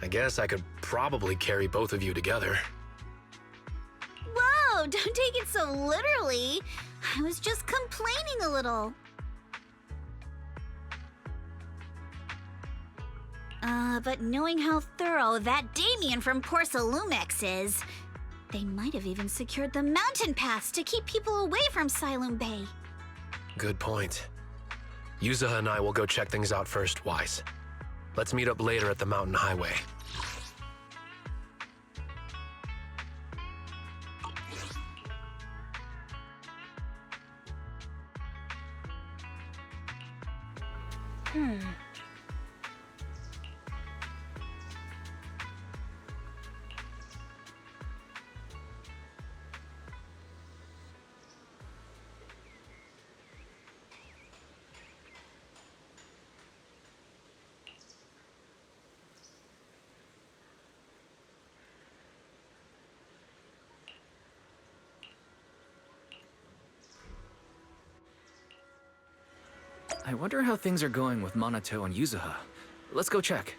I guess I could probably carry both of you together. Whoa, don't take it so literally. I was just complaining a little. But knowing how thorough that Damien from Porcelumex is, they might have even secured the mountain pass to keep people away from Silum Bay. Good point. Yuzuha and I will go check things out first, Wise. Let's meet up later at the mountain highway. I wonder how things are going with Minato and Yuzuha. Let's go check.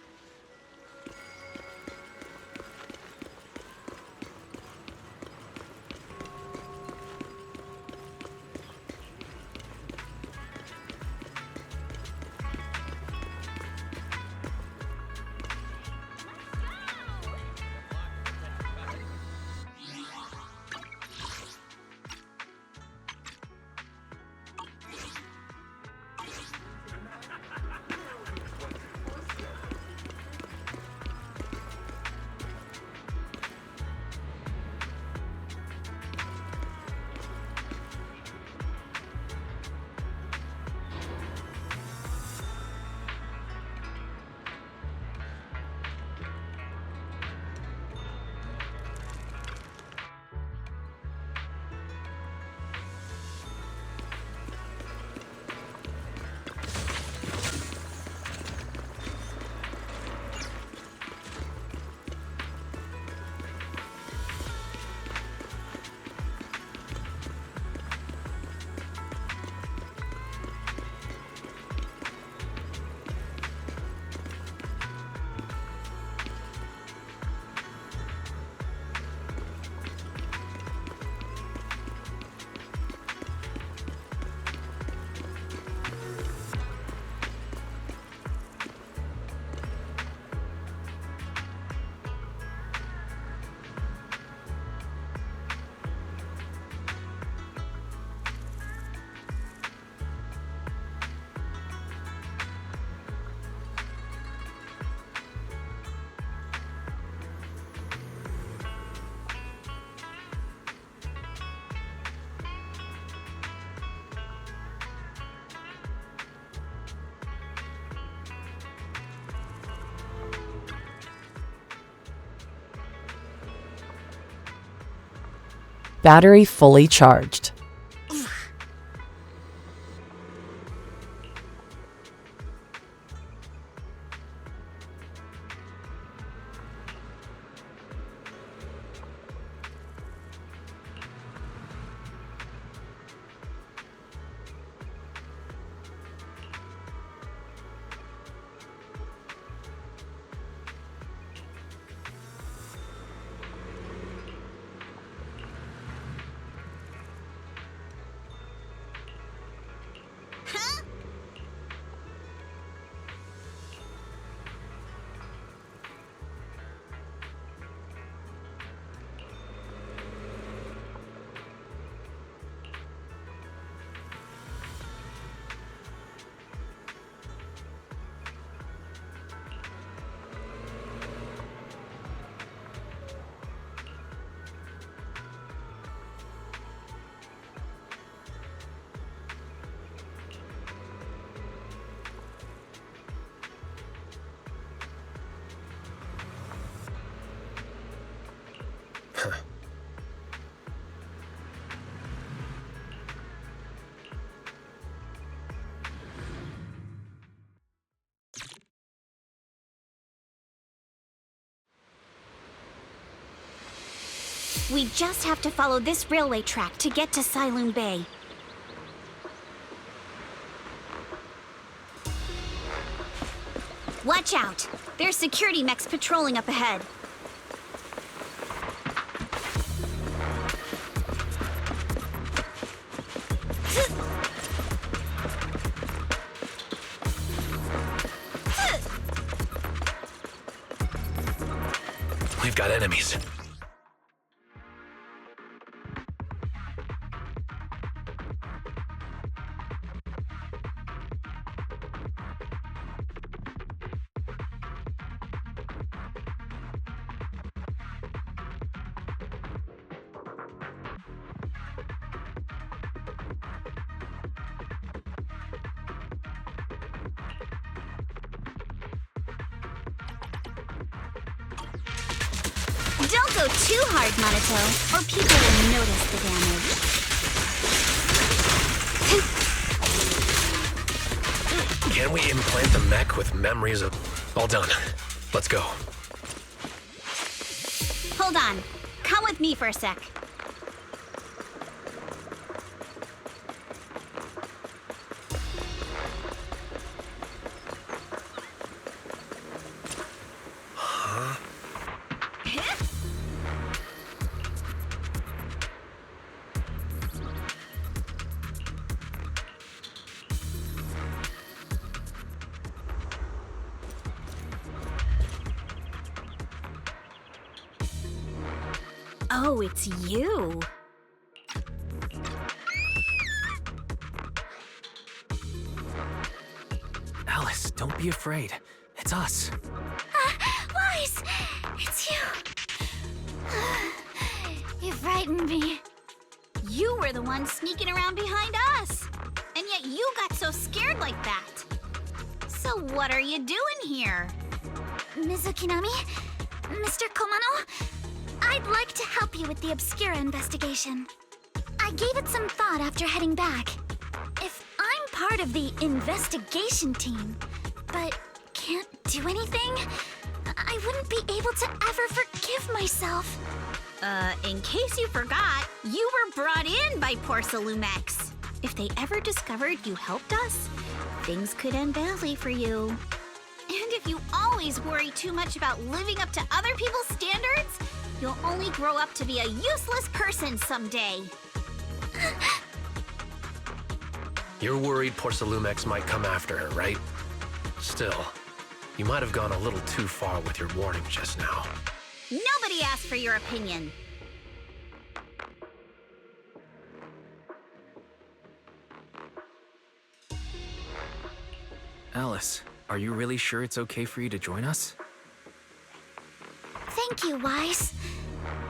Battery fully charged. We just have to follow this railway track to get to Silum Bay. Watch out! There's security mechs patrolling up ahead. We've got enemies. Don't go too hard, Monato, or people will notice the damage. Can we implant the mech with memories of... All done. Let's go. Hold on. Come with me for a sec. Oh, it's you. Alice, don't be afraid. It's us. Wise, it's you. You frightened me. You were the one sneaking around behind us. And yet you got so scared like that. So what are you doing here? Ms. Ukinami? Mr. Komano? I'd like to help you with the Obscura investigation. I gave it some thought after heading back. If I'm part of the investigation team, but can't do anything, I wouldn't be able to ever forgive myself. In case you forgot, you were brought in by Porcelumex. If they ever discovered you helped us, things could end badly for you. And if you always worry too much about living up to other people's standards, you'll only grow up to be a useless person someday. You're worried Porcelumex might come after her, right? Still, you might have gone a little too far with your warning just now. Nobody asked for your opinion. Alice, are you really sure it's okay for you to join us? Thank you, Wise.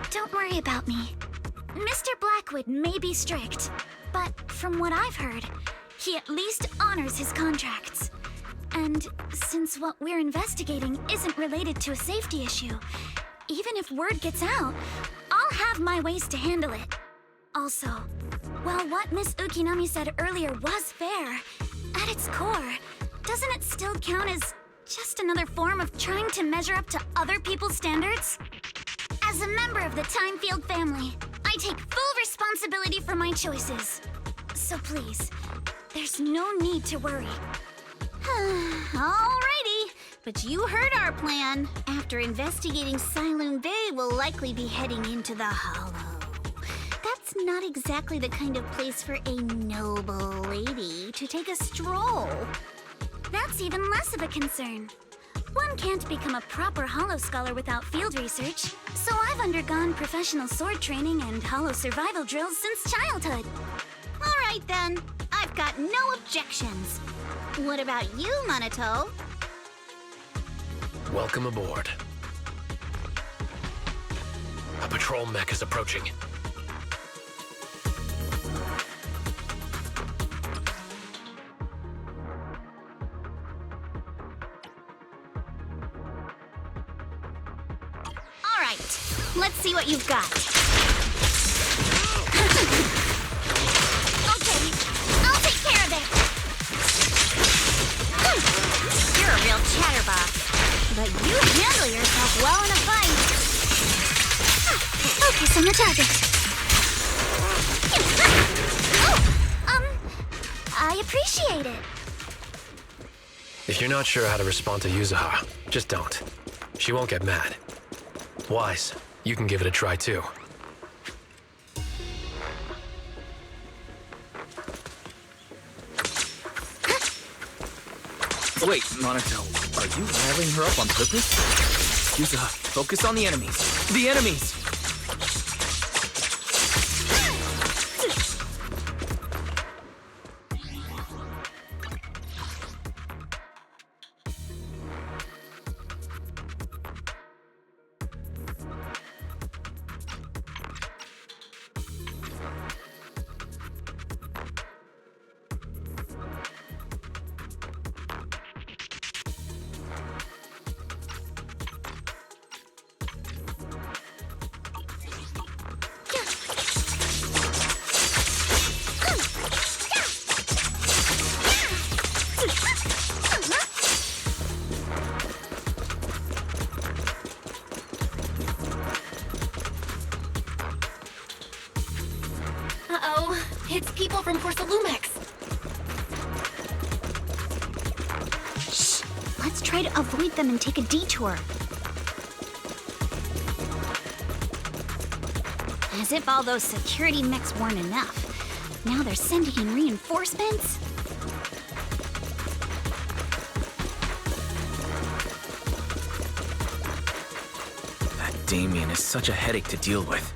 Don't worry about me. Mr. Blackwood may be strict, but from what I've heard, he at least honors his contracts. And since what we're investigating isn't related to a safety issue, even if word gets out, I'll have my ways to handle it. Also, while what Miss Ukinami said earlier was fair, at its core, doesn't it still count as just another form of trying to measure up to other people's standards? As a member of the Timefield family, I take full responsibility for my choices. So please, there's no need to worry. Alrighty, but you heard our plan. After investigating Sailoon Bay, we'll likely be heading into the Hollow. That's not exactly the kind of place for a noble lady to take a stroll. That's even less of a concern. One can't become a proper Hollow scholar without field research, so I've undergone professional sword training and Hollow survival drills since childhood. Alright then, I've got no objections. What about you, Monato? Welcome aboard. A patrol mech is approaching. Alright, let's see what you've got. Okay, I'll take care of it. You're a real chatterbox, but you handle yourself well in a fight. Focus on the target. I appreciate it. If you're not sure how to respond to Yuzuha, just don't. She won't get mad. Wise, you can give it a try too. Wait, Monato, are you riling her up on purpose? Yuzuha, focus on the enemies. The enemies! Uh-oh, it's people from Porcelumex. Shh! Let's try to avoid them and take a detour. As if all those security mechs weren't enough. Now they're sending in reinforcements? That Damien is such a headache to deal with.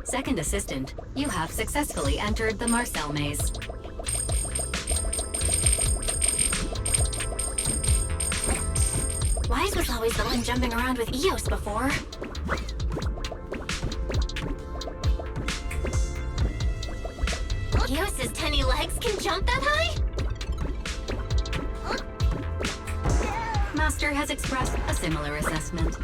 Second assistant, you have successfully entered the Marcel maze. Wise was always the one jumping around with Eos before. Eos's tiny legs can jump that high? Master has expressed a similar assessment.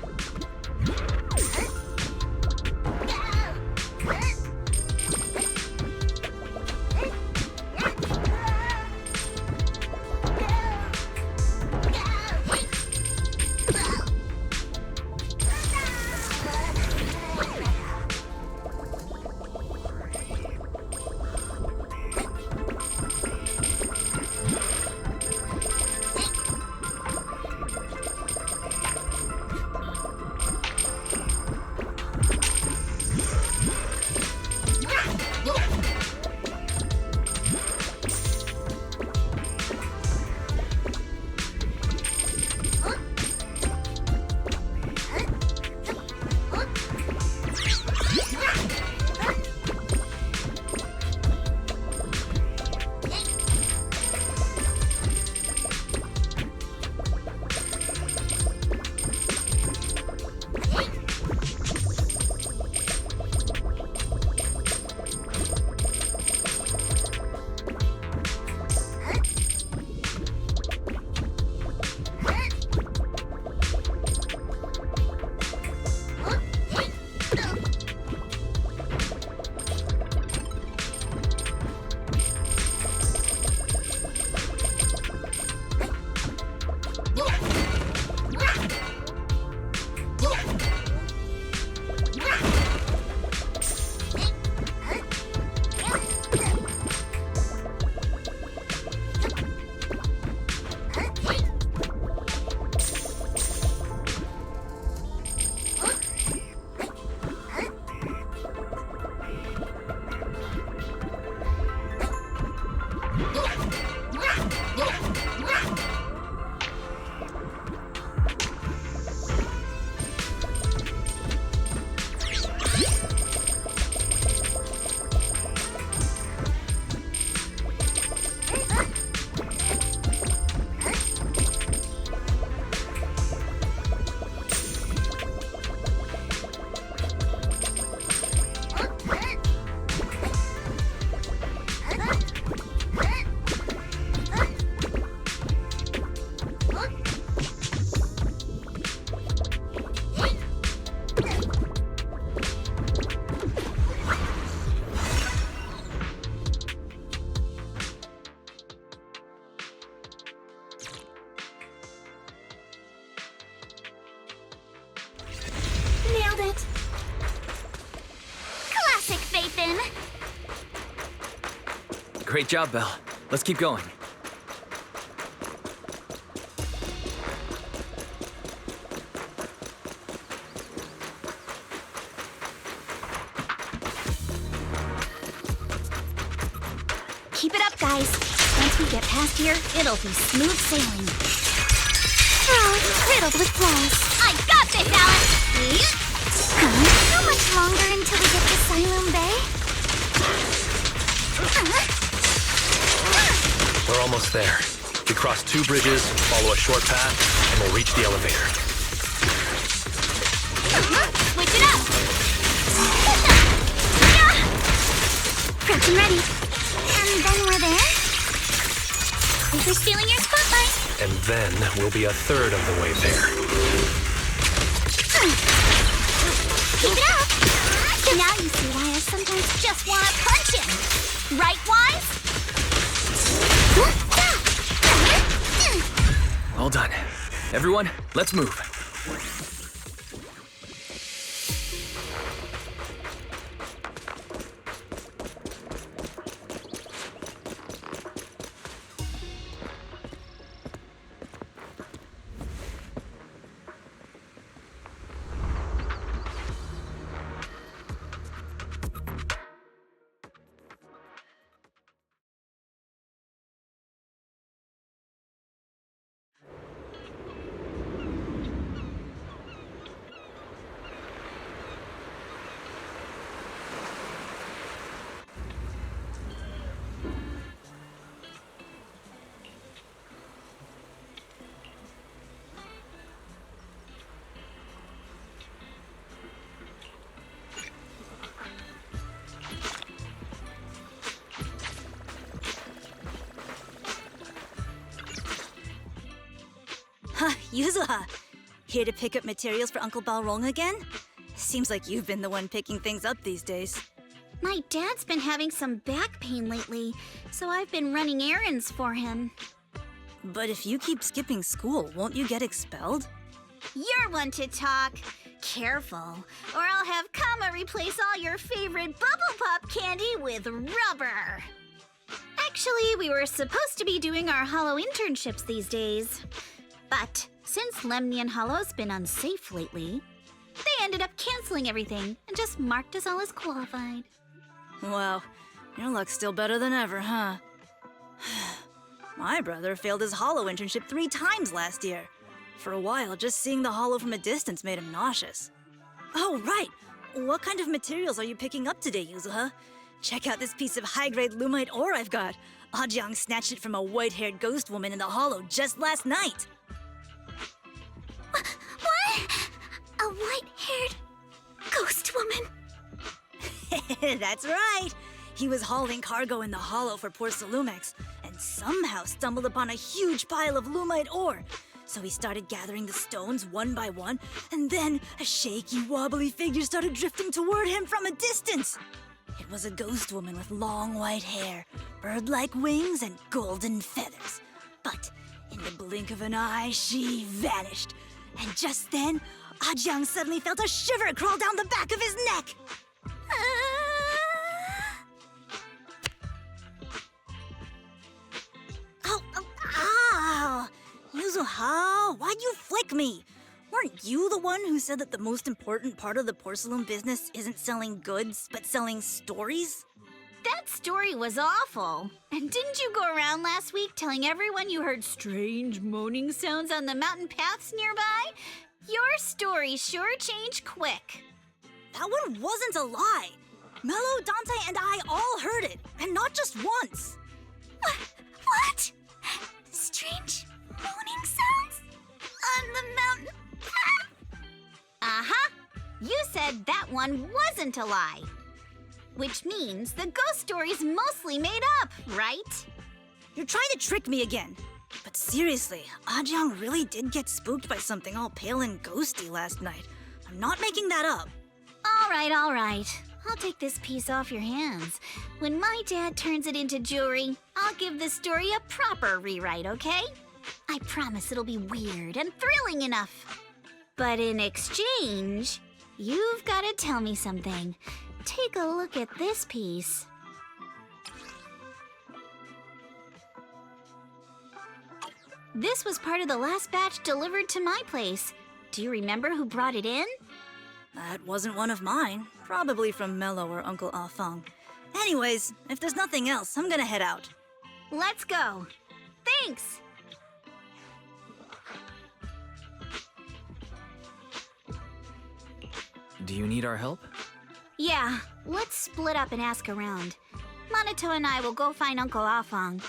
Great job, Belle. Let's keep going. Keep it up, guys. Once we get past here, it'll be smooth sailing. Oh, riddled with flaws. I got this, Alice! How much longer until we get to Siloam Bay? We're almost there. We cross 2 bridges, follow a short path, and we'll reach the elevator. Switch it up! Prepped and ready. And then we're there? We're stealing your spotlight. And then we'll be a third of the way there. Keep it up! Now you see why I sometimes just want to punch him. Right, Wise? All done. Everyone, let's move. Yuzuha, here to pick up materials for Uncle Balrong again? Seems like you've been the one picking things up these days. My dad's been having some back pain lately, so I've been running errands for him. But if you keep skipping school, won't you get expelled? You're one to talk. Careful, or I'll have Kama replace all your favorite Bubble Pop candy with rubber. Actually, we were supposed to be doing our Hollow internships these days. But since Lemnian Hollow's been unsafe lately, they ended up canceling everything and just marked us all as qualified. Wow, your luck's still better than ever, huh? My brother failed his Hollow internship 3 times last year. For a while, just seeing the Hollow from a distance made him nauseous. Oh, right! What kind of materials are you picking up today, Yuzuha? Check out this piece of high-grade lumite ore I've got. Ajang snatched it from a white-haired ghost woman in the Hollow just last night. What? A white-haired ghost woman? That's right! He was hauling cargo in the Hollow for poor Salumex, and somehow stumbled upon a huge pile of lumite ore. So he started gathering the stones one by one, and then a shaky, wobbly figure started drifting toward him from a distance. It was a ghost woman with long white hair, bird-like wings, and golden feathers. But in the blink of an eye, she vanished. And just then, Ajang suddenly felt a shiver crawl down the back of his neck. Ow! Yuzuha, why'd you flick me? Weren't you the one who said that the most important part of the porcelain business isn't selling goods, but selling stories? That story was awful. And didn't you go around last week telling everyone you heard strange moaning sounds on the mountain paths nearby? Your story sure changed quick. That one wasn't a lie. Mello, Dante, and I all heard it, and not just once. What? Strange moaning sounds? On the mountain path? Uh-huh. You said that one wasn't a lie. Which means the ghost story's mostly made up, right? You're trying to trick me again. But seriously, Ajang really did get spooked by something all pale and ghosty last night. I'm not making that up. All right. I'll take this piece off your hands. When my dad turns it into jewelry, I'll give the story a proper rewrite, okay? I promise it'll be weird and thrilling enough. But in exchange, you've got to tell me something. Take a look at this piece. This was part of the last batch delivered to my place. Do you remember who brought it in? That wasn't one of mine. Probably from Mello or Uncle Ah Feng. Anyways, if there's nothing else, I'm gonna head out. Let's go. Thanks! Do you need our help? Yeah, let's split up and ask around. Monato and I will go find Uncle Afong.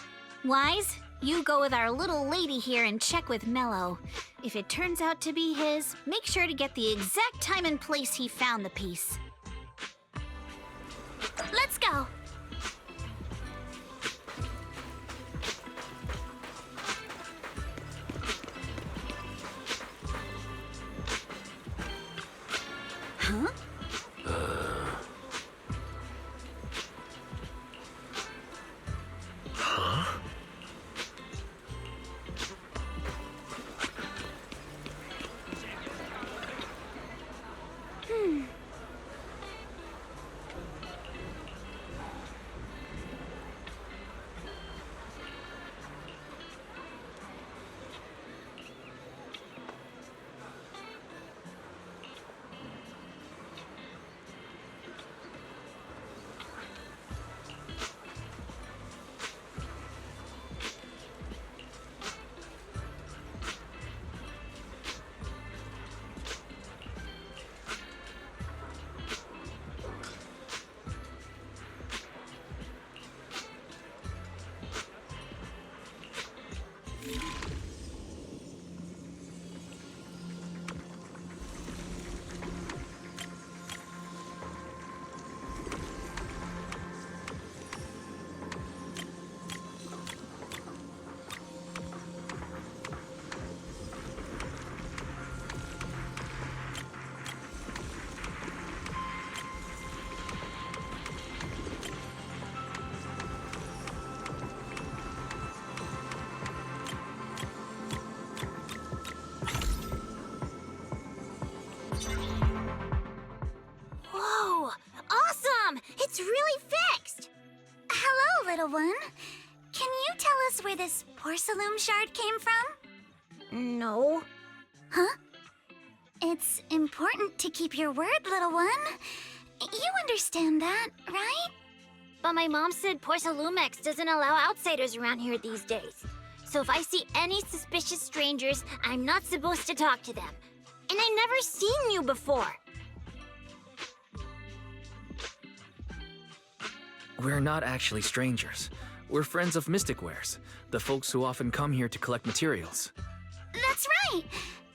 Wise, you go with our little lady here and check with Mello. If it turns out to be his, make sure to get the exact time and place he found the piece. Let's go. Huh? Whoa! Awesome! It's really fixed! Hello, little one. Can you tell us where this porcelain shard came from? No. Huh? It's important to keep your word, little one. You understand that, right? But my mom said Porcelumex doesn't allow outsiders around here these days. So if I see any suspicious strangers, I'm not supposed to talk to them. And I never seen you before. We're not actually strangers. We're friends of Mystic Wares, the folks who often come here to collect materials. That's right!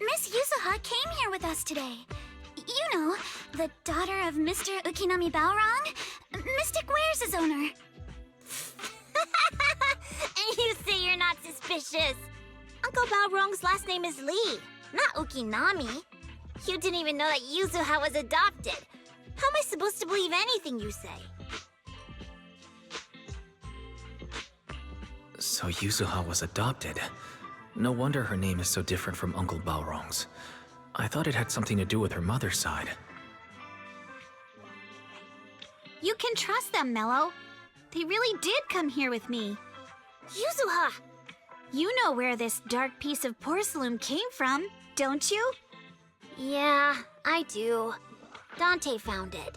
Miss Yuzuha came here with us today. You know, the daughter of Mr. Ukinami Balrong, Mystic Wares' owner. And you say you're not suspicious. Uncle Balrong's last name is Lee, not Ukinami. You didn't even know that Yuzuha was adopted. How am I supposed to believe anything you say? So Yuzuha was adopted. No wonder her name is so different from Uncle Balrong's. I thought it had something to do with her mother's side. You can trust them, Mello. They really did come here with me. Yuzuha! You know where this dark piece of porcelain came from, don't you? Yeah, I do. Dante found it.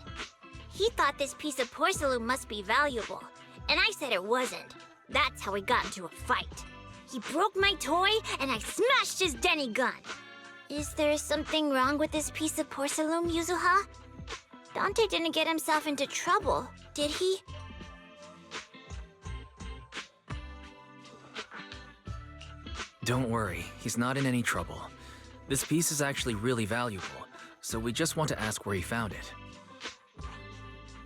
He thought this piece of porcelain must be valuable, and I said it wasn't. That's how we got into a fight. He broke my toy, and I smashed his Denny gun. Is there something wrong with this piece of porcelain, Yuzuha? Dante didn't get himself into trouble, did he? Don't worry, he's not in any trouble. This piece is actually really valuable, so we just want to ask where he found it.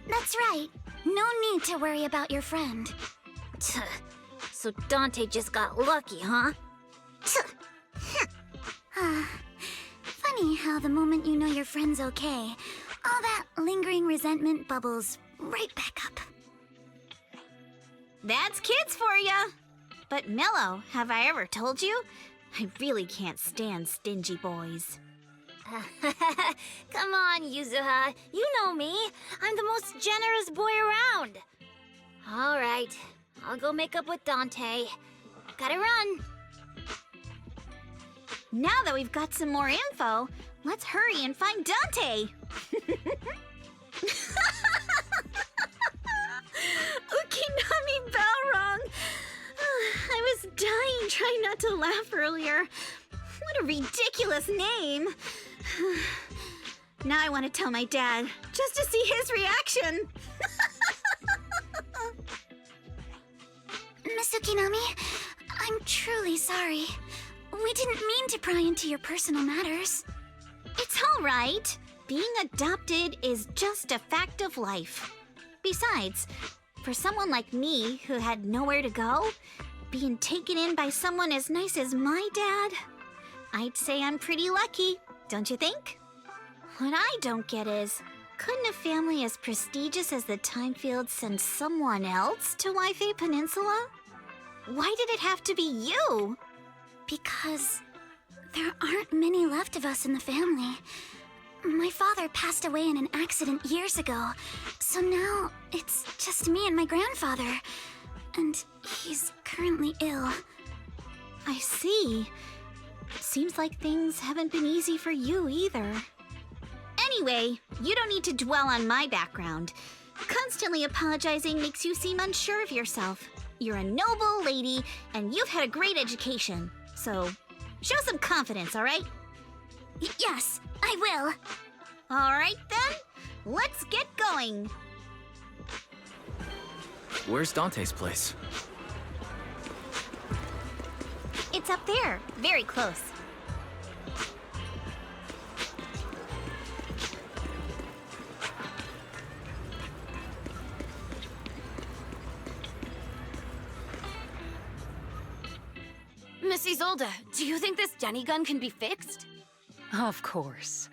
That's right. No need to worry about your friend. So Dante just got lucky, huh? Funny how the moment you know your friend's okay, all that lingering resentment bubbles right back up. That's kids for ya. But Mello, have I ever told you? I really can't stand stingy boys. Come on, Yuzuha. You know me. I'm the most generous boy around. All right. I'll go make up with Dante. Gotta run. Now that we've got some more info, let's hurry and find Dante. Ukinami Balrog. I was dying trying not to laugh earlier. What a ridiculous name. Now I want to tell my dad, just to see his reaction. Miss Ukinami, I'm truly sorry. We didn't mean to pry into your personal matters. It's all right. Being adopted is just a fact of life. Besides, for someone like me who had nowhere to go, being taken in by someone as nice as my dad, I'd say I'm pretty lucky, don't you think? What I don't get is, couldn't a family as prestigious as the Timefields send someone else to Wi-Fi Peninsula? Why did it have to be you? Because there aren't many left of us in the family. My father passed away in an accident years ago, so now it's just me and my grandfather. And he's currently ill. I see. Seems like things haven't been easy for you either. Anyway, you don't need to dwell on my background. Constantly apologizing makes you seem unsure of yourself. You're a noble lady, and you've had a great education. So, show some confidence, all right? Yes, I will. All right then, let's get going. Where's Dante's place? It's up there, very close. Miss Isolde, do you think this Denny gun can be fixed? Of course.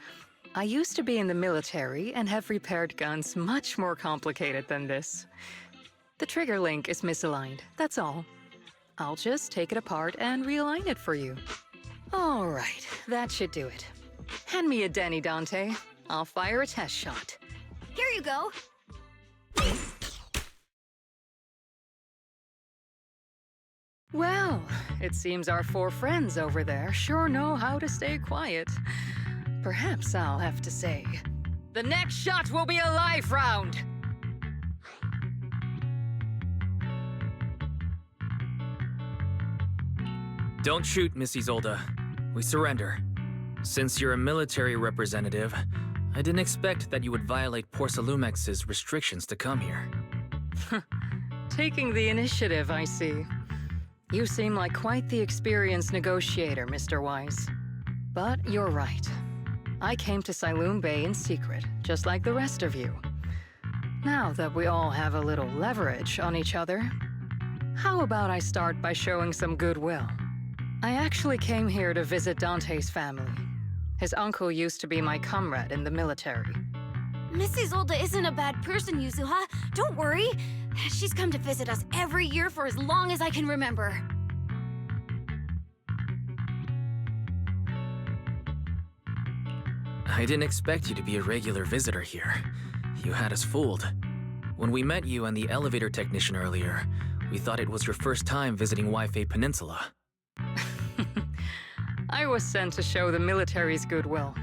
I used to be in the military and have repaired guns much more complicated than this. The trigger link is misaligned, that's all. I'll just take it apart and realign it for you. All right, that should do it. Hand me a Denny, Dante. I'll fire a test shot. Here you go. Well, it seems our four friends over there sure know how to stay quiet. Perhaps I'll have to say, the next shot will be a life round! Don't shoot, Miss Isolde. We surrender. Since you're a military representative, I didn't expect that you would violate Porcelumex's restrictions to come here. Taking the initiative, I see. You seem like quite the experienced negotiator, Mr. Wise. But you're right. I came to Siloon Bay in secret, just like the rest of you. Now that we all have a little leverage on each other, how about I start by showing some goodwill? I actually came here to visit Dante's family. His uncle used to be my comrade in the military. Miss Isolde isn't a bad person, Yuzuha. Don't worry. She's come to visit us every year for as long as I can remember. I didn't expect you to be a regular visitor here. You had us fooled. When we met you and the elevator technician earlier, we thought it was your first time visiting Wi-Fi Peninsula. I was sent to show the military's goodwill,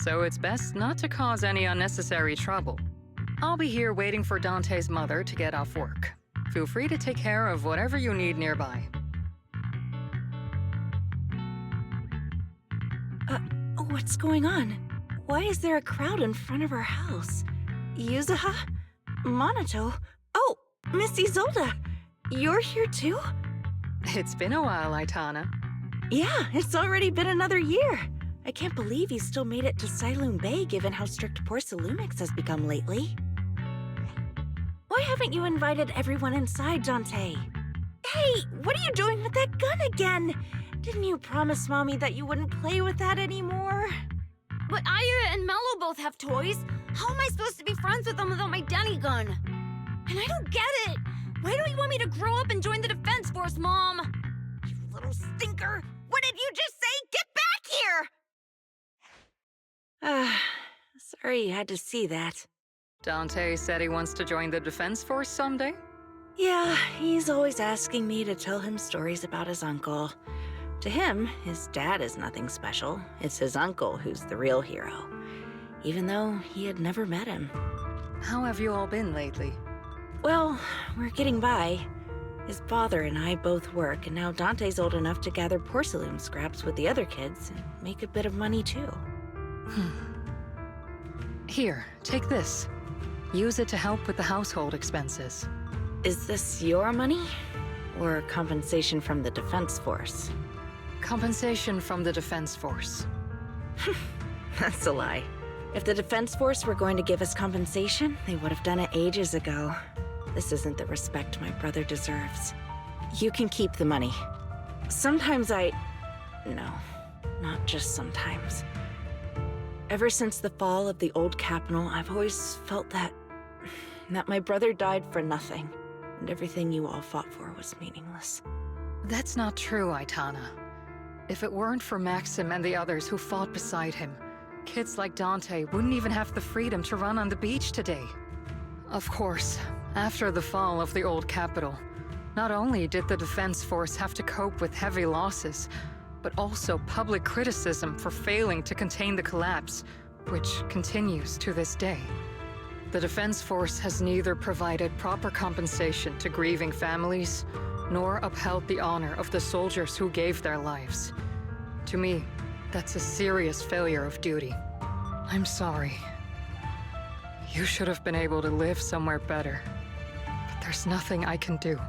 so it's best not to cause any unnecessary trouble. I'll be here waiting for Dante's mother to get off work. Feel free to take care of whatever you need nearby. What's going on? Why is there a crowd in front of our house? Yuzuha? Monato? Oh, Miss Isolde! You're here too? It's been a while, Aitana. Yeah, it's already been another year. I can't believe you still made it to Siloon Bay given how strict Porcelumix has become lately. Why haven't you invited everyone inside, Dante? Hey, what are you doing with that gun again? Didn't you promise Mommy that you wouldn't play with that anymore? But Aya and Mello both have toys. How am I supposed to be friends with them without my Denny gun? And I don't get it. Why don't you want me to grow up and join the Defense Force, Mom? You little stinker. What did you just say? Get back here! Sorry you had to see that. Dante said he wants to join the Defense Force someday? Yeah, he's always asking me to tell him stories about his uncle. To him, his dad is nothing special. It's his uncle who's the real hero, even though he had never met him. How have you all been lately? Well, we're getting by. His father and I both work, and now Dante's old enough to gather porcelain scraps with the other kids and make a bit of money too. Here, take this. Use it to help with the household expenses. Is this your money? Or compensation from the Defense Force? Compensation from the Defense Force. That's a lie. If the Defense Force were going to give us compensation, they would have done it ages ago. This isn't the respect my brother deserves. You can keep the money. Sometimes No, not just sometimes. Ever since the fall of the old capital, I've always felt that my brother died for nothing, and everything you all fought for was meaningless. That's not true, Aitana. If it weren't for Maxim and the others who fought beside him, kids like Dante wouldn't even have the freedom to run on the beach today. Of course, after the fall of the old capital, not only did the Defense Force have to cope with heavy losses, but also public criticism for failing to contain the collapse, which continues to this day. The Defense Force has neither provided proper compensation to grieving families, nor upheld the honor of the soldiers who gave their lives. To me, that's a serious failure of duty. I'm sorry. You should have been able to live somewhere better, but there's nothing I can do.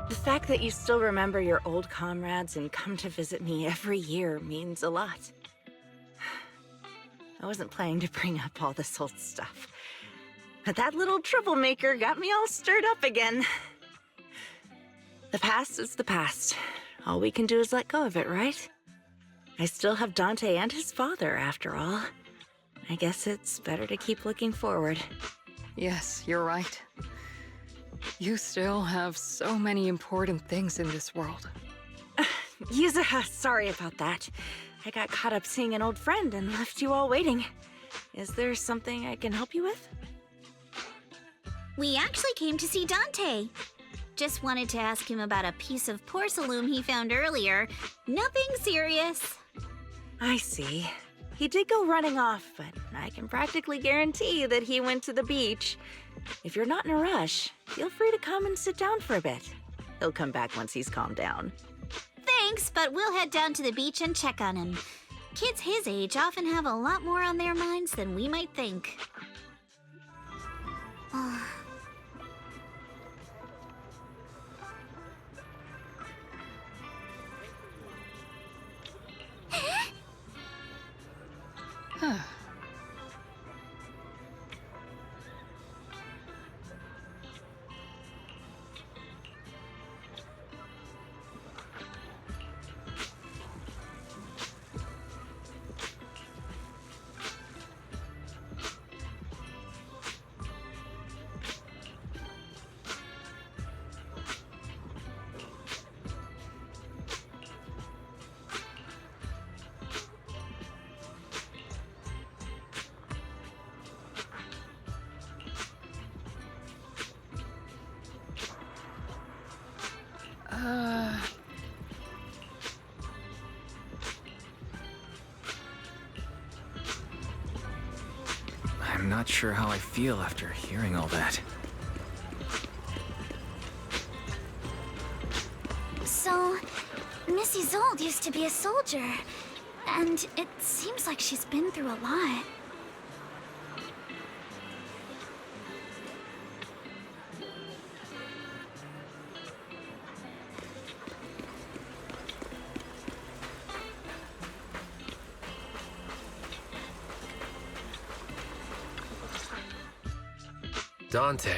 The fact that you still remember your old comrades and come to visit me every year means a lot. I wasn't planning to bring up all this old stuff, but that little troublemaker got me all stirred up again. The past is the past. All we can do is let go of it, right? I still have Dante and his father, after all. I guess it's better to keep looking forward. Yes, you're right. You still have so many important things in this world. Yuzuha, sorry about that. I got caught up seeing an old friend and left you all waiting. Is there something I can help you with? We actually came to see Dante. Just wanted to ask him about a piece of porcelain he found earlier. Nothing serious. I see. He did go running off, but I can practically guarantee that he went to the beach. If you're not in a rush, feel free to come and sit down for a bit. He'll come back once he's calmed down. Thanks, but we'll head down to the beach and check on him. Kids his age often have a lot more on their minds than we might think. I'm not sure how I feel after hearing all that. So, Miss Isolde used to be a soldier, and it seems like she's been through a lot. Dante,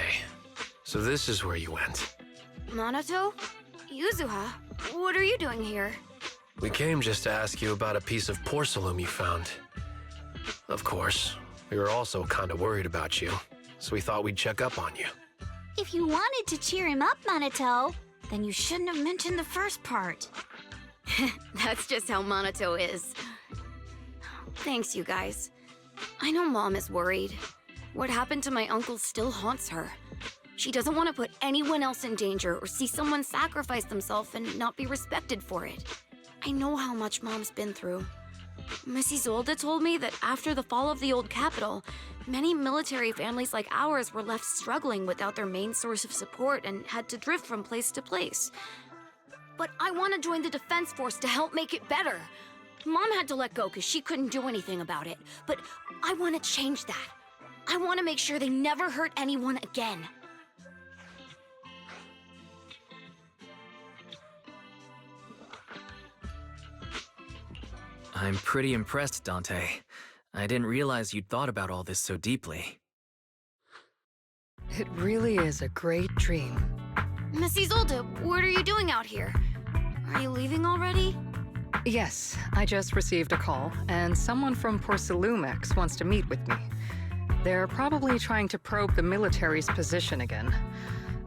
so this is where you went. Minato? Yuzuha? What are you doing here? We came just to ask you about a piece of porcelain you found. Of course, we were also kind of worried about you, so we thought we'd check up on you. If you wanted to cheer him up, Minato, then you shouldn't have mentioned the first part. That's just how Minato is. Thanks, you guys. I know Mom is worried. What happened to my uncle still haunts her. She doesn't want to put anyone else in danger or see someone sacrifice themselves and not be respected for it. I know how much Mom's been through. Miss Isolde told me that after the fall of the old capital, many military families like ours were left struggling without their main source of support and had to drift from place to place. But I want to join the defense force to help make it better. Mom had to let go because she couldn't do anything about it, but I want to change that. I want to make sure they never hurt anyone again. I'm pretty impressed, Dante. I didn't realize you'd thought about all this so deeply. It really is a great dream. Miss Isolde, what are you doing out here? Are you leaving already? Yes, I just received a call, and someone from Porcelumex wants to meet with me. They're probably trying to probe the military's position again.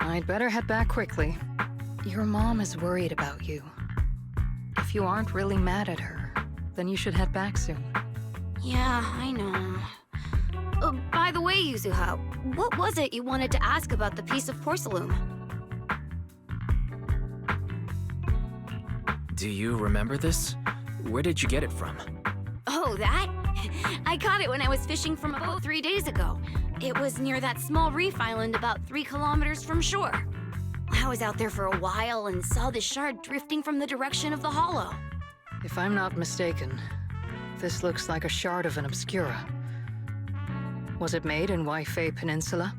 I'd better head back quickly. Your mom is worried about you. If you aren't really mad at her, then you should head back soon. Yeah, I know. By the way, Yuzuha, what was it you wanted to ask about the piece of porcelain? Do you remember this? Where did you get it from? Oh, that? I caught it when I was fishing from a boat 3 days ago. It was near that small reef island about 3 kilometers from shore. I was out there for a while and saw the shard drifting from the direction of the hollow. If I'm not mistaken, this looks like a shard of an Obscura. Was it made in Waifei Peninsula?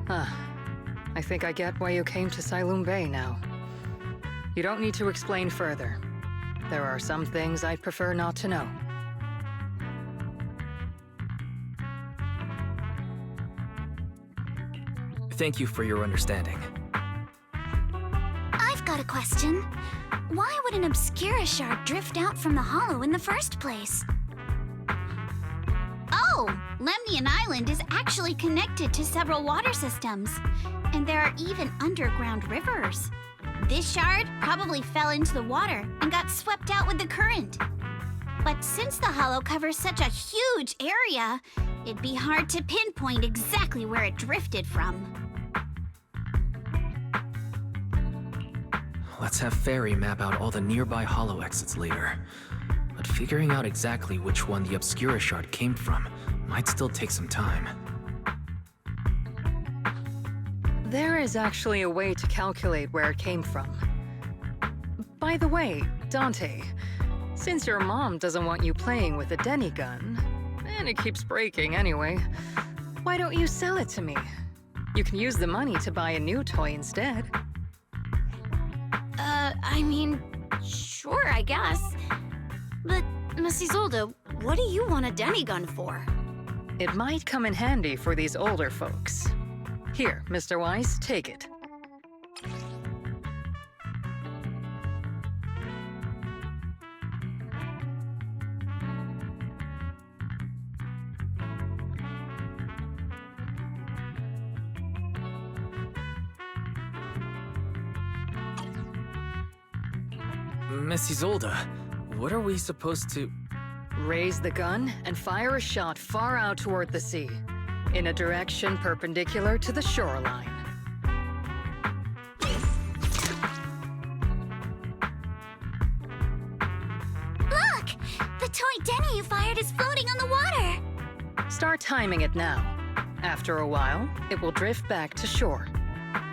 I think I get why you came to Sailoon Bay now. You don't need to explain further. There are some things I'd prefer not to know. Thank you for your understanding. I've got a question. Why would an Obscura shard drift out from the hollow in the first place? Oh, Lemnian Island is actually connected to several water systems, and there are even underground rivers. This shard probably fell into the water and got swept out with the current. But since the hollow covers such a huge area, it'd be hard to pinpoint exactly where it drifted from. Let's have Fairy map out all the nearby hollow exits later. But figuring out exactly which one the Obscura shard came from might still take some time. There is actually a way to calculate where it came from. By the way, Dante, since your mom doesn't want you playing with a Denny gun, and it keeps breaking anyway, why don't you sell it to me? You can use the money to buy a new toy instead. I mean, sure, I guess. But, Miss Isolde, what do you want a Denny gun for? It might come in handy for these older folks. Here, Mr. Weiss, take it. Miss Isolde, what are we supposed to... Raise the gun and fire a shot far out toward the sea, in a direction perpendicular to the shoreline. Look! The toy Denny you fired is floating on the water! Start timing it now. After a while, it will drift back to shore.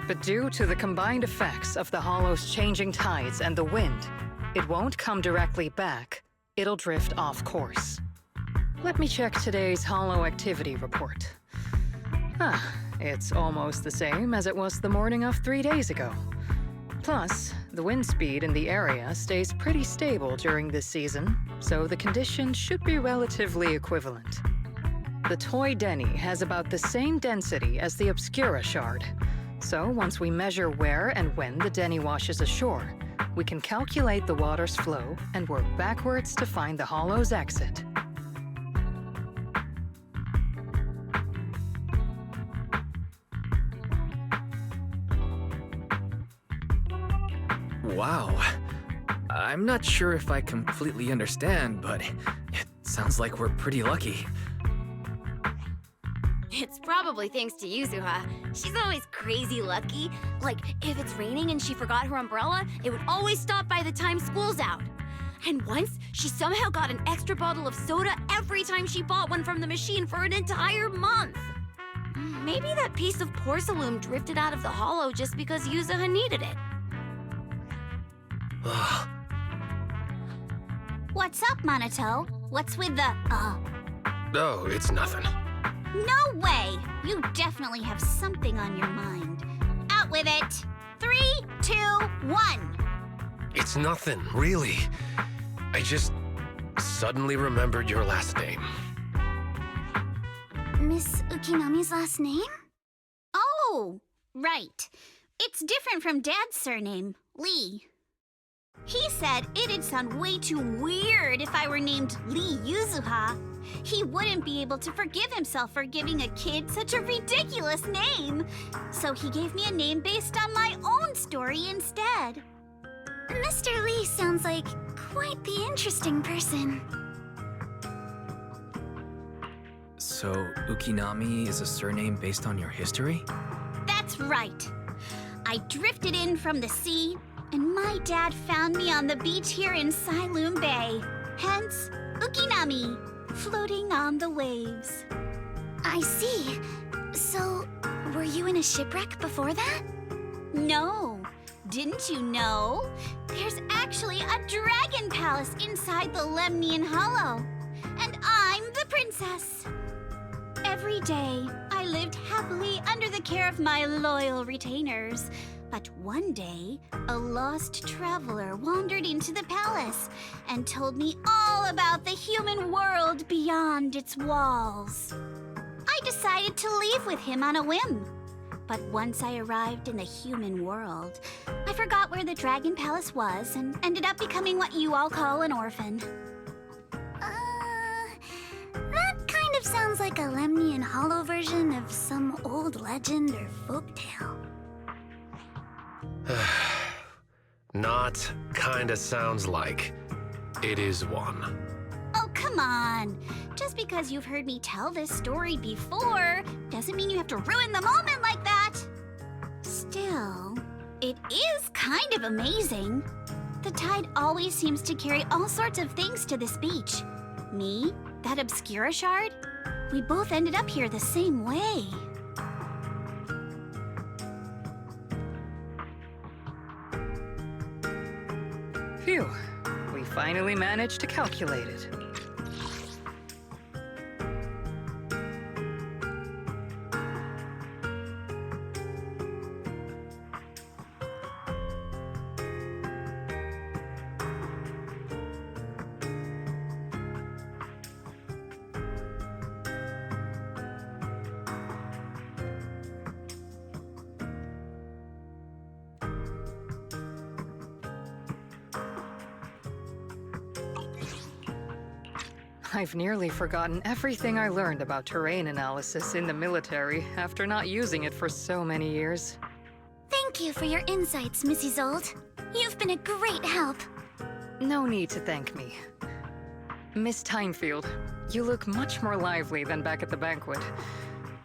But due to the combined effects of the hollow's changing tides and the wind, it won't come directly back. It'll drift off course. Let me check today's hollow activity report. It's almost the same as it was the morning of 3 days ago. Plus, the wind speed in the area stays pretty stable during this season, so the conditions should be relatively equivalent. The toy Denny has about the same density as the Obscura shard, so once we measure where and when the Denny washes ashore, we can calculate the water's flow and work backwards to find the hollow's exit. Wow. I'm not sure if I completely understand, but it sounds like we're pretty lucky. It's probably thanks to Yuzuha. She's always crazy lucky. Like, if it's raining and she forgot her umbrella, it would always stop by the time school's out. And once, she somehow got an extra bottle of soda every time she bought one from the machine for an entire month. Maybe that piece of porcelain drifted out of the hollow just because Yuzuha needed it. What's up, Monato? What's with the, Oh, it's nothing. No way! You definitely have something on your mind. Out with it! 3, 2, 1! It's nothing, really. I just suddenly remembered your last name. Miss Ukinami's last name? Oh, right. It's different from Dad's surname, Lee. He said it'd sound way too weird if I were named Lee Yuzuha. He wouldn't be able to forgive himself for giving a kid such a ridiculous name. So he gave me a name based on my own story instead. Mr. Lee sounds like quite the interesting person. So, Ukinami is a surname based on your history? That's right. I drifted in from the sea, and my dad found me on the beach here in Sailoon Bay. Hence, Ukinami, floating on the waves. I see. So, were you in a shipwreck before that? No. Didn't you know? There's actually a dragon palace inside the Lemnian Hollow. And I'm the princess. Every day, I lived happily under the care of my loyal retainers. But one day, a lost traveler wandered into the palace and told me all about the human world beyond its walls. I decided to leave with him on a whim. But once I arrived in the human world, I forgot where the Dragon Palace was and ended up becoming what you all call an orphan. That kind of sounds like a Lemnian Hollow version of some old legend or folktale. Not kinda sounds like. It is one. Oh, come on. Just because you've heard me tell this story before doesn't mean you have to ruin the moment like that. Still, it is kind of amazing. The tide always seems to carry all sorts of things to this beach. Me, that Obscura shard, we both ended up here the same way. Phew, we finally managed to calculate it. I've nearly forgotten everything I learned about terrain analysis in the military after not using it for so many years. Thank you for your insights, Miss Isolde. You've been a great help. No need to thank me. Miss Timefield, you look much more lively than back at the banquet.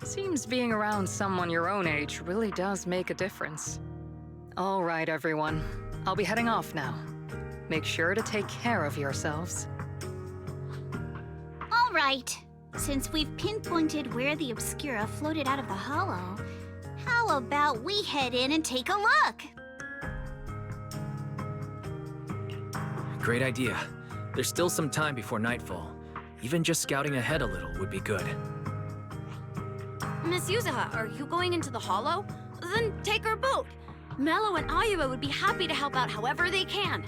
Seems being around someone your own age really does make a difference. All right, everyone. I'll be heading off now. Make sure to take care of yourselves. All right. Since we've pinpointed where the Obscura floated out of the hollow, how about we head in and take a look? Great idea. There's still some time before nightfall. Even just scouting ahead a little would be good. Miss Yuzuha, are you going into the hollow? Then take our boat. Mello and Ayuba would be happy to help out however they can.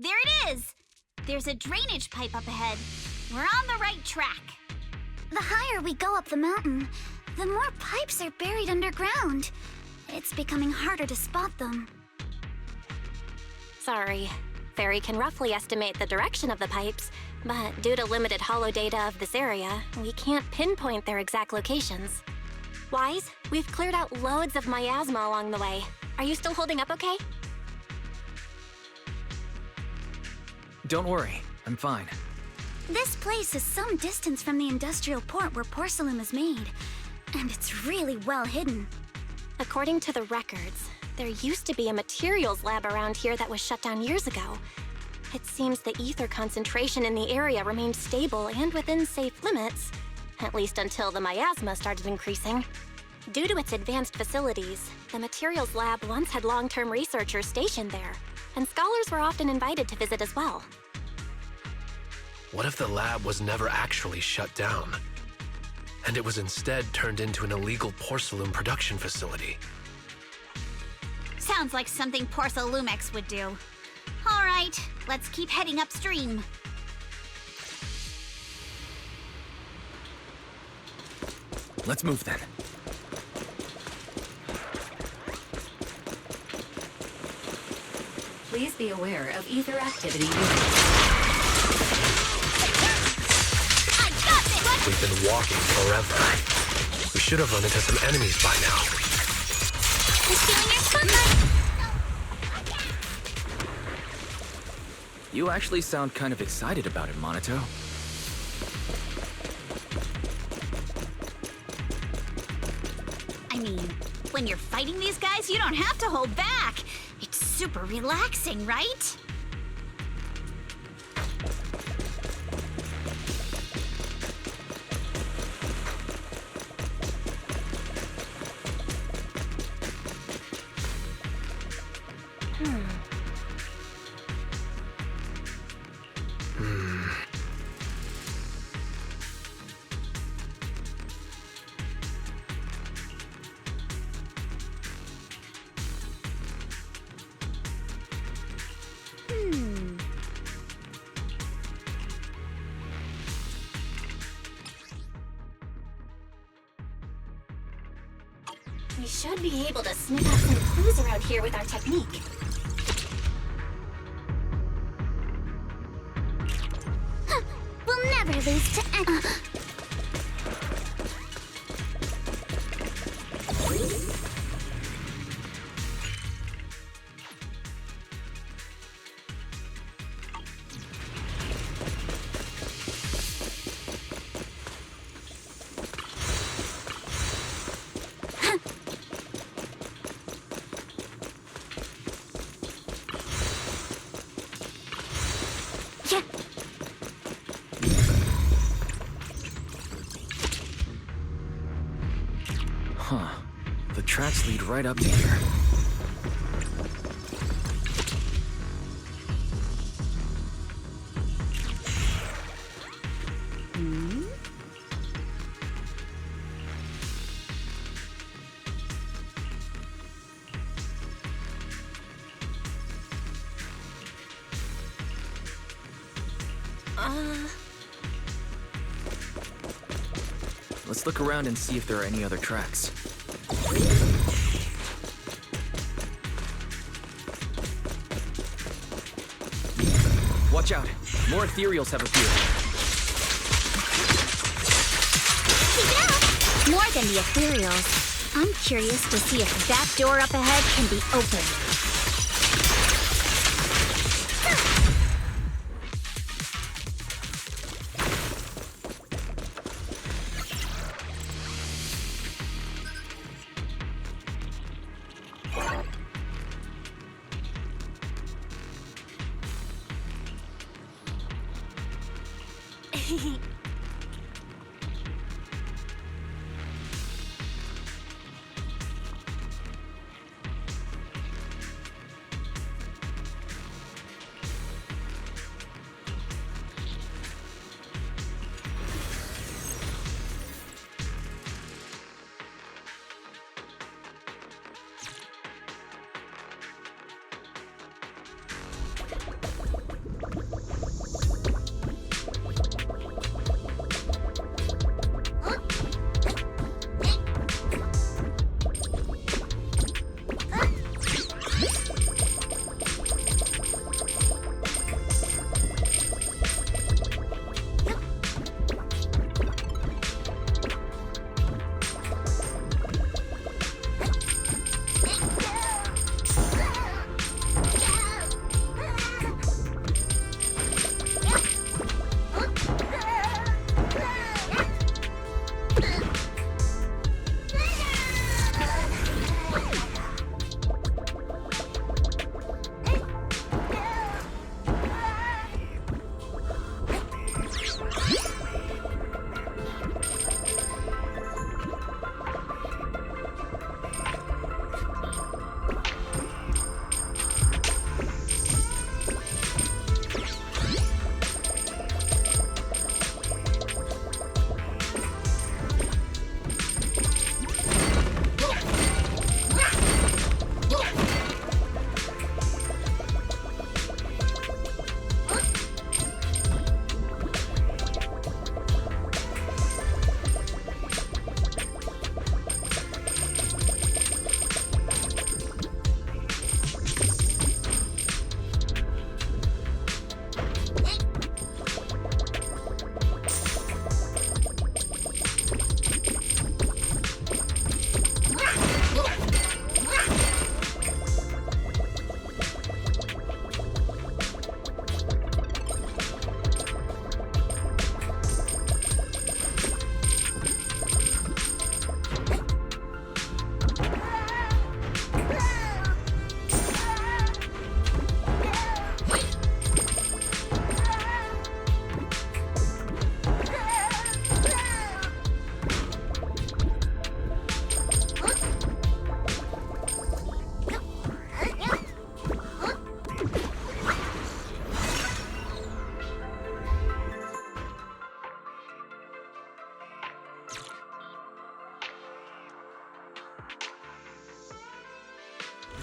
There it is! There's a drainage pipe up ahead. We're on the right track. The higher we go up the mountain, the more pipes are buried underground. It's becoming harder to spot them. Sorry. Fairy can roughly estimate the direction of the pipes, but due to limited holo data of this area, we can't pinpoint their exact locations. Wise, we've cleared out loads of miasma along the way. Are you still holding up okay? Don't worry, I'm fine. This place is some distance from the industrial port where porcelain is made, and it's really well hidden. According to the records, there used to be a materials lab around here that was shut down years ago. It seems the ether concentration in the area remained stable and within safe limits, at least until the miasma started increasing. Due to its advanced facilities, the materials lab once had long-term researchers stationed there, and scholars were often invited to visit as well. What if the lab was never actually shut down, and it was instead turned into an illegal porcelain production facility? Sounds like something Porcelumex would do. All right, let's keep heading upstream. Let's move then. Please be aware of ether activity. I got this! We've been walking forever. We should have run into some enemies by now. Who's stealing your spotlight? You actually sound kind of excited about it, Monito. I mean, when you're fighting these guys, you don't have to hold back. It's super relaxing, right? We should be able to sniff out some clues around here with our technique. We'll never lose to any. Huh. The tracks lead right up to here. Let's look around and see if there are any other tracks. Watch out! More ethereals have appeared. Keep it up! More than the ethereals. I'm curious to see if that door up ahead can be opened.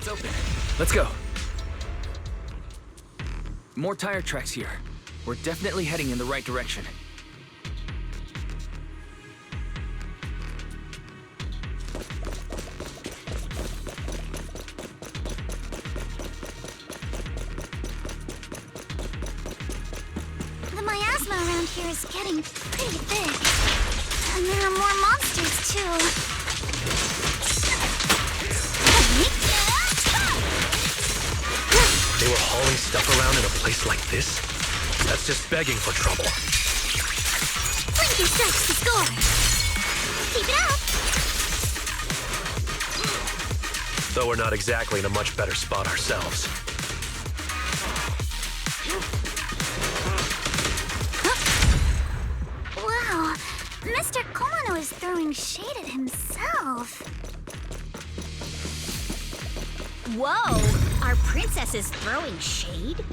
It's open. Let's go. More tire tracks here. We're definitely heading in the right direction. The miasma around here is getting pretty big. And there are more monsters, too. They were hauling stuff around in a place like this? That's just begging for trouble. Blinky strikes to score. Keep it up. Though we're not exactly in a much better spot ourselves. Wow, Mr. Komano is throwing shade at himself. Whoa! Our princess is throwing shade?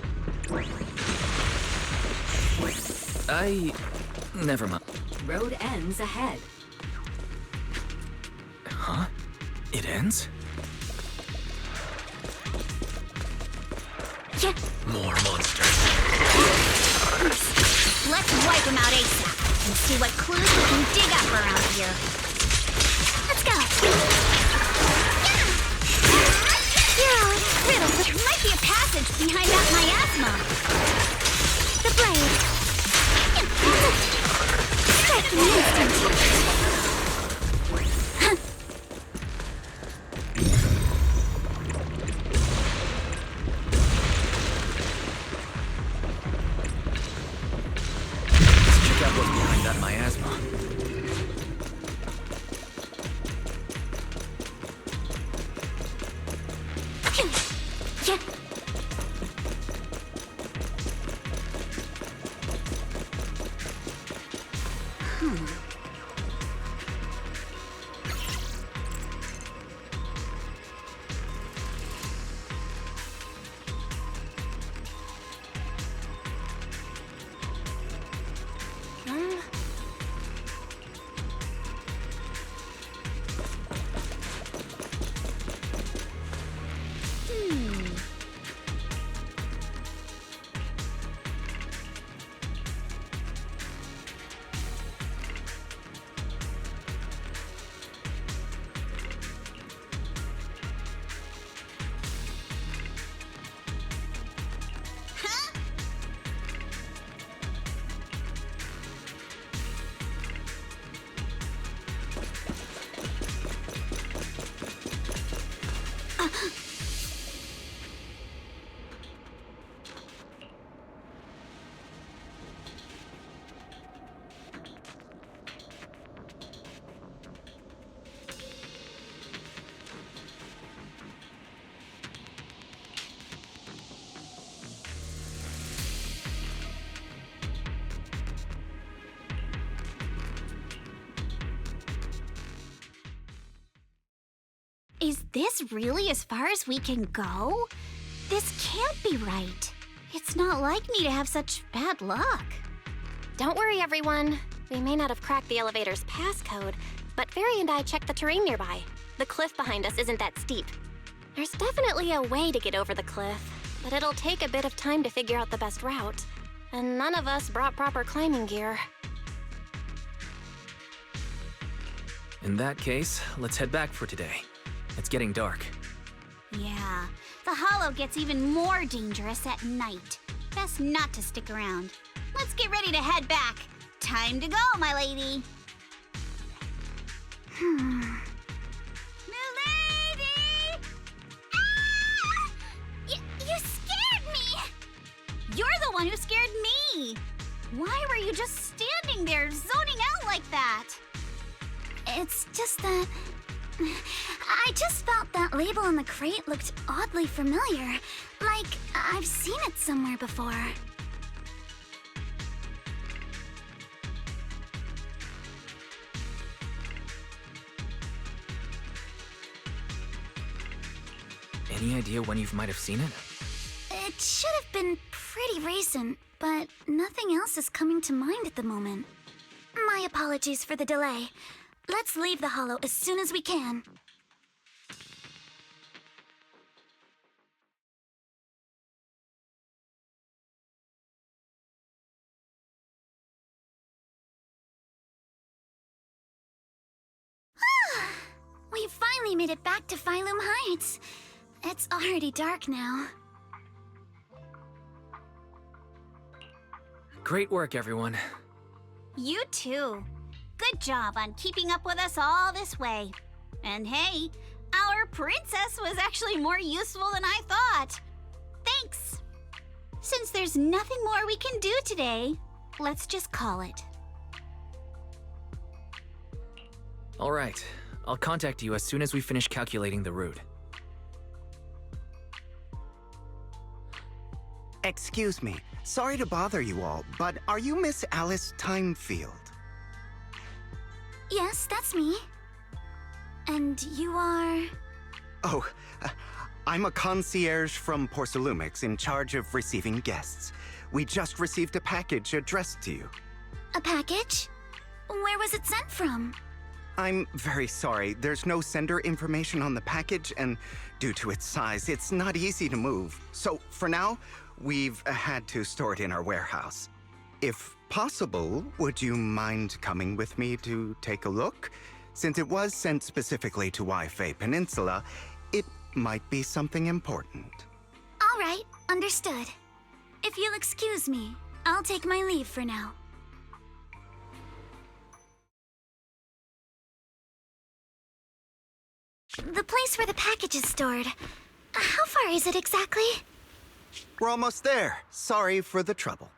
Never mind. Road ends ahead. Huh? It ends? Yeah. More monsters. Let's wipe them out ASAP and see what clues we can dig up around here. Let's go. Yeah, riddled with Might be a passage behind that miasma. the blade. Striking instant. Let's check out what's behind that miasma. Yeah. Is this really as far as we can go? This can't be right. It's not like me to have such bad luck. Don't worry, everyone. We may not have cracked the elevator's passcode, but Fairy and I checked the terrain nearby. The cliff behind us isn't that steep. There's definitely a way to get over the cliff, but it'll take a bit of time to figure out the best route. And none of us brought proper climbing gear. In that case, let's head back for today. It's getting dark. Yeah, the hollow gets even more dangerous at night. Best not to stick around. Let's get ready to head back. Time to go, my lady. Milady! Ah! You scared me! You're the one who scared me. Why were you just standing there, zoning out like that? It's just that... I just felt that label on the crate looked oddly familiar. Like I've seen it somewhere before. Any idea when you might have seen it? It should have been pretty recent, but nothing else is coming to mind at the moment. My apologies for the delay. Let's leave the hollow as soon as we can. finally made it back to Phylum Heights. It's already dark now. Great work, everyone. You too. Good job on keeping up with us all this way. And hey, our princess was actually more useful than I thought. Thanks. Since there's nothing more we can do today, let's just call it. All right. I'll contact you as soon as we finish calculating the route. Excuse me. Sorry to bother you all, but are you Miss Alice Timefield? Yes, that's me. And you are... Oh, I'm a concierge from Porcelumix in charge of receiving guests. We just received a package addressed to you. A package? Where was it sent from? I'm very sorry. There's no sender information on the package, and due to its size, it's not easy to move. So, for now, we've had to store it in our warehouse. If possible, would you mind coming with me to take a look? Since it was sent specifically to Waifei Peninsula, it might be something important. All right, understood. If you'll excuse me, I'll take my leave for now. The place where the package is stored. How far is it exactly? We're almost there. Sorry for the trouble.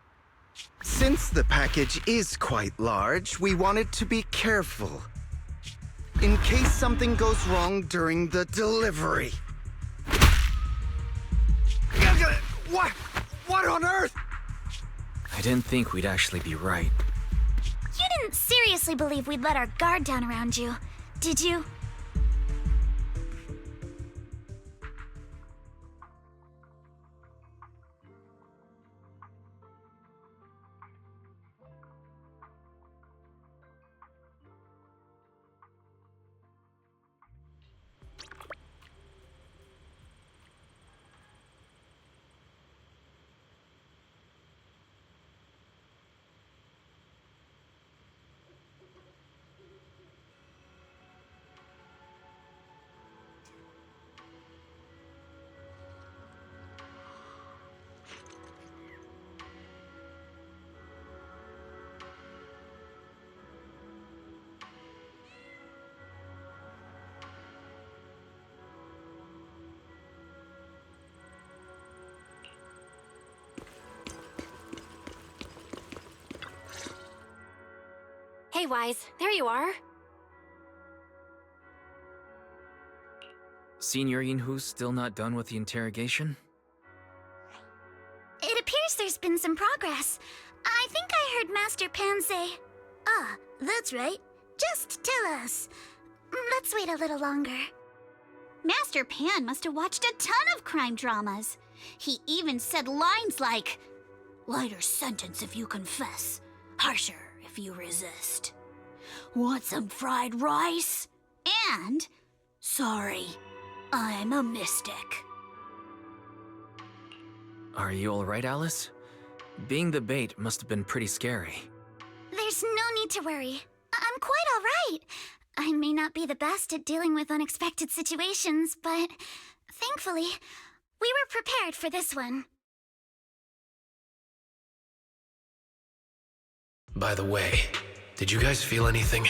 Since the package is quite large, we wanted to be careful. In case something goes wrong during the delivery. What? What on earth? I didn't think we'd actually be right. You didn't seriously believe we'd let our guard down around you, did you? Hey, Wise, there you are. Senior Yinhu's still not done with the interrogation? It appears there's been some progress. I think I heard Master Pan say, "Ah, that's right. Just tell us." Let's wait a little longer. Master Pan must have watched a ton of crime dramas. He even said lines like, "Lighter sentence if you confess, harsher if you resist. Want some fried rice?" And, "Sorry, I'm a mystic." Are you alright, Alice? Being the bait must have been pretty scary. There's no need to worry. I'm quite all right. I may not be the best at dealing with unexpected situations, but thankfully, we were prepared for this one. By the way, did you guys feel anything?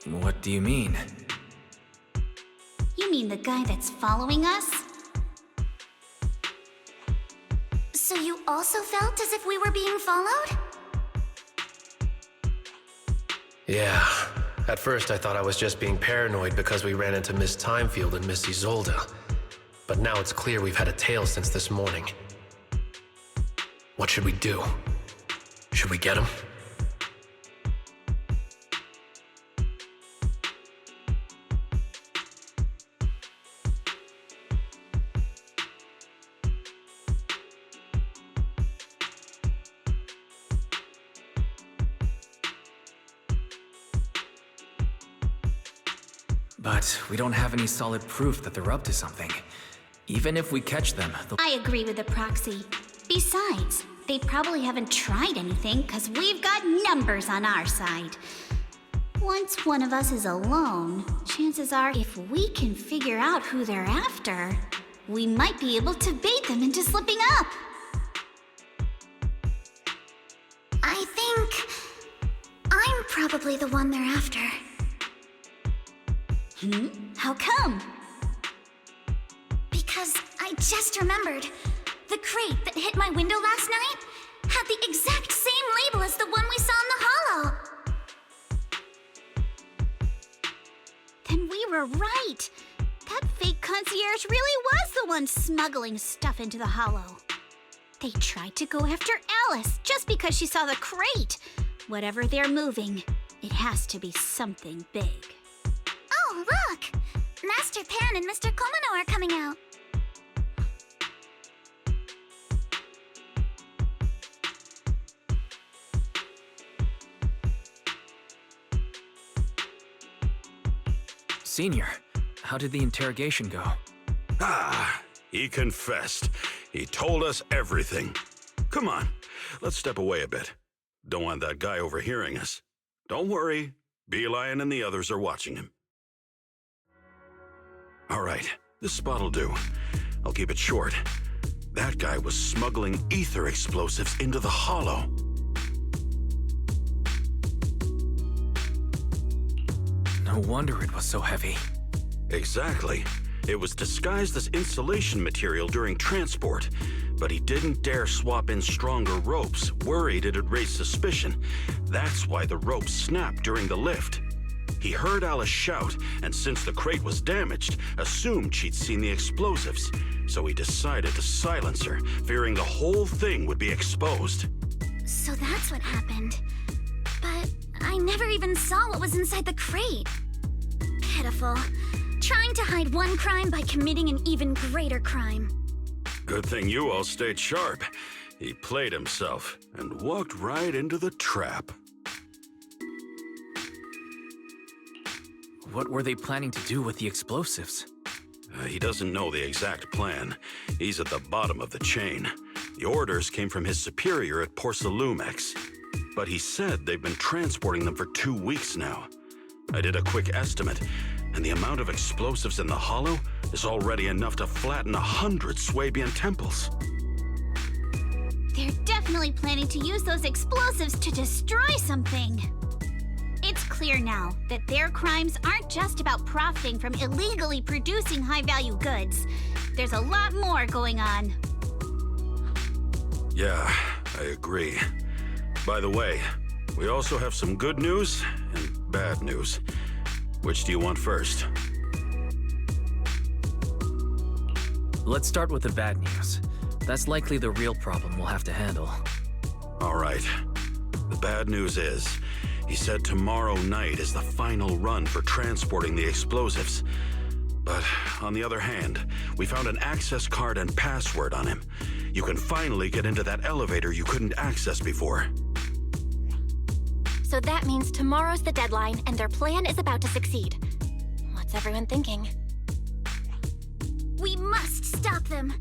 What do you mean? You mean the guy that's following us? So you also felt as if we were being followed? Yeah. At first I thought I was just being paranoid because we ran into Miss Timefield and Miss Isolde. But now it's clear we've had a tail since this morning. What should we do? Should we get him? But we don't have any solid proof that they're up to something. Even if we catch them, I agree with the proxy. Besides, they probably haven't tried anything because we've got numbers on our side. Once one of us is alone, chances are if we can figure out who they're after, we might be able to bait them into slipping up. I think I'm probably the one they're after. How come? Because I just remembered. The crate that hit my window last night had the exact same label as the one we saw in the hollow. Then we were right. That fake concierge really was the one smuggling stuff into the hollow. They tried to go after Alice just because she saw the crate. Whatever they're moving, it has to be something big. Oh, look! Master Pan and Mr. Komano are coming out. Senior, how did the interrogation go? He confessed. He told us everything. Come on, let's step away a bit. Don't want that guy overhearing us. Don't worry, Beelion and the others are watching him. All right, this spot'll do. I'll keep it short. That guy was smuggling ether explosives into the hollow. No wonder it was so heavy. Exactly. It was disguised as insulation material during transport, but he didn't dare swap in stronger ropes, worried it'd raise suspicion. That's why the ropes snapped during the lift. He heard Alice shout, and since the crate was damaged, assumed she'd seen the explosives. So he decided to silence her, fearing the whole thing would be exposed. So that's what happened. But I never even saw what was inside the crate. Pitiful. Trying to hide one crime by committing an even greater crime. Good thing you all stayed sharp. He played himself and walked right into the trap. What were they planning to do with the explosives? He doesn't know the exact plan. He's at the bottom of the chain. The orders came from his superior at Porcelumex. But he said they've been transporting them for 2 weeks now. I did a quick estimate, and the amount of explosives in the hollow is already enough to flatten 100 Swabian temples. They're definitely planning to use those explosives to destroy something. It's clear now that their crimes aren't just about profiting from illegally producing high-value goods. There's a lot more going on. Yeah, I agree. By the way, we also have some good news and bad news. Which do you want first? Let's start with the bad news. That's likely the real problem we'll have to handle. All right. The bad news is, he said tomorrow night is the final run for transporting the explosives. But on the other hand, we found an access card and password on him. You can finally get into that elevator you couldn't access before. So that means tomorrow's the deadline and their plan is about to succeed. What's everyone thinking? We must stop them.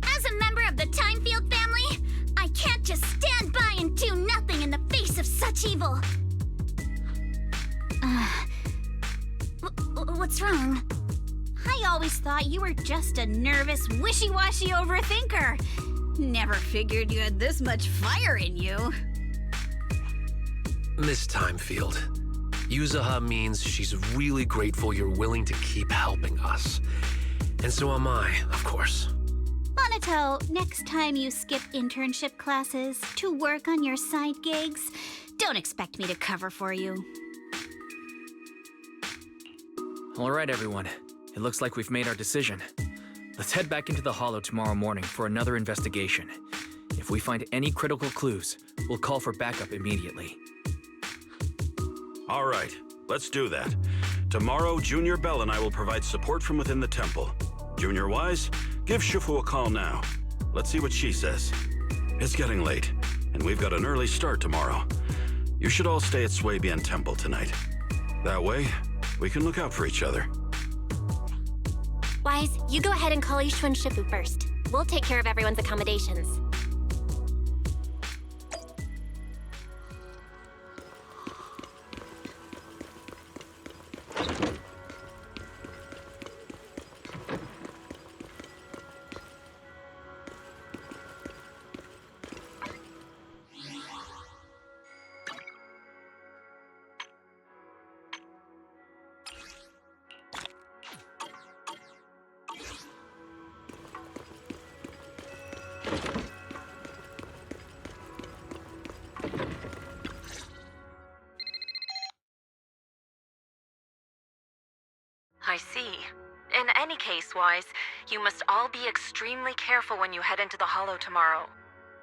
As a member of the Timefield family, I can't just stand by and do nothing in the face of such evil. What's wrong? I always thought you were just a nervous, wishy-washy overthinker. Never figured you had this much fire in you. Miss Timefield, Yuzaha means she's really grateful you're willing to keep helping us. And so am I, of course. Monato, next time you skip internship classes to work on your side gigs, don't expect me to cover for you. All right, everyone. It looks like we've made our decision. Let's head back into the Hollow tomorrow morning for another investigation. If we find any critical clues, we'll call for backup immediately. All right, let's do that. Tomorrow, Junior Bell and I will provide support from within the temple. Junior Wise, give Shifu a call now. Let's see what she says. It's getting late, and we've got an early start tomorrow. You should all stay at Swabian Temple tonight. That way, we can look out for each other. Wise, you go ahead and call Ishu and Shifu first. We'll take care of everyone's accommodations. I see. In any case, Wise, you must all be extremely careful when you head into the Hollow tomorrow.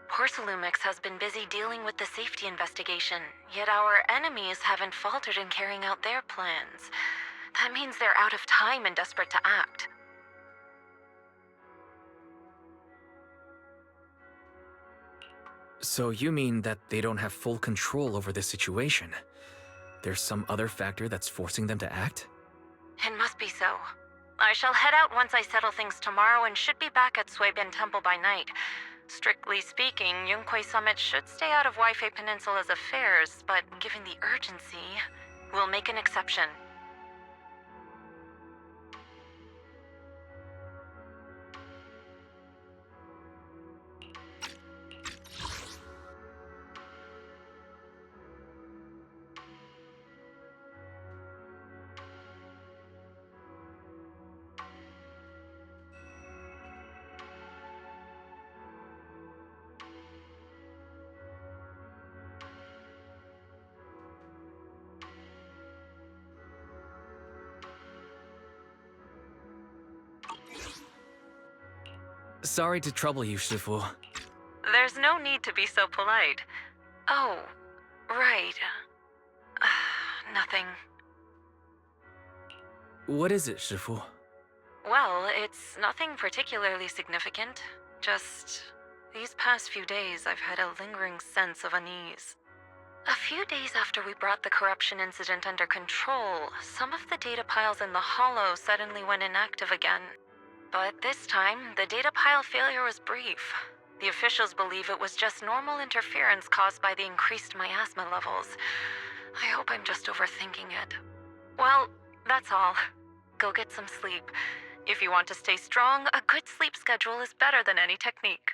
Porcelumix has been busy dealing with the safety investigation, yet our enemies haven't faltered in carrying out their plans. That means they're out of time and desperate to act. So you mean that they don't have full control over this situation? There's some other factor that's forcing them to act? It must be so. I shall head out once I settle things tomorrow and should be back at Suibin Temple by night. Strictly speaking, Yunquei Summit should stay out of Waifei Peninsula's affairs, but given the urgency, we'll make an exception. Sorry to trouble you, Shifu. There's no need to be so polite. Oh, right. Nothing. What is it, Shifu? Well, it's nothing particularly significant. Just these past few days, I've had a lingering sense of unease. A few days after we brought the corruption incident under control, some of the data piles in the Hollow suddenly went inactive again. But this time, the data pile failure was brief. The officials believe it was just normal interference caused by the increased miasma levels. I hope I'm just overthinking it. Well, that's all. Go get some sleep. If you want to stay strong, a good sleep schedule is better than any technique.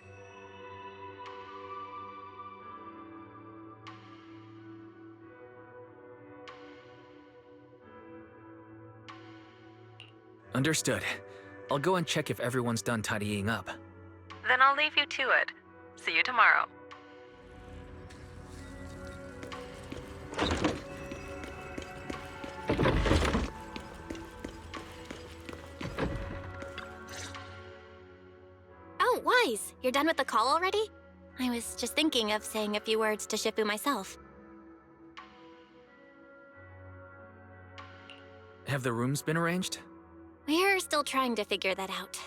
Understood. I'll go and check if everyone's done tidying up. Then I'll leave you to it. See you tomorrow. Oh, Wise, you're done with the call already? I was just thinking of saying a few words to Shifu myself. Have the rooms been arranged? We're still trying to figure that out.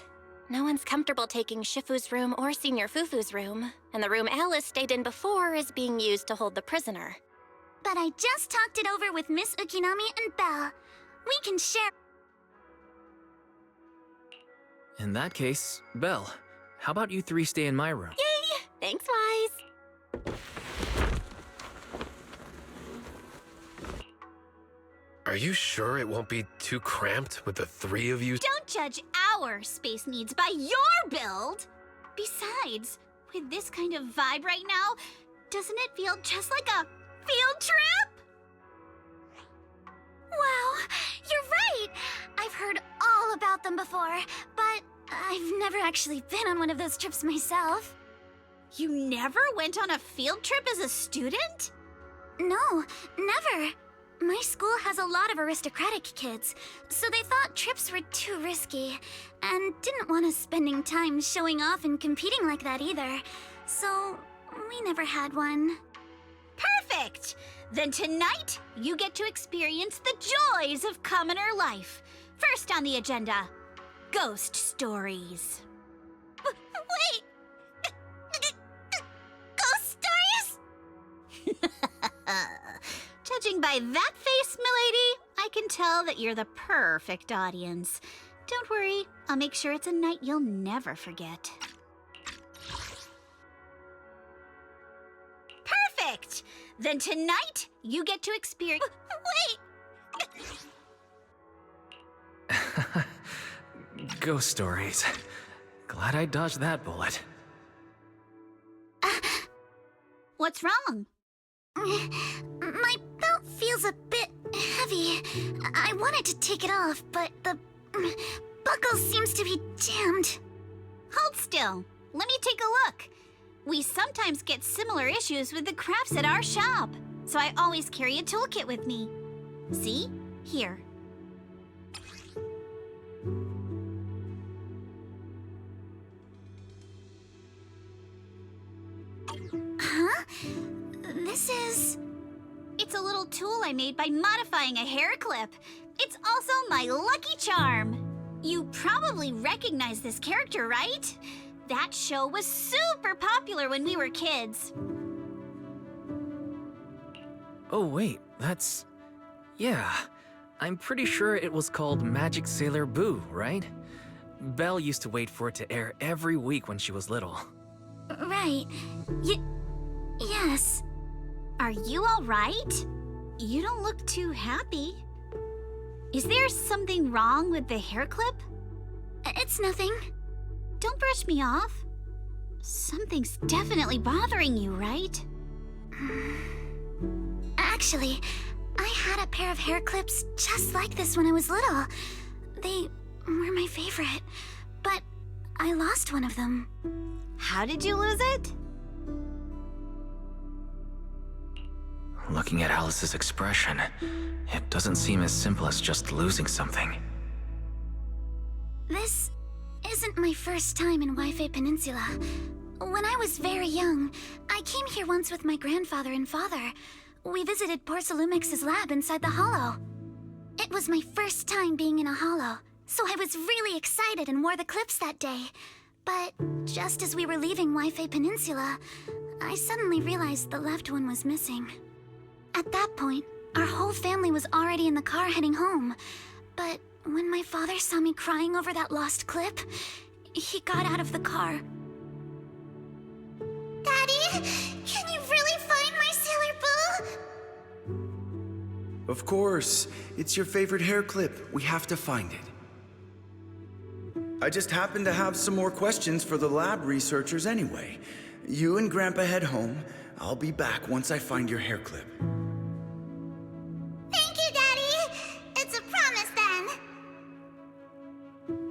No one's comfortable taking Shifu's room or Senior Fufu's room, and the room Alice stayed in before is being used to hold the prisoner. But I just talked it over with Miss Ukinami and Belle. We can share. In that case, Belle, how about you three stay in my room? Yay! Thanks, Wise. Are you sure it won't be too cramped with the three of you? Don't judge our space needs by your build! Besides, with this kind of vibe right now, doesn't it feel just like a field trip? Wow, you're right! I've heard all about them before, but I've never actually been on one of those trips myself. You never went on a field trip as a student? No, never. My school has a lot of aristocratic kids, so they thought trips were too risky, and didn't want us spending time showing off and competing like that either. So, we never had one. Perfect! Then tonight, you get to experience the joys of commoner life. First on the agenda, ghost stories. Wait! Ghost stories? Judging by that face, milady, I can tell that you're the perfect audience. Don't worry, I'll make sure it's a night you'll never forget. Perfect! Then tonight, you get to experience— Wait! Ghost stories. Glad I dodged that bullet. What's wrong? My belt feels a bit heavy. I wanted to take it off, but the buckle seems to be jammed. Hold still. Let me take a look. We sometimes get similar issues with the crafts at our shop, so I always carry a toolkit with me. See? Here. Huh? This is... It's a little tool I made by modifying a hair clip. It's also my lucky charm. You probably recognize this character, right? That show was super popular when we were kids. Oh wait, that's... Yeah, I'm pretty sure it was called Magic Sailor Boo, right? Belle used to wait for it to air every week when she was little. Right. Yes. Are you all right? You don't look too happy. Is there something wrong with the hair clip? It's nothing. Don't brush me off. Something's definitely bothering you, right? Actually, I had a pair of hair clips just like this when I was little. They were my favorite, but I lost one of them. How did you lose it? Looking at Alice's expression, it doesn't seem as simple as just losing something. This isn't my first time in Wi-Fi Peninsula. When I was very young, I came here once with my grandfather and father. We visited Porcelumix's lab inside the Hollow. It was my first time being in a Hollow, so I was really excited and wore the clips that day. But just as we were leaving Wi-Fi Peninsula, I suddenly realized the left one was missing. At that point, our whole family was already in the car heading home. But when my father saw me crying over that lost clip, he got out of the car. Daddy, can you really find my Sailor Boo? Of course. It's your favorite hair clip. We have to find it. I just happen to have some more questions for the lab researchers anyway. You and Grandpa head home. I'll be back once I find your hair clip. Thank you, Daddy. It's a promise then.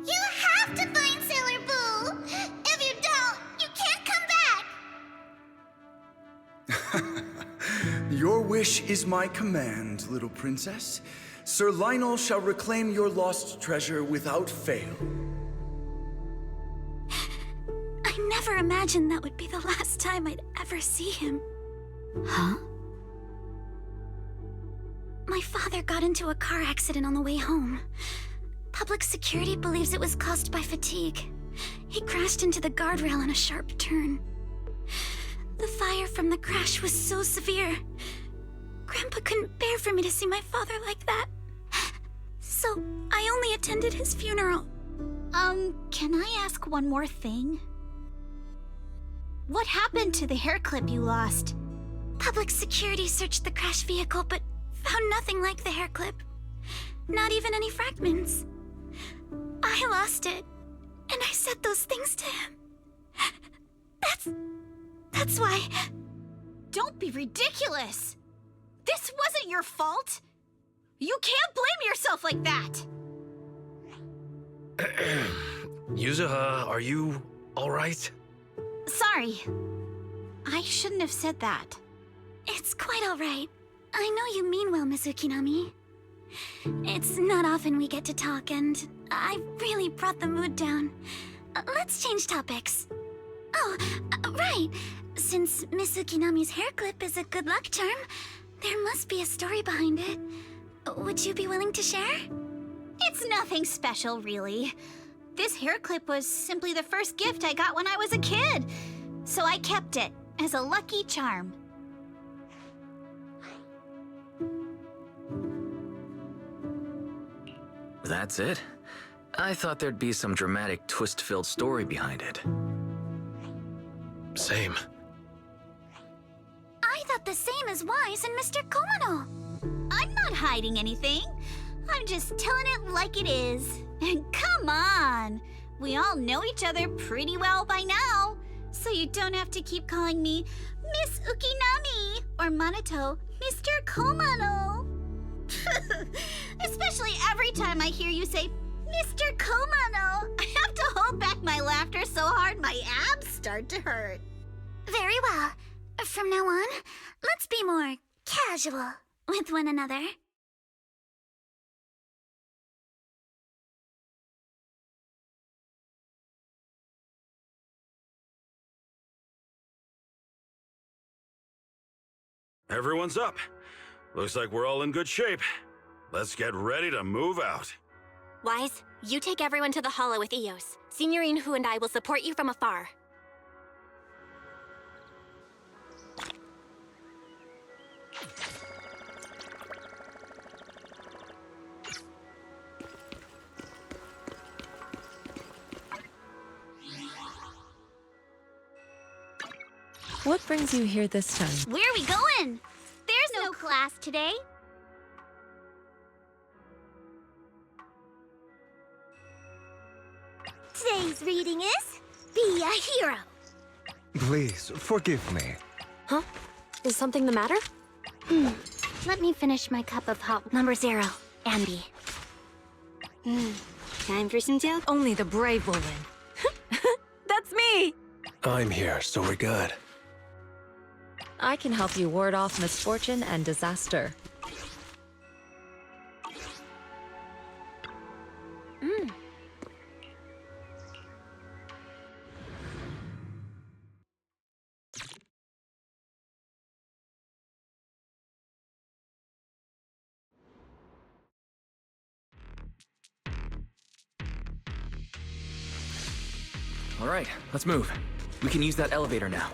You have to find Sailor Boo. If you don't, you can't come back. Your wish is my command, little princess. Sir Lionel shall reclaim your lost treasure without fail. I never imagined that would be the last time I'd ever see him. Huh? My father got into a car accident on the way home. Public security believes it was caused by fatigue. He crashed into the guardrail on a sharp turn. The fire from the crash was so severe. Grandpa couldn't bear for me to see my father like that. So I only attended his funeral. Can I ask one more thing? What happened to the hair clip you lost? Public security searched the crashed vehicle, but found nothing like the hair clip. Not even any fragments. I lost it, and I said those things to him. That's why... Don't be ridiculous! This wasn't your fault! You can't blame yourself like that! Yuzuha, are you alright? Sorry. I shouldn't have said that. It's quite alright. I know you mean well, Miss Ukinami. It's not often we get to talk, and I really brought the mood down. Let's change topics. Oh, right. Since Miss Ukinami's hair clip is a good luck charm, there must be a story behind it. Would you be willing to share? It's nothing special, really. This hair clip was simply the first gift I got when I was a kid, so I kept it as a lucky charm. That's it? I thought there'd be some dramatic, twist-filled story behind it. Same. I thought the same as Wise and Mr. Komano. I'm not hiding anything. I'm just telling it like it is. And come on! We all know each other pretty well by now. So you don't have to keep calling me Miss Ukinami or Manato Mr. Komano. Especially every time I hear you say Mr. Komano, I have to hold back my laughter so hard my abs start to hurt. Very well. From now on, let's be more casual with one another. Everyone's up. Looks like we're all in good shape. Let's get ready to move out. Wise, you take everyone to the Hollow with Eos. Signorine Hu and I will support you from afar. What brings you here this time? Where are we going? There's no class today. Today's reading is Be a Hero. Please, forgive me. Huh? Is something the matter? Let me finish my cup of hot number 0, Ambi. Time for some joke? Only the brave will win. That's me! I'm here, so we're good. I can help you ward off misfortune and disaster. All right, let's move. We can use that elevator now.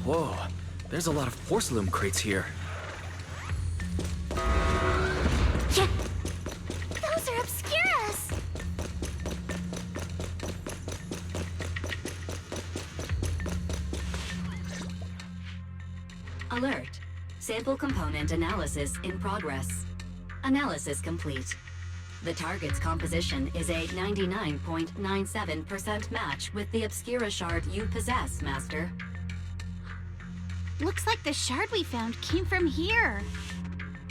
Whoa, there's a lot of porcelain crates here. Yeah, those are Obscuras! Alert. Sample component analysis in progress. Analysis complete. The target's composition is a 99.97% match with the Obscura shard you possess, Master. Looks like the shard we found came from here.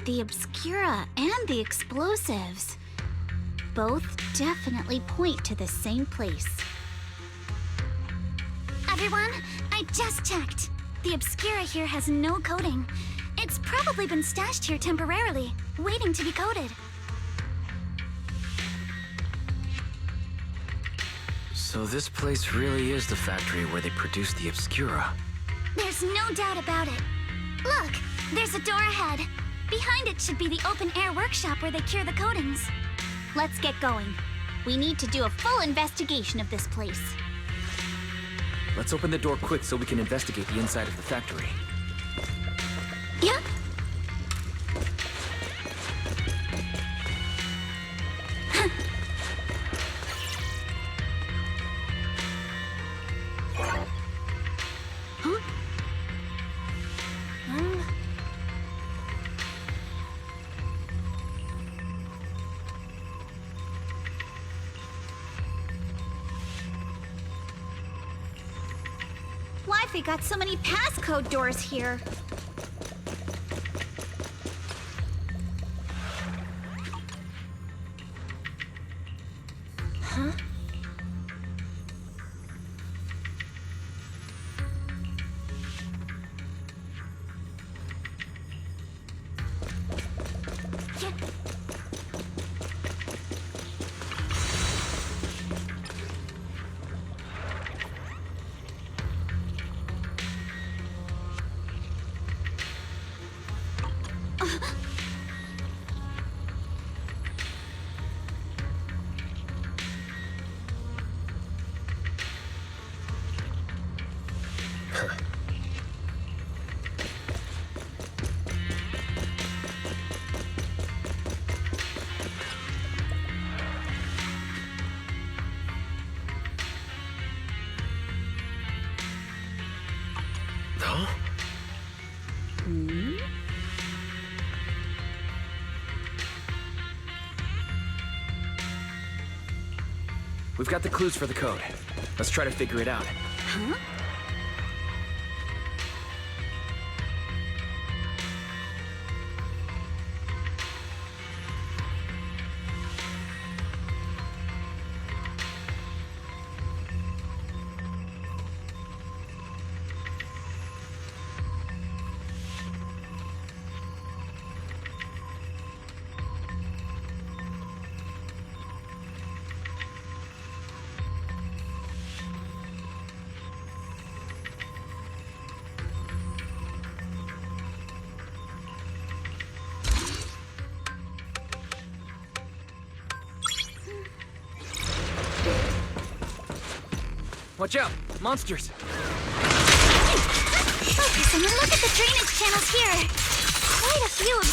The Obscura and the explosives. Both definitely point to the same place. Everyone, I just checked. The Obscura here has no coating. It's probably been stashed here temporarily, waiting to be coated. So this place really is the factory where they produce the Obscura. There's no doubt about it. Look, there's a door ahead. Behind it should be the open-air workshop where they cure the coatings. Let's get going. We need to do a full investigation of this place. Let's open the door quick so we can investigate the inside of the factory. Yeah. Why've they got so many passcode doors here? Huh? Yeah. No? We've got the clues for the code. Let's try to figure it out. Huh? Watch out! Monsters! Focus and then look at the drainage channels here. Quite a few of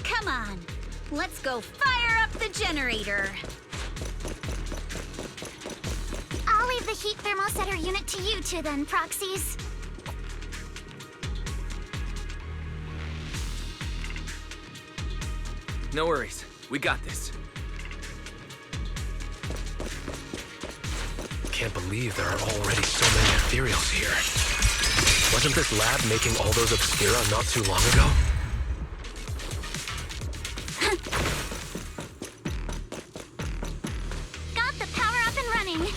Come on, let's go fire up the generator. I'll leave the heat thermosetter unit to you two then, proxies. No worries. We got this. Can't believe there are already so many ethereals here. Wasn't this lab making all those Obscura not too long ago? Got the power up and running.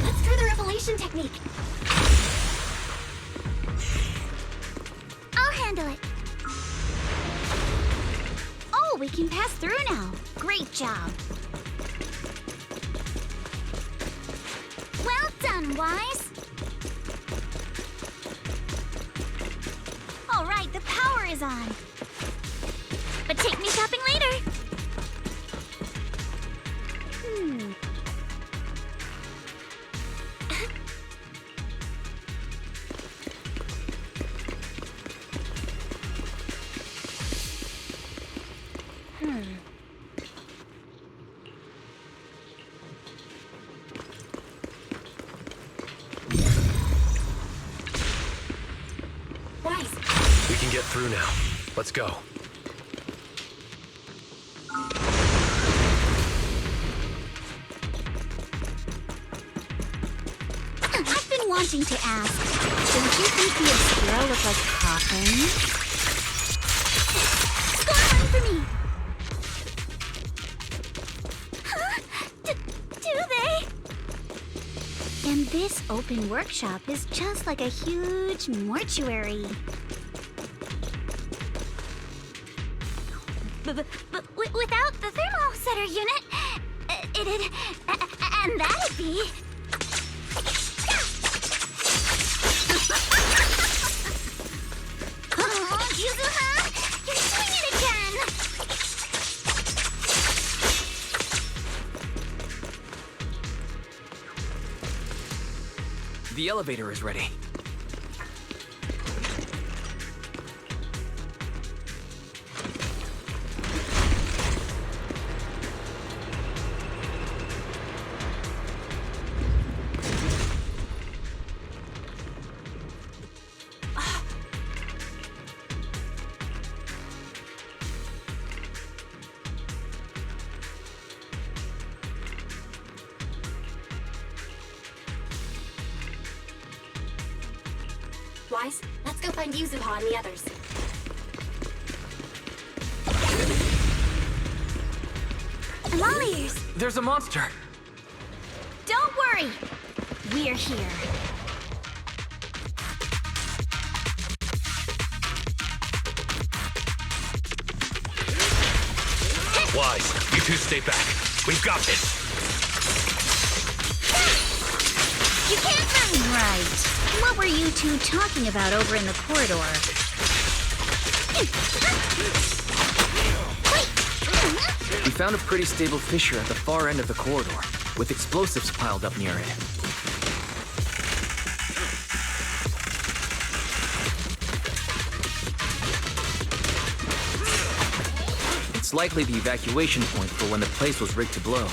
Let's try the revelation technique. I'll handle it. Oh, we can pass through now. Great job. Well done, Wise. All right, the power is on. But take me shopping later. We can get through now. Let's go. I've been wanting to ask, don't you think the Obscura look like coffins? Score one for me. Huh? Do they? And this open workshop is just like a huge mortuary. But without the thermosetter unit, it'd... and that'd be... Oh, Yuzuha! You're doing it again! The elevator is ready. Wise, let's go find Yuzuha and the others. I'm all ears. There's a monster! Don't worry. We're here. Wise, you two stay back. We've got this. You can't run right. What were you two talking about over in the corridor? We found a pretty stable fissure at the far end of the corridor, with explosives piled up near it. It's likely the evacuation point for when the place was rigged to blow.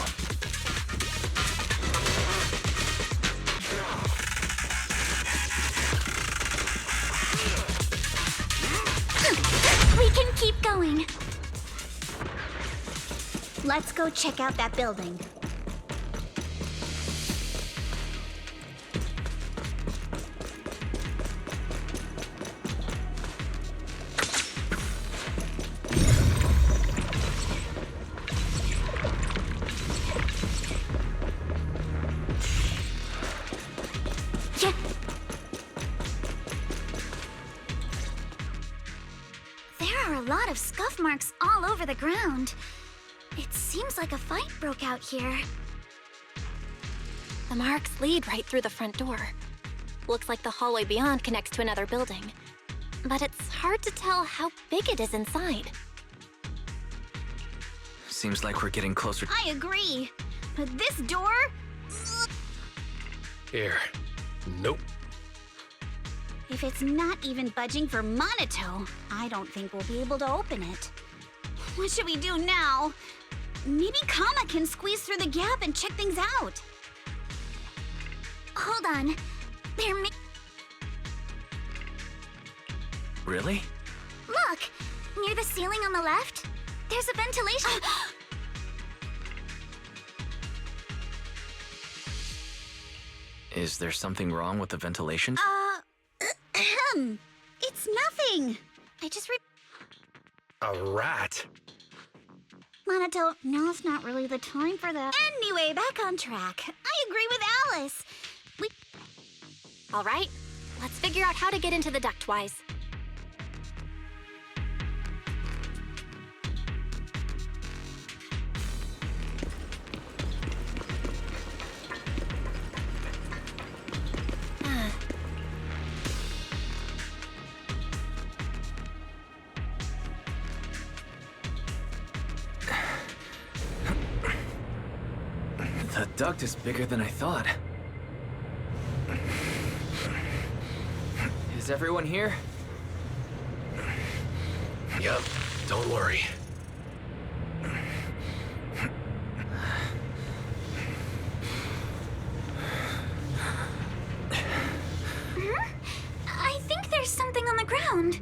We can keep going. Let's go check out that building. There are a lot of scuff marks all over the ground. It seems like a fight broke out here. The marks lead right through the front door. Looks like the hallway beyond connects to another building. But it's hard to tell how big it is inside. Seems like we're getting closer. I agree. But this door? Here. Nope. If it's not even budging for Monito, I don't think we'll be able to open it. What should we do now? Maybe Kama can squeeze through the gap and check things out. Hold on. There may... Really? Look! Near the ceiling on the left, there's a ventilation... Is there something wrong with the ventilation? It's nothing. I just A rat? Monito, now's not really the time for that. Anyway, back on track. I agree with Alice. All right, let's figure out how to get into the duct, Wise. The duct is bigger than I thought. Is everyone here? Yep, don't worry. I think there's something on the ground.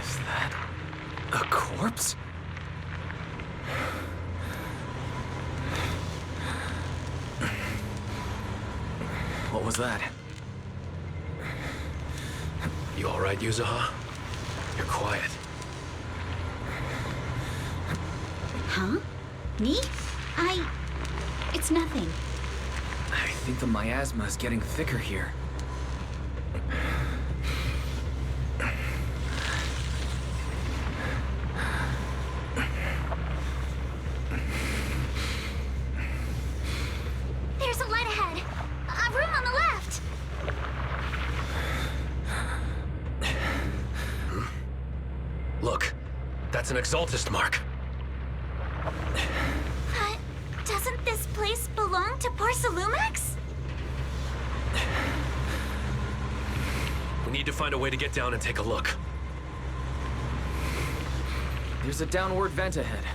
Is that a corpse? What was that? You all right, Yuzuha? You're quiet. Huh? Me? It's nothing. I think the miasma is getting thicker here. There's a light ahead. A room on the left. Look, that's an Exaltist mark. But doesn't this place belong to Porcelumex? We need to find a way to get down and take a look. There's a downward vent ahead.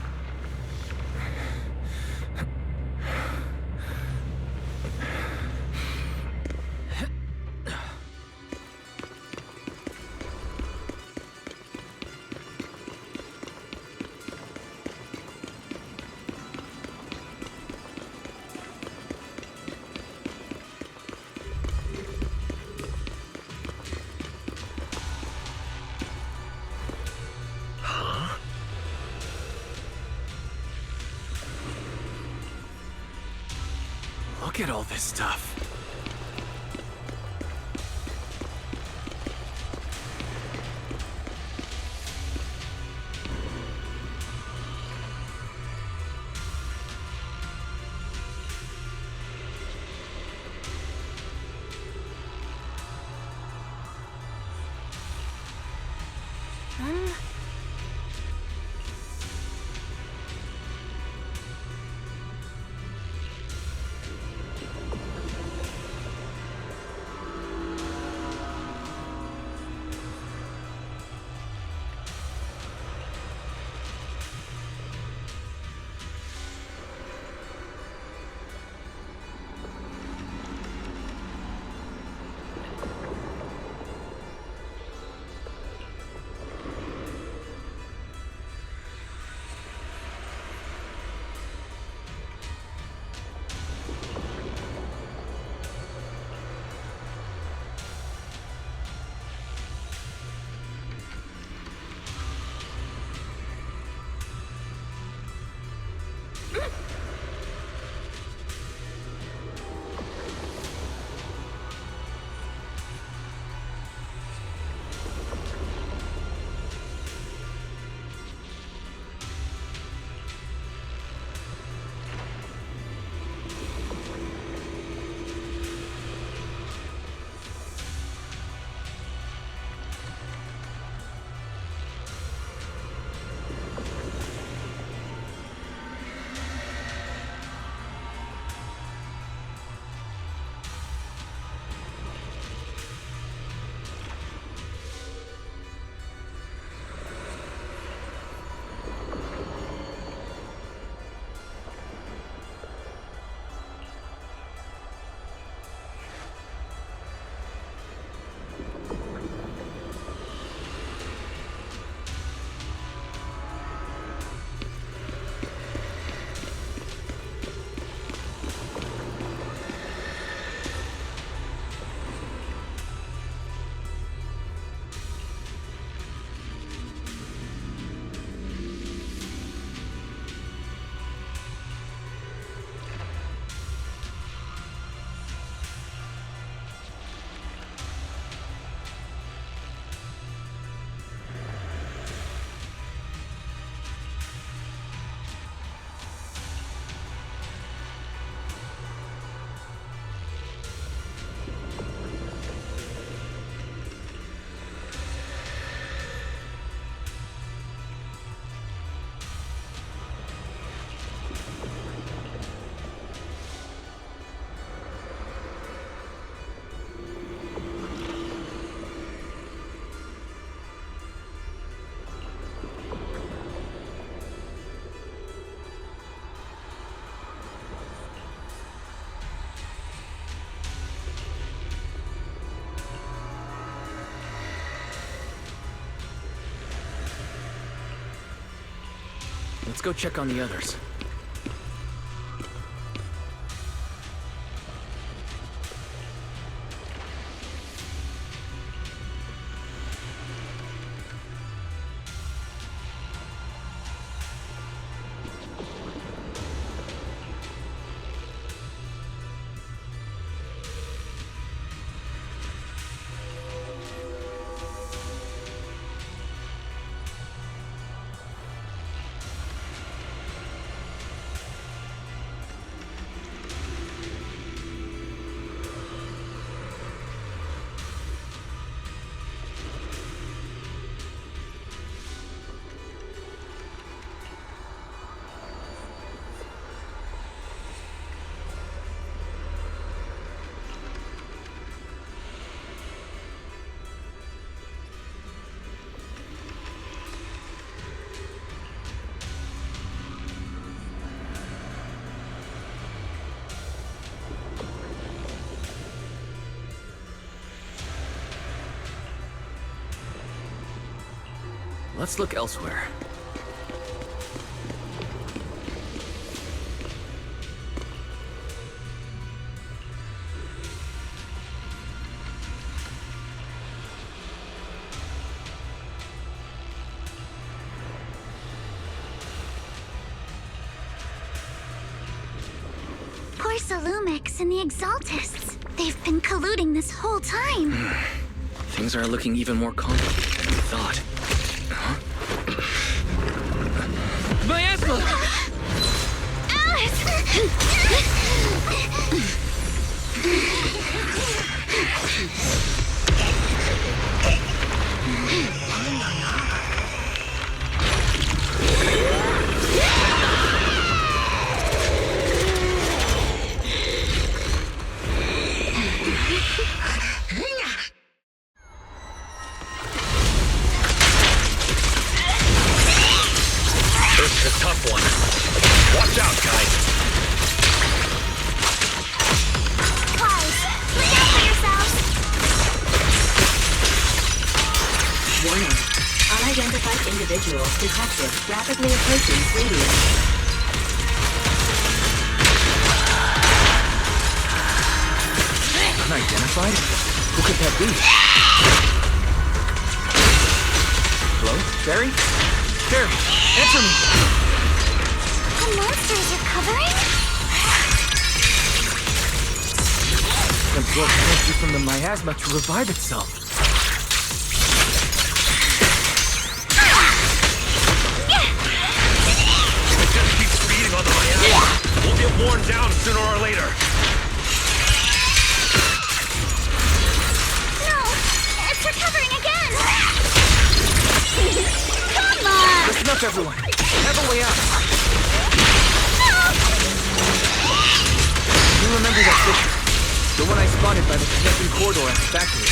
Look at all this stuff. Let's go check on the others. Let's look elsewhere. Porcelumex and the Exaltists. They've been colluding this whole time. Things are looking even more complicated than we thought. Huh? Miasma! Alice! This is a tough one. Watch out, guys. Guys, look out for yourselves! Warning. Unidentified individual detected rapidly approaching radius. Unidentified? Who could that be? Hello? Barry? Barry, answer me! The monsters are covering? Absorb energy from the miasma to revive itself. It just keeps feeding on the miasma. We'll get worn down sooner or later. No! It's recovering again! Come on! Listen up, everyone. Have a way out. You remember that fissure? The one I spotted by the connecting corridor at the factory.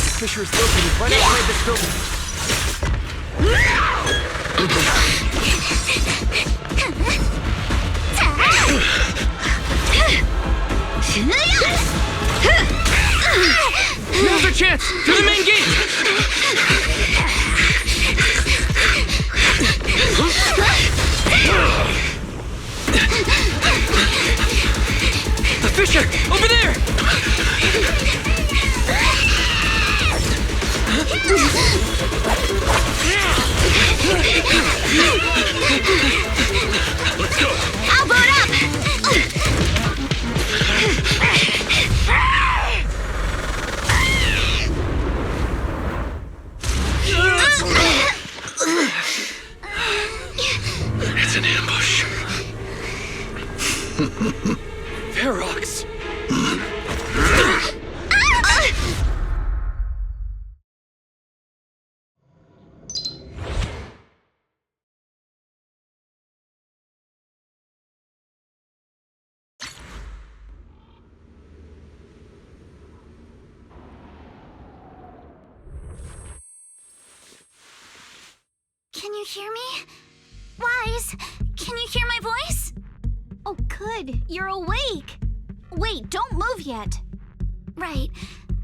The fissure is located right outside this building. Now's our chance! To the main gate! The fissure! Over there! Let's go! I'll boot up! It's an ambush. Ferox! Can you hear me? Wise, can you hear my voice? Oh, good. You're awake. Wait, don't move yet. Right.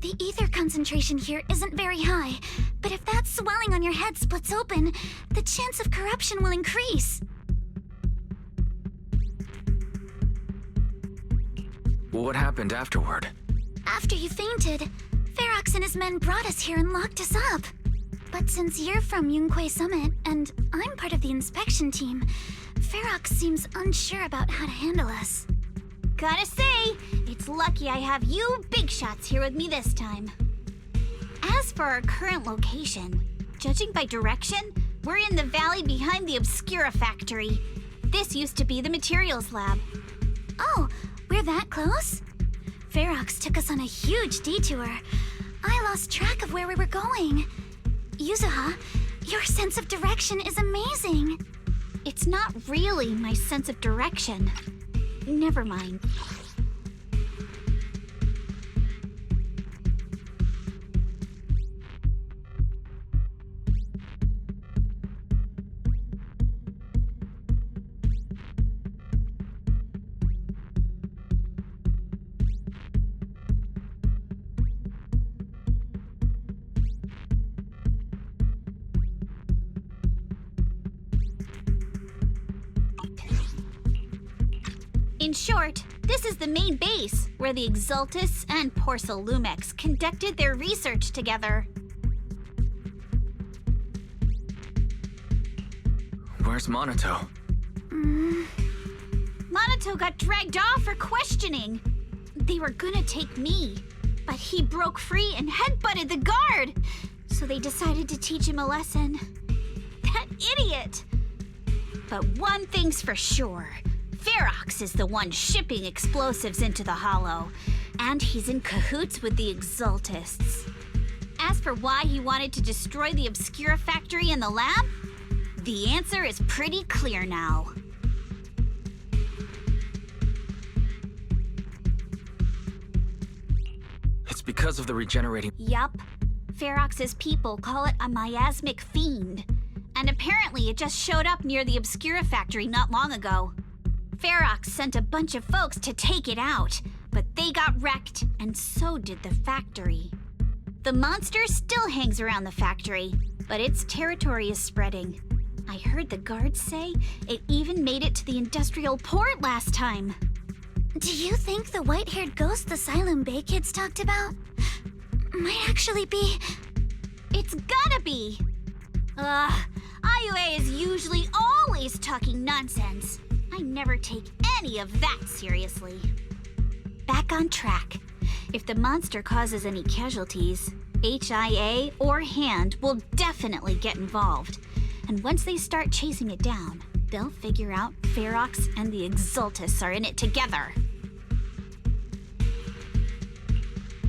The ether concentration here isn't very high, but if that swelling on your head splits open, the chance of corruption will increase. What happened afterward? After you fainted, Ferox and his men brought us here and locked us up. But since you're from Yunquay Summit, and I'm part of the inspection team, Ferox seems unsure about how to handle us. Gotta say, it's lucky I have you big shots here with me this time. As for our current location, judging by direction, we're in the valley behind the Obscura factory. This used to be the materials lab. Oh, we're that close? Ferox took us on a huge detour. I lost track of where we were going. Yuzuha, your sense of direction is amazing. It's not really my sense of direction. Never mind. In short, this is the main base, where the Exaltists and Porcelumex conducted their research together. Where's Monato? Monato got dragged off for questioning. They were gonna take me, but he broke free and headbutted the guard. So they decided to teach him a lesson. That idiot! But one thing's for sure. Ferox is the one shipping explosives into the Hollow, and he's in cahoots with the Exaltists. As for why he wanted to destroy the Obscura factory and the lab, the answer is pretty clear now. It's because of the regenerating... Yup. Ferox's people call it a miasmic fiend. And apparently it just showed up near the Obscura factory not long ago. Ferox sent a bunch of folks to take it out, but they got wrecked, and so did the factory. The monster still hangs around the factory, but its territory is spreading. I heard the guards say it even made it to the industrial port last time. Do you think the white-haired ghost the Siloam Bay kids talked about might actually be... It's gotta be! IUA is usually always talking nonsense. I never take any of that seriously. Back on track. If the monster causes any casualties, HIA or Hand will definitely get involved. And once they start chasing it down, they'll figure out Ferox and the Exaltists are in it together.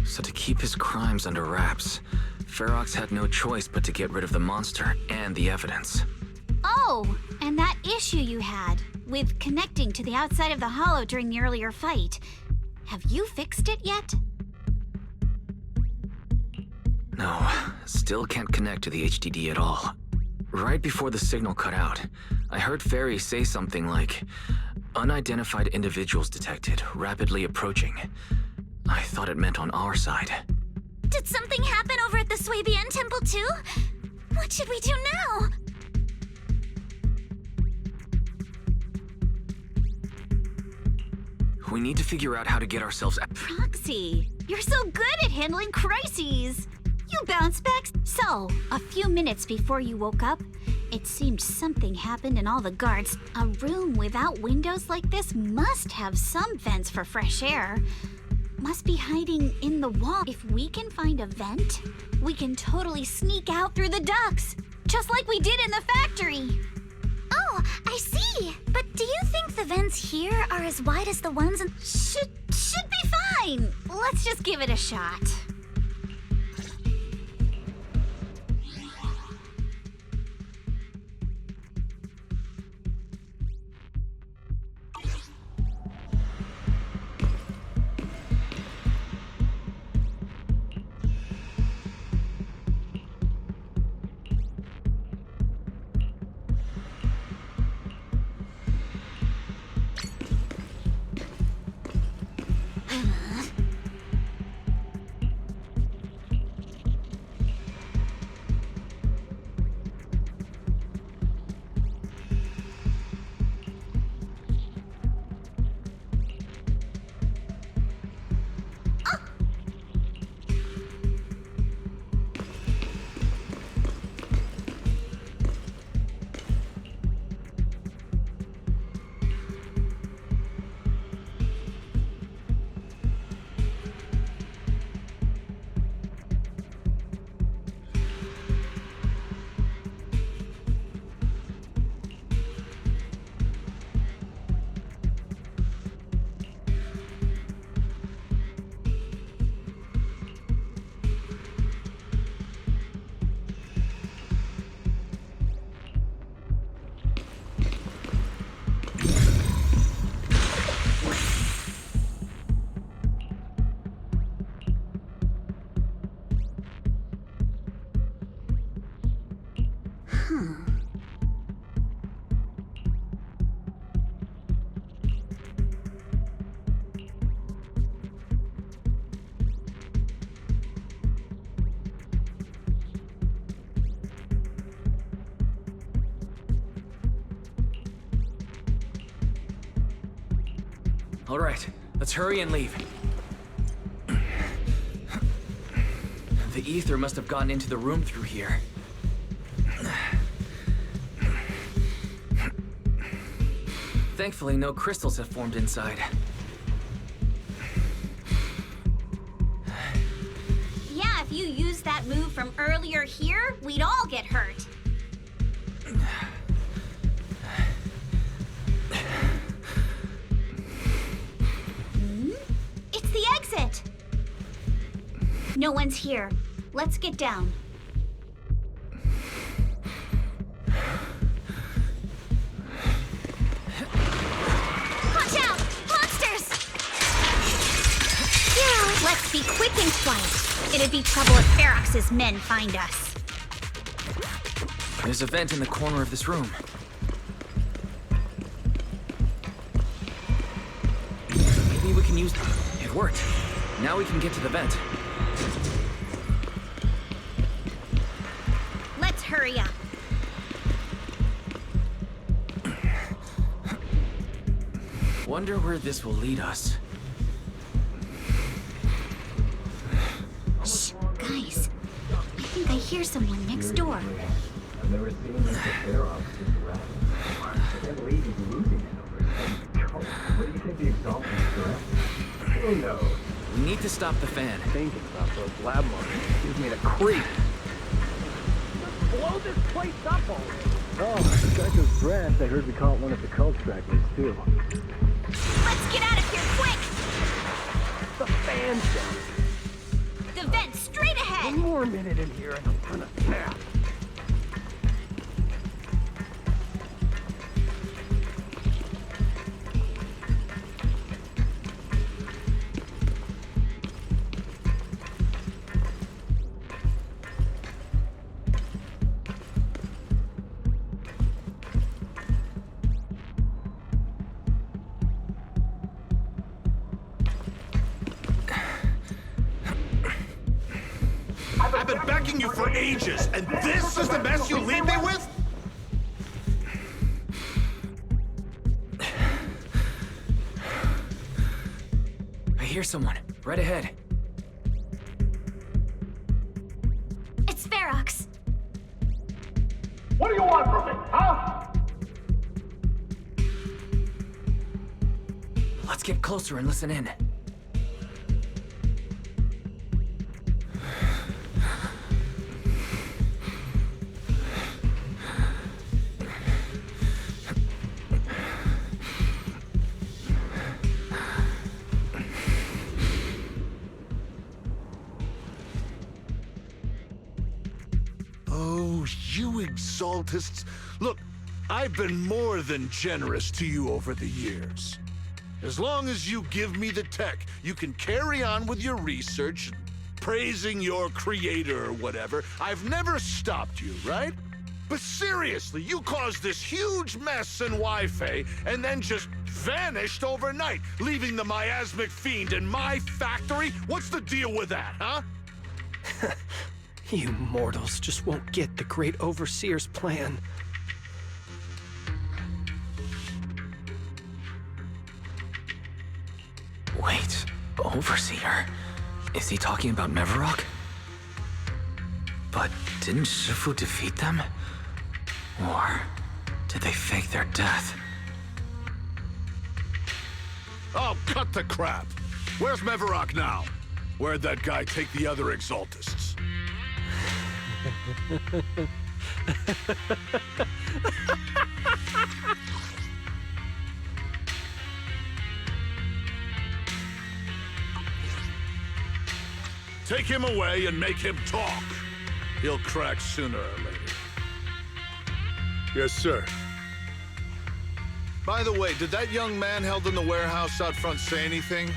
So to keep his crimes under wraps, Ferox had no choice but to get rid of the monster and the evidence. Oh, and that issue you had with connecting to the outside of the Hollow during the earlier fight. Have you fixed it yet? No, still can't connect to the HDD at all. Right before the signal cut out, I heard Fairy say something like, "Unidentified individuals detected, rapidly approaching." I thought it meant on our side. Did something happen over at the Swabian Temple too? What should we do now? We need to figure out how to get ourselves out. Proxy, you're so good at handling crises. You bounce back. So, a few minutes before you woke up, it seemed something happened in all the guards. A room without windows like this must have some vents for fresh air. Must be hiding in the wall. If we can find a vent, we can totally sneak out through the ducts, just like we did in the factory. Oh, I see. But do you think the vents here are as wide as the ones in... Should be fine. Let's just give it a shot. All right, let's hurry and leave. The ether must have gotten into the room through here. Thankfully, no crystals have formed inside. Yeah, if you used that move from earlier here, we'd all get hurt. It's the exit! No one's here. Let's get down. Watch out! Monsters! Yeah, let's be quick and quiet. It'd be trouble if Ferox's men find us. There's a vent in the corner of this room. Maybe we can use... It worked. Now we can get to the vent. Let's hurry up. Wonder where this will lead us. Shh, guys. I think I hear someone next door. I've never seen this Ferox interact. I can't believe he's losing it over. What do you think the exaltants for? Who knows? We need to stop the fan. Thinking about those lab monsters gives me the creep. Blow this place up already. Oh, Geico's draft, I heard we caught one of the cult stragglers, too. Let's get out of here, quick! The fan's down. The vent straight ahead! One more minute in here and I'm gonna snap. I've been begging you for ages, and this is the mess you leave me with? I hear someone. Right ahead. It's Ferox. What do you want from me, huh? Let's get closer and listen in. Oh, you exaltists. Look, I've been more than generous to you over the years. As long as you give me the tech, you can carry on with your research, praising your creator or whatever. I've never stopped you, right? But seriously, you caused this huge mess in Wi-Fi and then just vanished overnight, leaving the miasmic fiend in my factory? What's the deal with that, huh? You mortals just won't get the Great Overseer's plan. Wait, Overseer? Is he talking about Mevarok? But didn't Shifu defeat them? Or did they fake their death? Oh, cut the crap! Where's Mevarok now? Where'd that guy take the other exaltists? Take him away and make him talk. He'll crack sooner or later. Yes, sir. By the way, did that young man held in the warehouse out front say anything?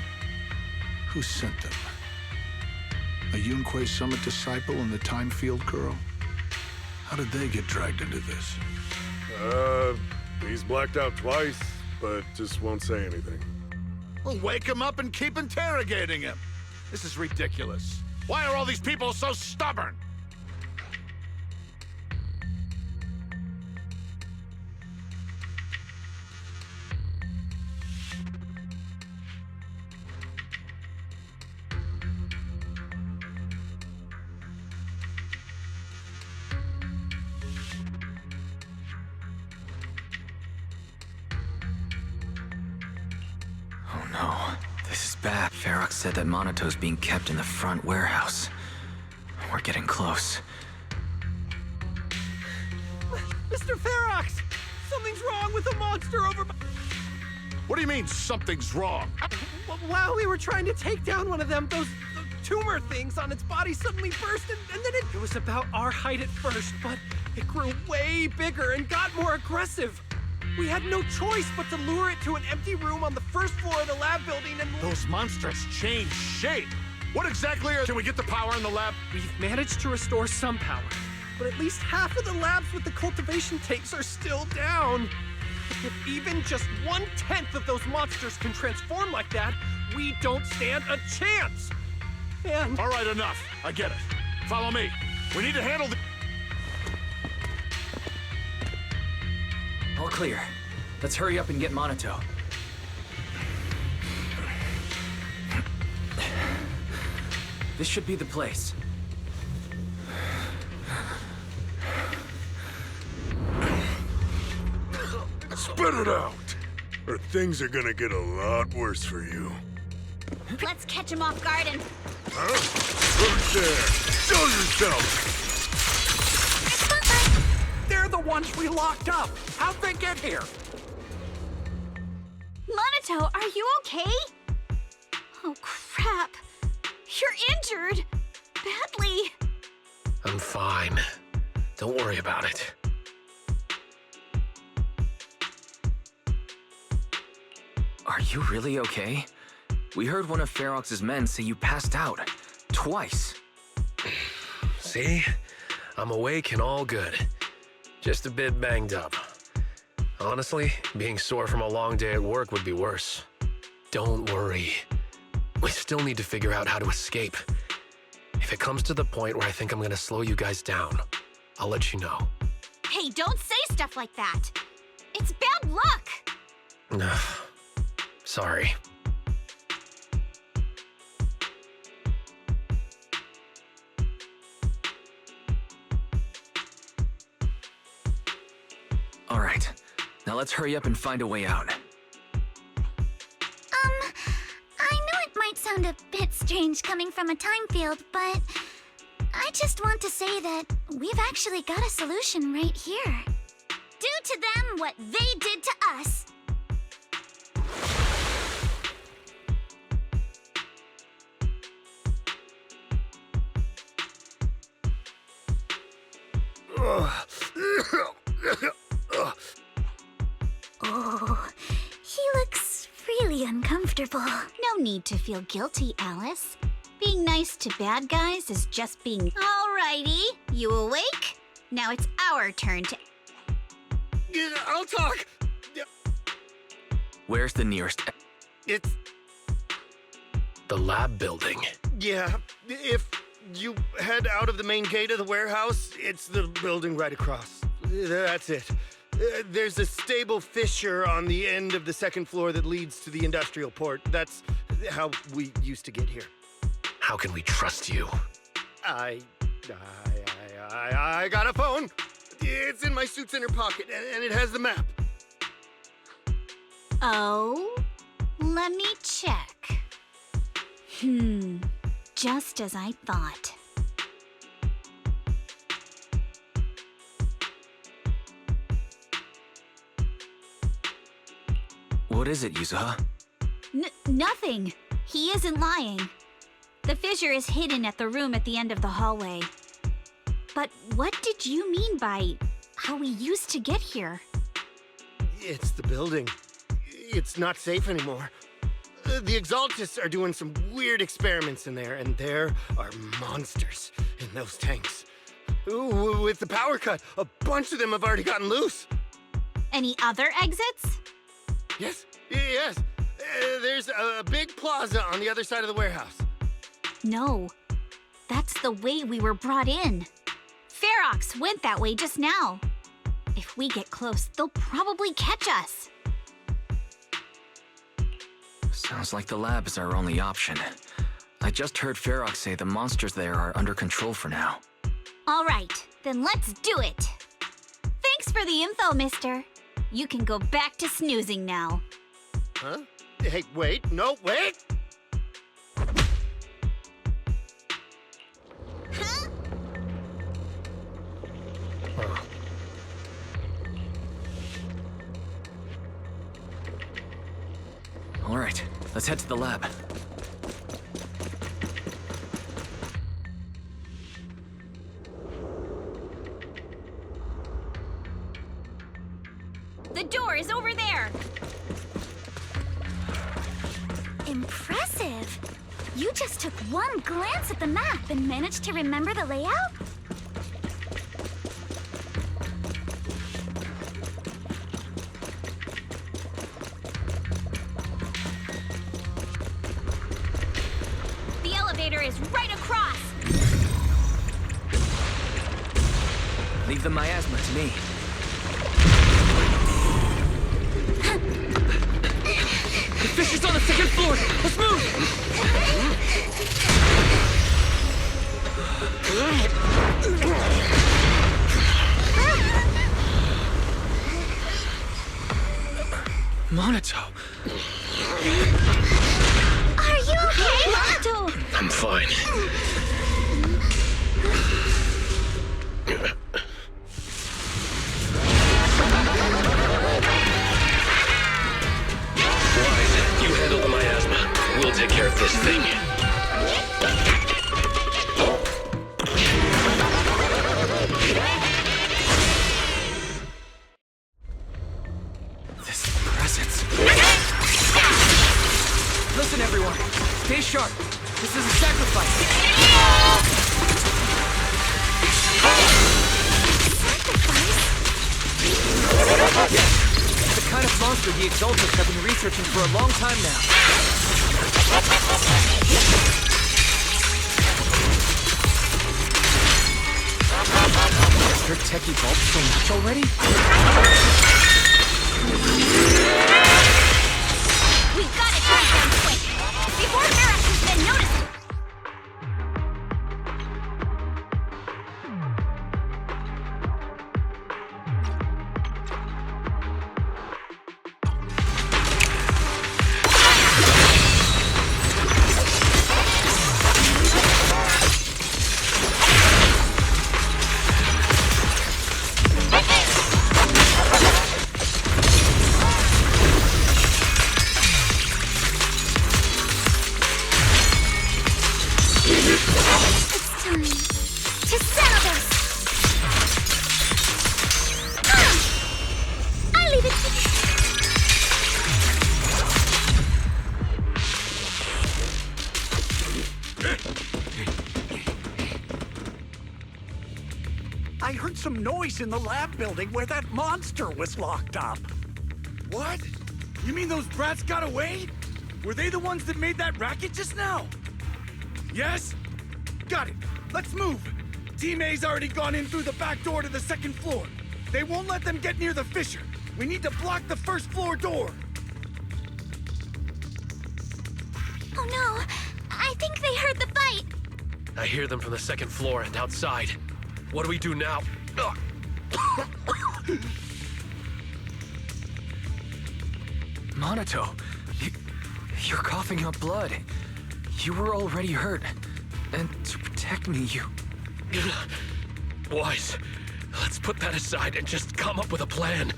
Who sent them? A Yunque Summit disciple and the Time Field girl? How did they get dragged into this? He's blacked out twice, but just won't say anything. Well, wake him up and keep interrogating him. This is ridiculous. Why are all these people so stubborn? no. This is bad. Ferox said that Monito's being kept in the front warehouse. We're getting close. Mr. Ferox! Something's wrong with the monster over by... What do you mean, something's wrong? While we were trying to take down one of them, those tumor things on its body suddenly burst, and then it was about our height at first, but it grew way bigger and got more aggressive. We had no choice but to lure it to an empty room on the first floor of the lab building and... Those monsters change shape. What exactly are... Can we get the power in the lab? We've managed to restore some power, but at least half of the labs with the cultivation tanks are still down. If even just 1/10 of those monsters can transform like that, we don't stand a chance. And... All right, enough. I get it. Follow me. We need to handle the... All clear. Let's hurry up and get Monito. This should be the place. Spit it out, or things are gonna get a lot worse for you. Let's catch him off guard and... Huh? Who's there? Show yourself! They're the ones we locked up. How'd they get here? Monito, are you okay? Oh, crap. You're injured. Badly. I'm fine. Don't worry about it. Are you really okay? We heard one of Ferox's men say you passed out. Twice. See? I'm awake and all good. Just a bit banged up. Honestly, being sore from a long day at work would be worse. Don't worry. We still need to figure out how to escape. If it comes to the point where I think I'm gonna slow you guys down, I'll let you know. Hey, don't say stuff like that. It's bad luck. Sorry. All right. Now let's hurry up and find a way out. I know it might sound a bit strange coming from a time field, but I just want to say that we've actually got a solution right here. Do to them what they did to us. Oh, he looks really uncomfortable. No need to feel guilty, Alice. Being nice to bad guys is just being... Alrighty, you awake? Now it's our turn to... Yeah, I'll talk. Where's the nearest... It's... The lab building. Yeah, if you head out of the main gate of the warehouse, it's the building right across. That's it. There's a stable fissure on the end of the second floor that leads to the industrial port. That's how we used to get here. How can we trust you? I got a phone. It's in my suit's inner pocket, and it has the map. Oh? Let me check. Just as I thought. What is it, Yuzuha? Nothing. He isn't lying. The fissure is hidden at the room at the end of the hallway. But what did you mean by how we used to get here? It's the building. It's not safe anymore. The Exaltists are doing some weird experiments in there, and there are monsters in those tanks. Ooh, with the power cut, a bunch of them have already gotten loose. Any other exits? Yes. There's a big plaza on the other side of the warehouse. No. That's the way we were brought in. Ferox went that way just now. If we get close, they'll probably catch us. Sounds like the lab is our only option. I just heard Ferox say the monsters there are under control for now. All right, then let's do it. Thanks for the info, mister. You can go back to snoozing now. Huh? Hey, wait. No, wait! All right, let's head to the lab. The door is over there. Impressive! You just took one glance at the map and managed to remember the layout? The elevator is right across. Leave the miasma to me. The fish is on the second floor! Let's move! Monato! Are you okay, Monato? I'm fine. Wise, you handle the miasma. We'll take care of this thing. This presence. Listen, everyone. Stay sharp. This is a sacrifice. Yes. It's the kind of monster the Exaltists have been researching for a long time now. Is your techie bulb so much already? We've got to turn down quick before Varus has been noticed. I heard some noise in the lab building where that monster was locked up. What? You mean those brats got away? Were they the ones that made that racket just now? Yes? Got it. Let's move. Team A's already gone in through the back door to the second floor. They won't let them get near the fissure. We need to block the first floor door. Oh no! I think they heard the fight! I hear them from the second floor and outside. What do we do now? Ugh. Monato, you're coughing up blood. You were already hurt. And to protect me, you... Wise, let's put that aside and just come up with a plan.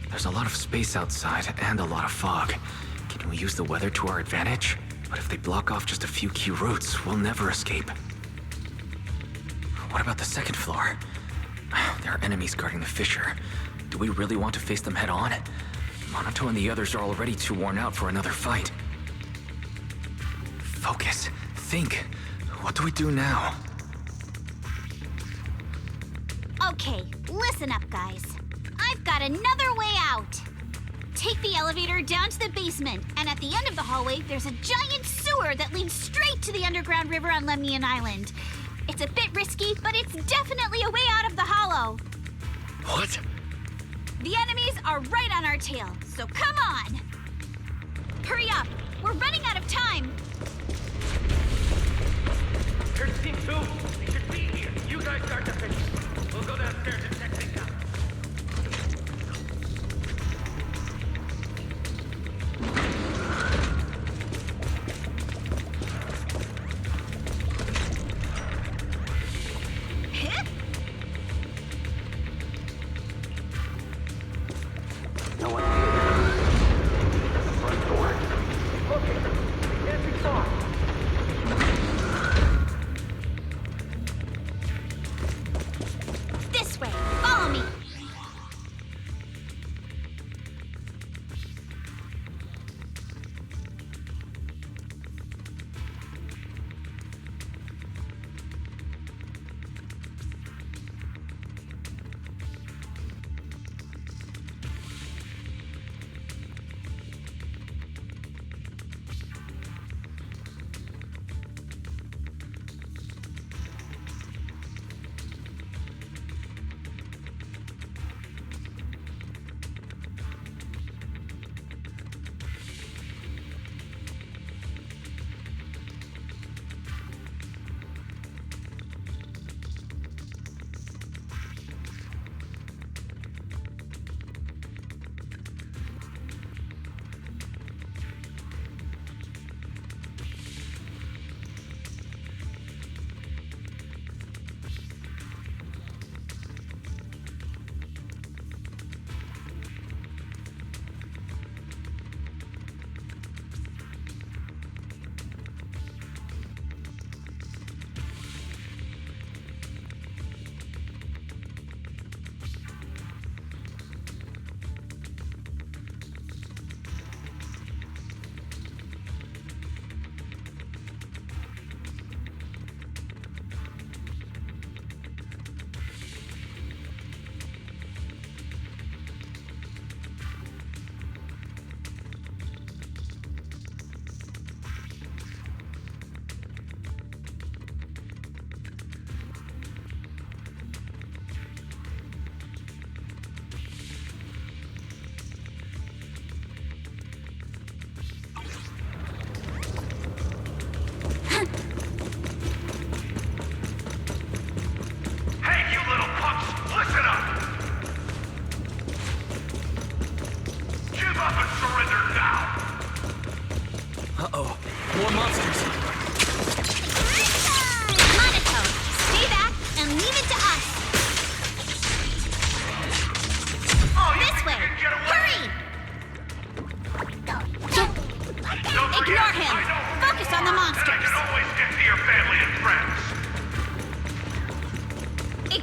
There's a lot of space outside and a lot of fog. Can we use the weather to our advantage? But if they block off just a few key routes, we'll never escape. What about the second floor? There are enemies guarding the fissure. Do we really want to face them head on? Monato and the others are already too worn out for another fight. Focus. Think. What do we do now? Okay, listen up, guys. I've got another way out. Take the elevator down to the basement, and at the end of the hallway, there's a giant sewer that leads straight to the underground river on Lemnian Island. It's a bit risky, but it's definitely a way out of the hollow. What? The enemies are right on our tail, so come on! Hurry up! We're running out of time! Here's Team 2. They should be here. You guys start the finish. We'll go downstairs and check things out.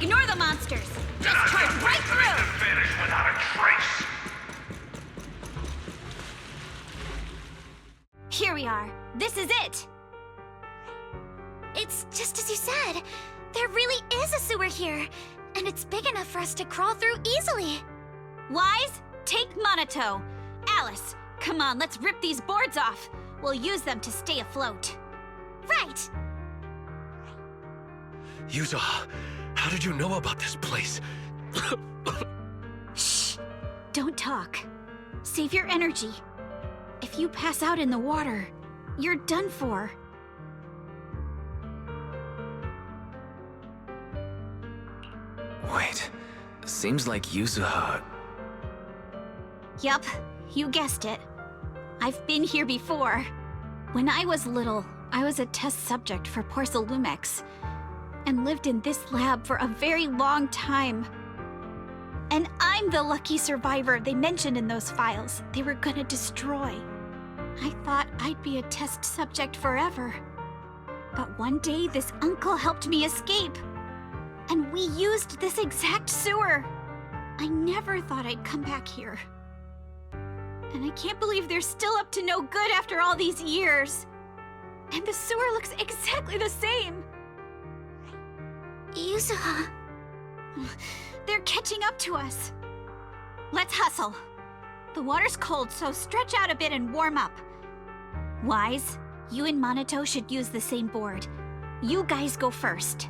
Ignore the monsters. Just charge right through. Finish without a trace. Here we are. This is it. It's just as you said. There really is a sewer here, and it's big enough for us to crawl through easily. Wise, take Monato. Alice, come on, let's rip these boards off. We'll use them to stay afloat. Right. Yuza, how did you know about this place? Shh. Don't talk. Save your energy. If you pass out in the water, you're done for. Wait, seems like Yuzuha... Yup, you guessed it. I've been here before. When I was little, I was a test subject for Porcelumex, and lived in this lab for a very long time. And I'm the lucky survivor they mentioned in those files they were gonna destroy. I thought I'd be a test subject forever. But one day, this uncle helped me escape. And we used this exact sewer. I never thought I'd come back here. And I can't believe they're still up to no good after all these years. And the sewer looks exactly the same. Yuzuha. They're catching up to us. Let's hustle. The water's cold, so stretch out a bit and warm up. Wise, you and Monato should use the same board. You guys go first.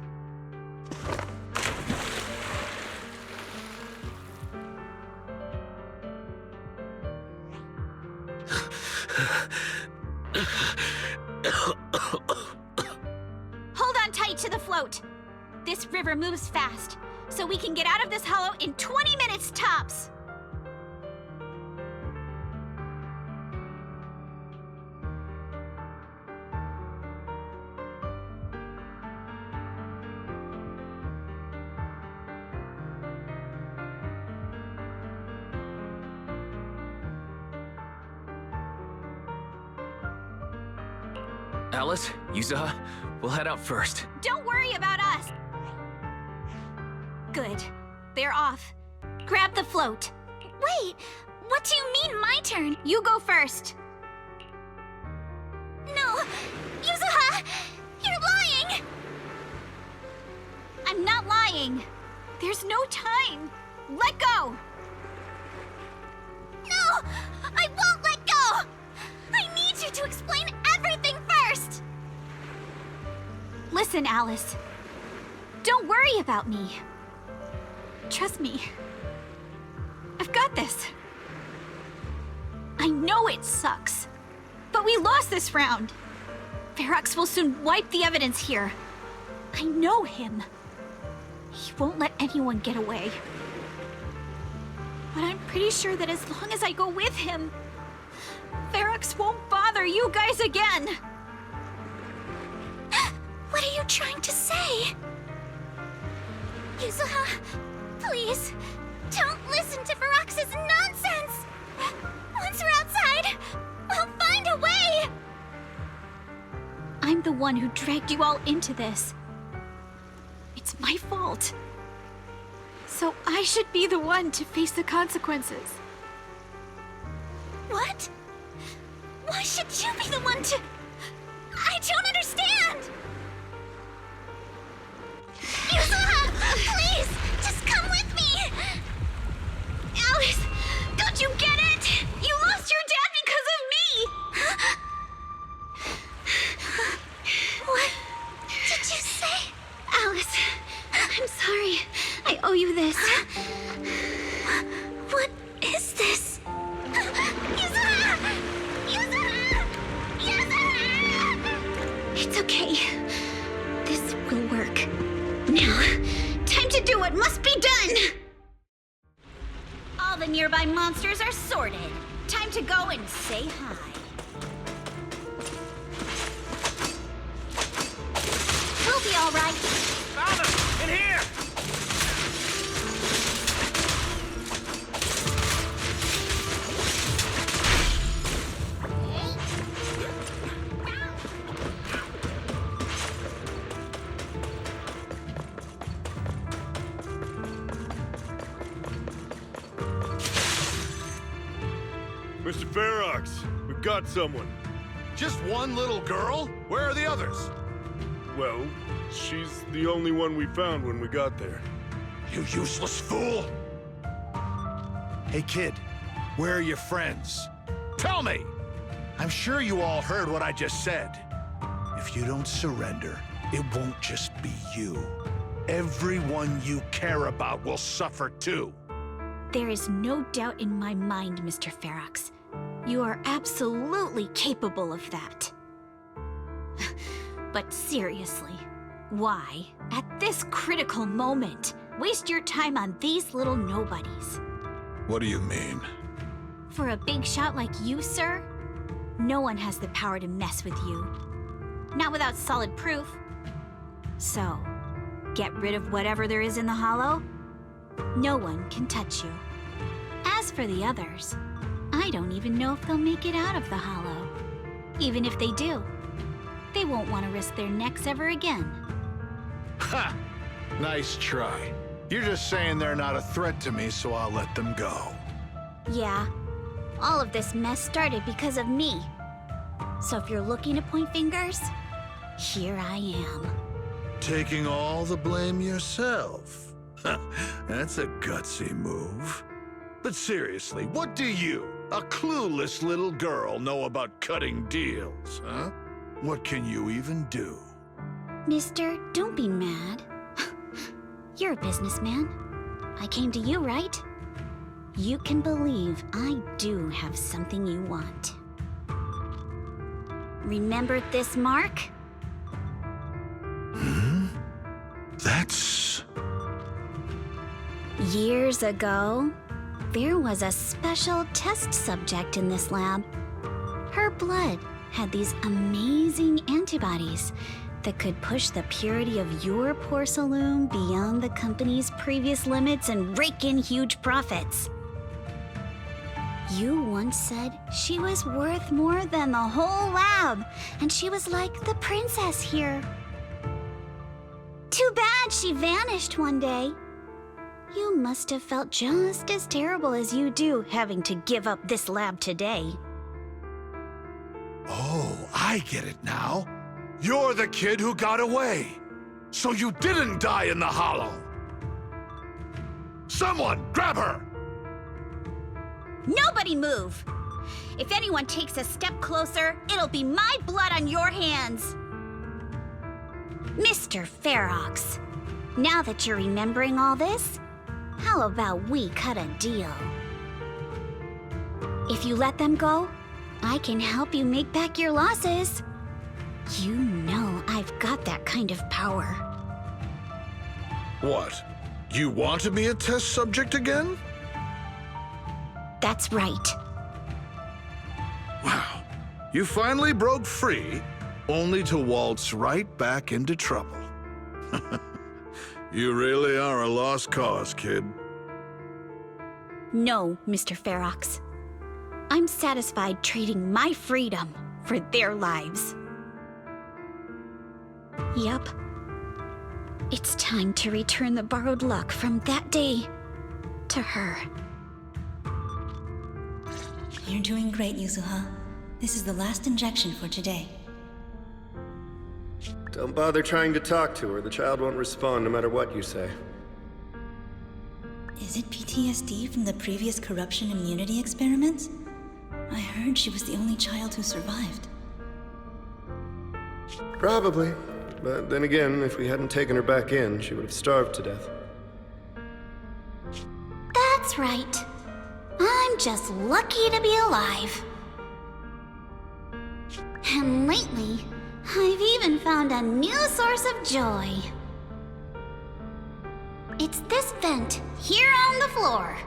Hold on tight to the float. This river moves fast, so we can get out of this hollow in 20 minutes tops. Alice, Yuzuha, we'll head out first. Don't worry about us. Good. They're off. Grab the float. Wait, what do you mean my turn? You go first. No! Yuzuha! You're lying! I'm not lying. There's no time. Let go! No! I won't let go! I need you to explain everything first! Listen, Alice. Don't worry about me. Trust me. I've got this. I know it sucks, but we lost this round. Ferox will soon wipe the evidence here. I know him. He won't let anyone get away. But I'm pretty sure that as long as I go with him, Ferox won't bother you guys again. What are you trying to say? Yuzuha, please, don't listen to Ferox's nonsense! Once we're outside, we'll find a way! I'm the one who dragged you all into this. It's my fault. So I should be the one to face the consequences. What? Why should you be the one to... I don't understand! Yuzuha, please, just come with me! Alice, don't you get it? You lost your dad because of me! What did you say? Alice, I'm sorry. I owe you this. What is this? Yuzuha! Yuzuha! Yuzuha! It's okay. This will work. Now, time to do what must be done! All the nearby monsters are sorted. Time to go and say hi. We'll be all right. Found him! In here! Mr. Ferox, we've got someone. Just one little girl? Where are the others? Well, she's the only one we found when we got there. You useless fool! Hey kid, where are your friends? Tell me! I'm sure you all heard what I just said. If you don't surrender, it won't just be you. Everyone you care about will suffer too. There is no doubt in my mind, Mr. Ferox. You are absolutely capable of that. But seriously, why, at this critical moment, waste your time on these little nobodies? What do you mean? For a big shot like you, sir, no one has the power to mess with you. Not without solid proof. So, get rid of whatever there is in the hollow. No one can touch you. As for the others, I don't even know if they'll make it out of the hollow. Even if they do, they won't want to risk their necks ever again. Ha! Nice try. You're just saying they're not a threat to me, so I'll let them go. Yeah, all of this mess started because of me. So if you're looking to point fingers, here I am. Taking all the blame yourself. That's a gutsy move. But seriously, what do you, a clueless little girl, know about cutting deals, huh? What can you even do? Mister, don't be mad. You're a businessman. I came to you, right? You can believe I do have something you want. Remember this mark? That's... Years ago, there was a special test subject in this lab. Her blood had these amazing antibodies that could push the purity of your porcelain beyond the company's previous limits and rake in huge profits. You once said she was worth more than the whole lab, and she was like the princess here. Too bad she vanished one day. You must have felt just as terrible as you do having to give up this lab today. Oh, I get it now. You're the kid who got away. So you didn't die in the hollow. Someone, grab her! Nobody move! If anyone takes a step closer, it'll be my blood on your hands! Mr. Ferox, now that you're remembering all this, how about we cut a deal? If you let them go, I can help you make back your losses. You know I've got that kind of power. What? You want to be a test subject again? That's right. Wow. You finally broke free, only to waltz right back into trouble. You really are a lost cause, kid. No, Mr. Ferox. I'm satisfied trading my freedom for their lives. Yup. It's time to return the borrowed luck from that day to her. You're doing great, Yuzuha. This is the last injection for today. Don't bother trying to talk to her. The child won't respond no matter what you say. Is it PTSD from the previous corruption immunity experiments? I heard she was the only child who survived. Probably. But then again, if we hadn't taken her back in, she would have starved to death. That's right. I'm just lucky to be alive. And lately, I've even found a new source of joy. It's this vent here on the floor.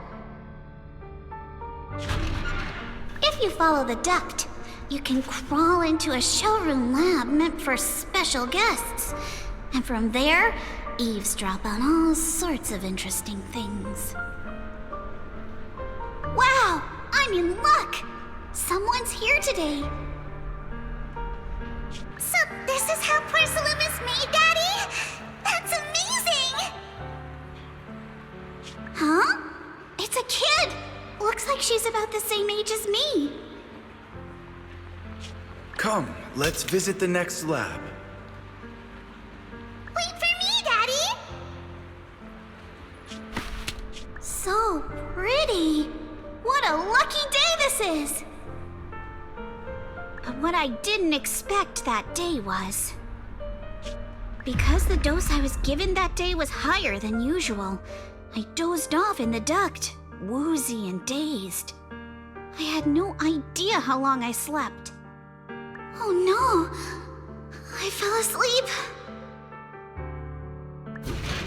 If you follow the duct, you can crawl into a showroom lab meant for special guests. And from there, eavesdrop on all sorts of interesting things. Wow! I'm in luck! Someone's here today. So this is how porcelain is made, Daddy? That's amazing! Huh? It's a kid! Looks like she's about the same age as me. Come, let's visit the next lab. Wait for me, Daddy! So pretty. What a lucky day this is! But what I didn't expect that day was... because the dose I was given that day was higher than usual, I dozed off in the duct, woozy and dazed. I had no idea how long I slept. Oh no! I fell asleep.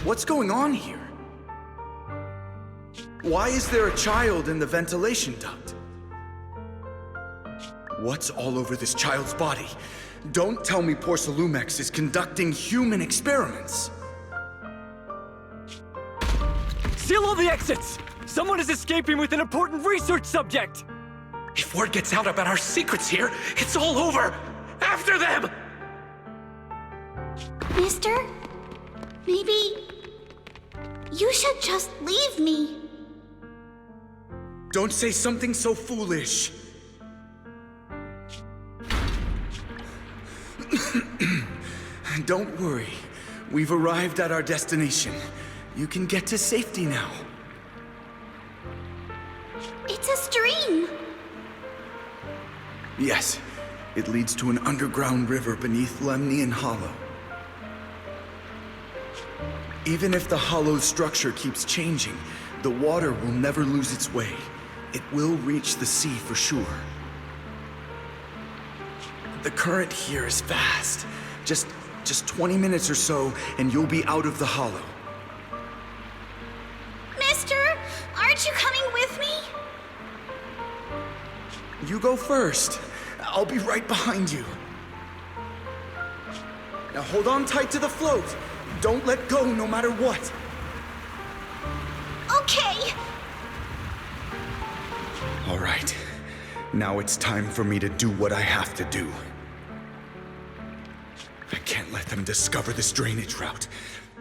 What's going on here? Why is there a child in the ventilation duct? What's all over this child's body? Don't tell me Porcelumex is conducting human experiments. Seal all the exits! Someone is escaping with an important research subject! If word gets out about our secrets here, it's all over! After them! Mister? Maybe... you should just leave me. Don't say something so foolish. Don't worry. We've arrived at our destination. You can get to safety now. It's a stream. Yes, it leads to an underground river beneath Lemnian Hollow. Even if the hollow's structure keeps changing, the water will never lose its way. It will reach the sea for sure. The current here is fast. Just 20 minutes or so, and you'll be out of the hollow. Mister, aren't you coming with me? You go first. I'll be right behind you. Now hold on tight to the float. Don't let go no matter what. Okay. All right. Now it's time for me to do what I have to do. I can't let them discover this drainage route.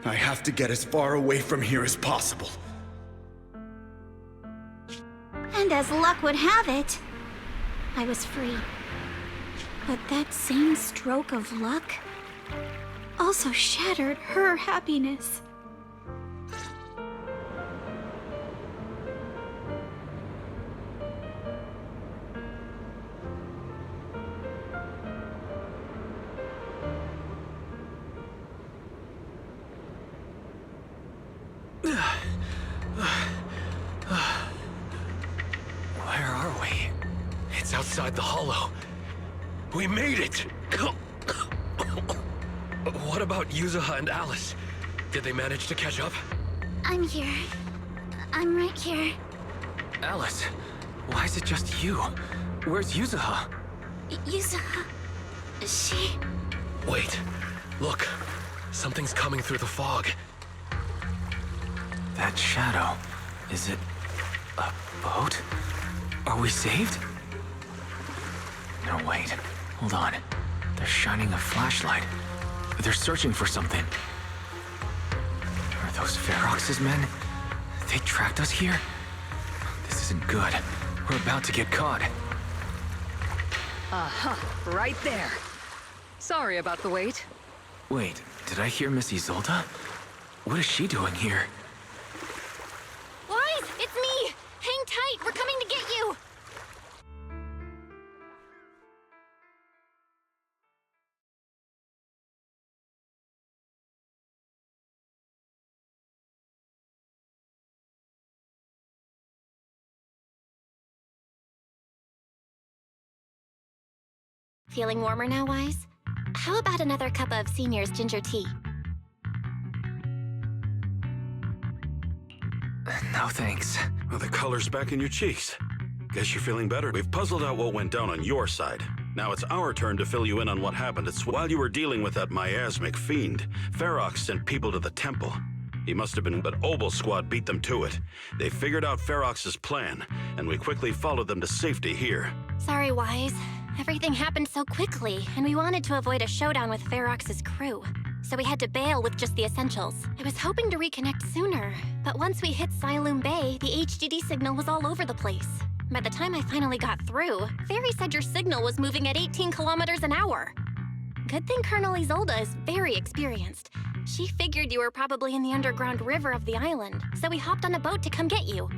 I have to get as far away from here as possible. And as luck would have it, I was free. But that same stroke of luck also shattered her happiness. Where are we? It's outside the hollow. We made it! What about Yuzuha and Alice? Did they manage to catch up? I'm here. I'm right here. Alice, why is it just you? Where's Yuzuha? Yuzuha... she... Wait. Look. Something's coming through the fog. That shadow. Is it a boat? Are we saved? No, wait. Hold on. They're shining a flashlight. They're searching for something. Are those Ferox's men? They tracked us here? This isn't good. We're about to get caught. Uh-huh. Right there. Sorry about the wait. Wait, did I hear Miss Isolde? What is she doing here? Wise, it's me! Hang tight, we're coming to get you! Feeling warmer now, Wise? How about another cup of Senior's ginger tea? No thanks. Well, the color's back in your cheeks. Guess you're feeling better. We've puzzled out what went down on your side. Now it's our turn to fill you in on what happened. It's while you were dealing with that miasmic fiend, Ferox sent people to the temple. He must have been, but Obel's squad beat them to it. They figured out Ferox's plan, and we quickly followed them to safety here. Sorry, Wise. Everything happened so quickly, and we wanted to avoid a showdown with Ferox's crew. So we had to bail with just the essentials. I was hoping to reconnect sooner, but once we hit Siloam Bay, the HDD signal was all over the place. By the time I finally got through, Fairy said your signal was moving at 18 kilometers an hour. Good thing Colonel Isolde is very experienced. She figured you were probably in the underground river of the island, so we hopped on a boat to come get you.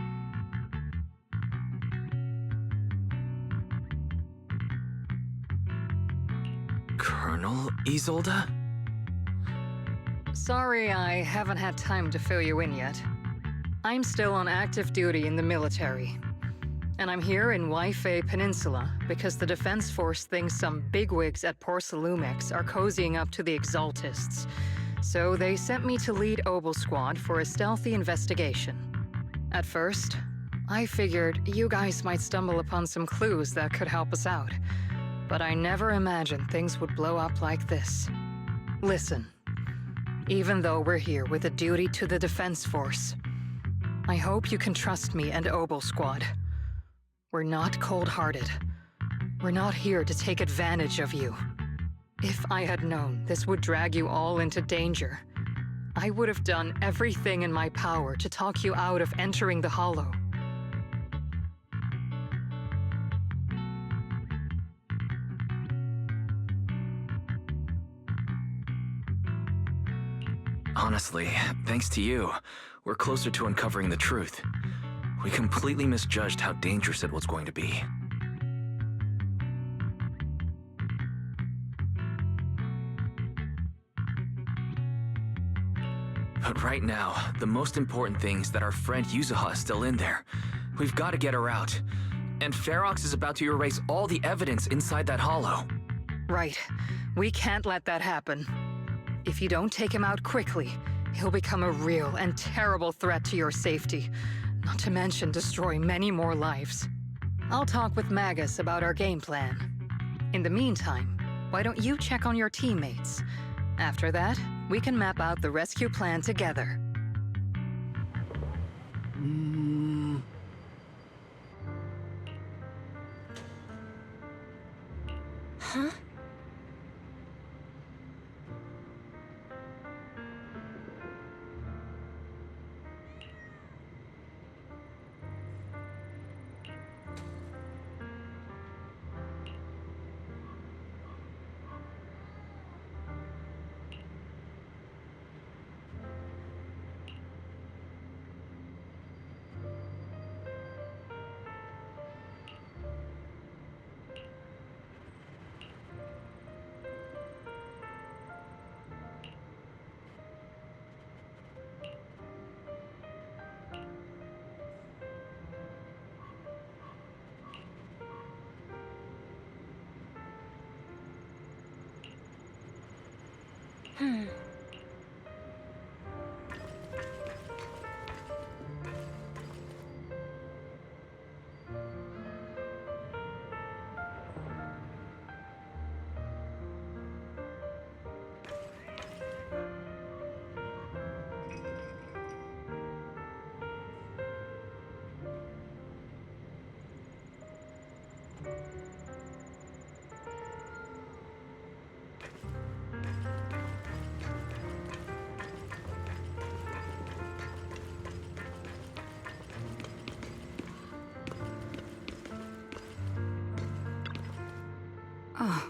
Colonel Isolde? Sorry I haven't had time to fill you in yet. I'm still on active duty in the military. And I'm here in Waifei Peninsula because the Defense Force thinks some bigwigs at Porcelumex are cozying up to the Exaltists. So they sent me to lead Obel Squad for a stealthy investigation. At first, I figured you guys might stumble upon some clues that could help us out. But I never imagined things would blow up like this. Listen, even though we're here with a duty to the Defense Force, I hope you can trust me and Obel Squad. We're not cold-hearted. We're not here to take advantage of you. If I had known this would drag you all into danger, I would have done everything in my power to talk you out of entering the Hollow. Honestly, thanks to you, we're closer to uncovering the truth. We completely misjudged how dangerous it was going to be. But right now, the most important thing is that our friend Yuzuha is still in there. We've got to get her out. And Ferox is about to erase all the evidence inside that hollow. Right. We can't let that happen. If you don't take him out quickly, he'll become a real and terrible threat to your safety. Not to mention destroy many more lives. I'll talk with Magus about our game plan. In the meantime, why don't you check on your teammates? After that, we can map out the rescue plan together. Huh? Oh.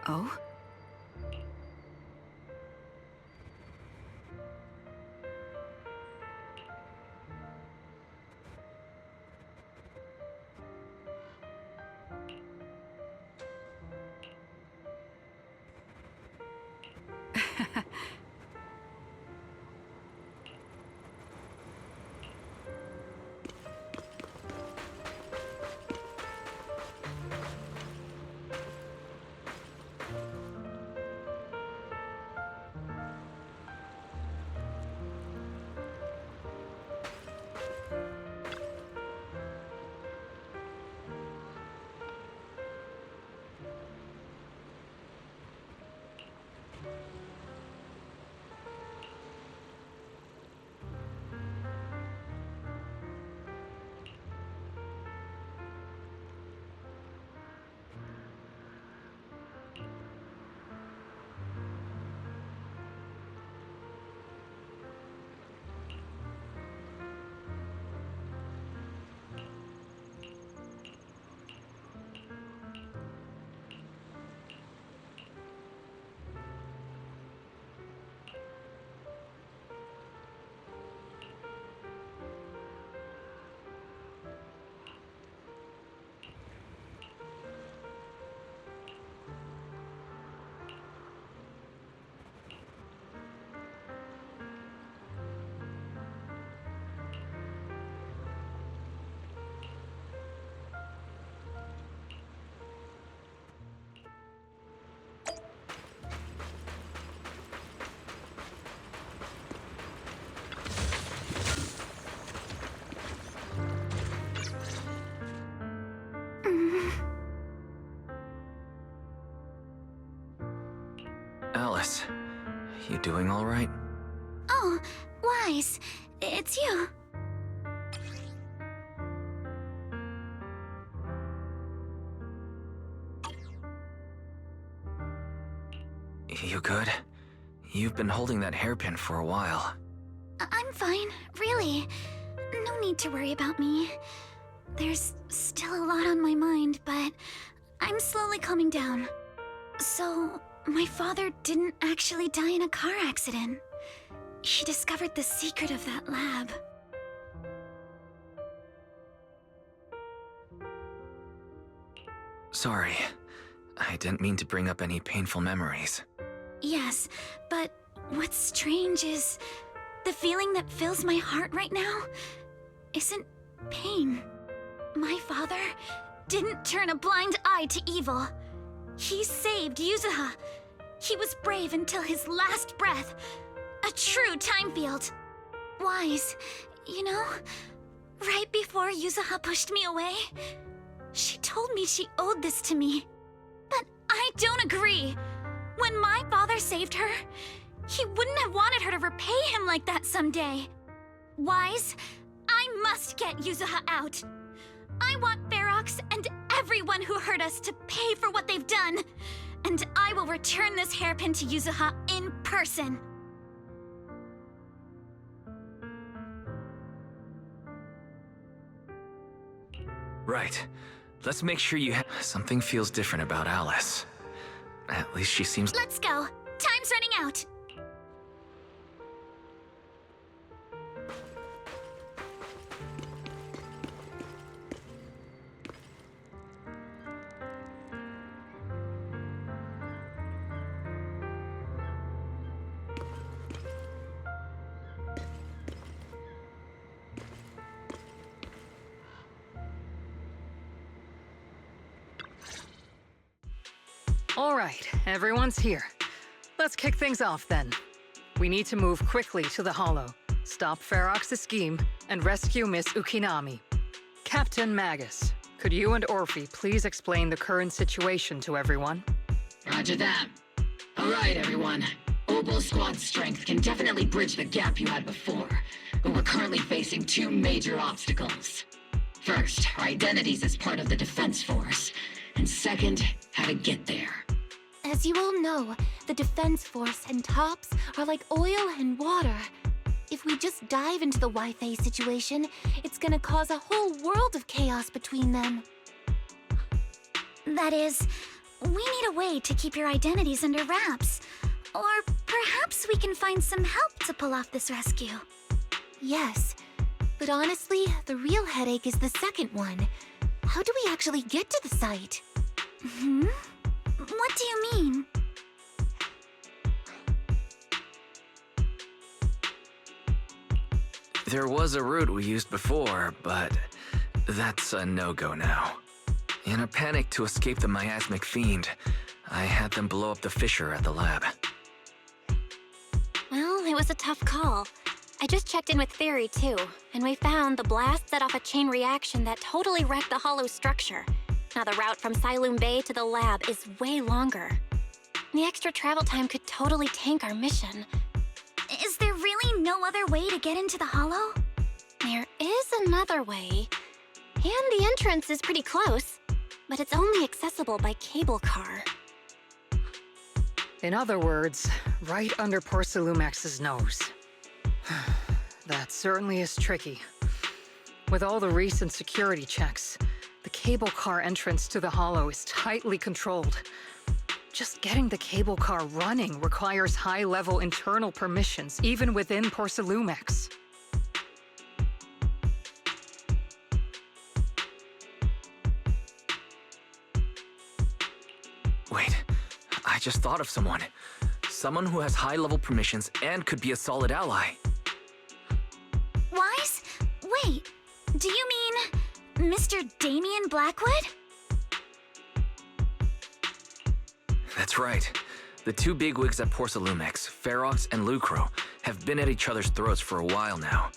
Oh? Alice, you doing all right? Oh, Wise, it's you. You good? You've been holding that hairpin for a while. I'm fine, really. No need to worry about me. There's still a lot on my mind, but I'm slowly calming down. So, my father didn't actually die in a car accident. He discovered the secret of that lab. Sorry. I didn't mean to bring up any painful memories. Yes, but what's strange is the feeling that fills my heart right now isn't pain. My father didn't turn a blind eye to evil. He saved Yuzuha. He was brave until his last breath. A true time field. Wise, you know, right before Yuzuha pushed me away, she told me she owed this to me. But I don't agree. When my father saved her, he wouldn't have wanted her to repay him like that someday. Wise, I must get Yuzuha out. I want Ferox and everyone who hurt us to pay for what they've done. And I will return this hairpin to Yuzuha in person. Right. Let's make sure you have... Something feels different about Alice. At least she seems... Let's go. Time's running out. All right, everyone's here. Let's kick things off then. We need to move quickly to the Hollow, stop Ferox's scheme, and rescue Miss Ukinami. Captain Magus, could you and Orphe please explain the current situation to everyone? Roger that. All right, everyone. Oboe Squad's strength can definitely bridge the gap you had before, but we're currently facing two major obstacles. First, our identities as part of the Defense Force, and second, how to get there. As you all know, the Defense Force and TOPS are like oil and water. If we just dive into the Wi-Fi situation, it's gonna cause a whole world of chaos between them. That is, we need a way to keep your identities under wraps. Or perhaps we can find some help to pull off this rescue. Yes, but honestly, the real headache is the second one. How do we actually get to the site? What do you mean? There was a route we used before, but that's a no-go now. In a panic to escape the miasmic fiend, I had them blow up the fissure at the lab. Well, it was a tough call. I just checked in with Fairy too, and we found the blast set off a chain reaction that totally wrecked the hollow structure. Now the route from Siloam Bay to the lab is way longer. The extra travel time could totally tank our mission. Is there really no other way to get into the hollow? There is another way, and the entrance is pretty close, but it's only accessible by cable car. In other words, right under Porcelumex's nose. That certainly is tricky. With all the recent security checks, the cable car entrance to the hollow is tightly controlled. Just getting the cable car running requires high-level internal permissions, even within Porcelumex. Wait, I just thought of someone. Someone who has high-level permissions and could be a solid ally. Wise? Wait, do you mean Mr. Damien Blackwood? That's right. The two bigwigs at Porcelumex, Ferox and Lucro, have been at each other's throats for a while now,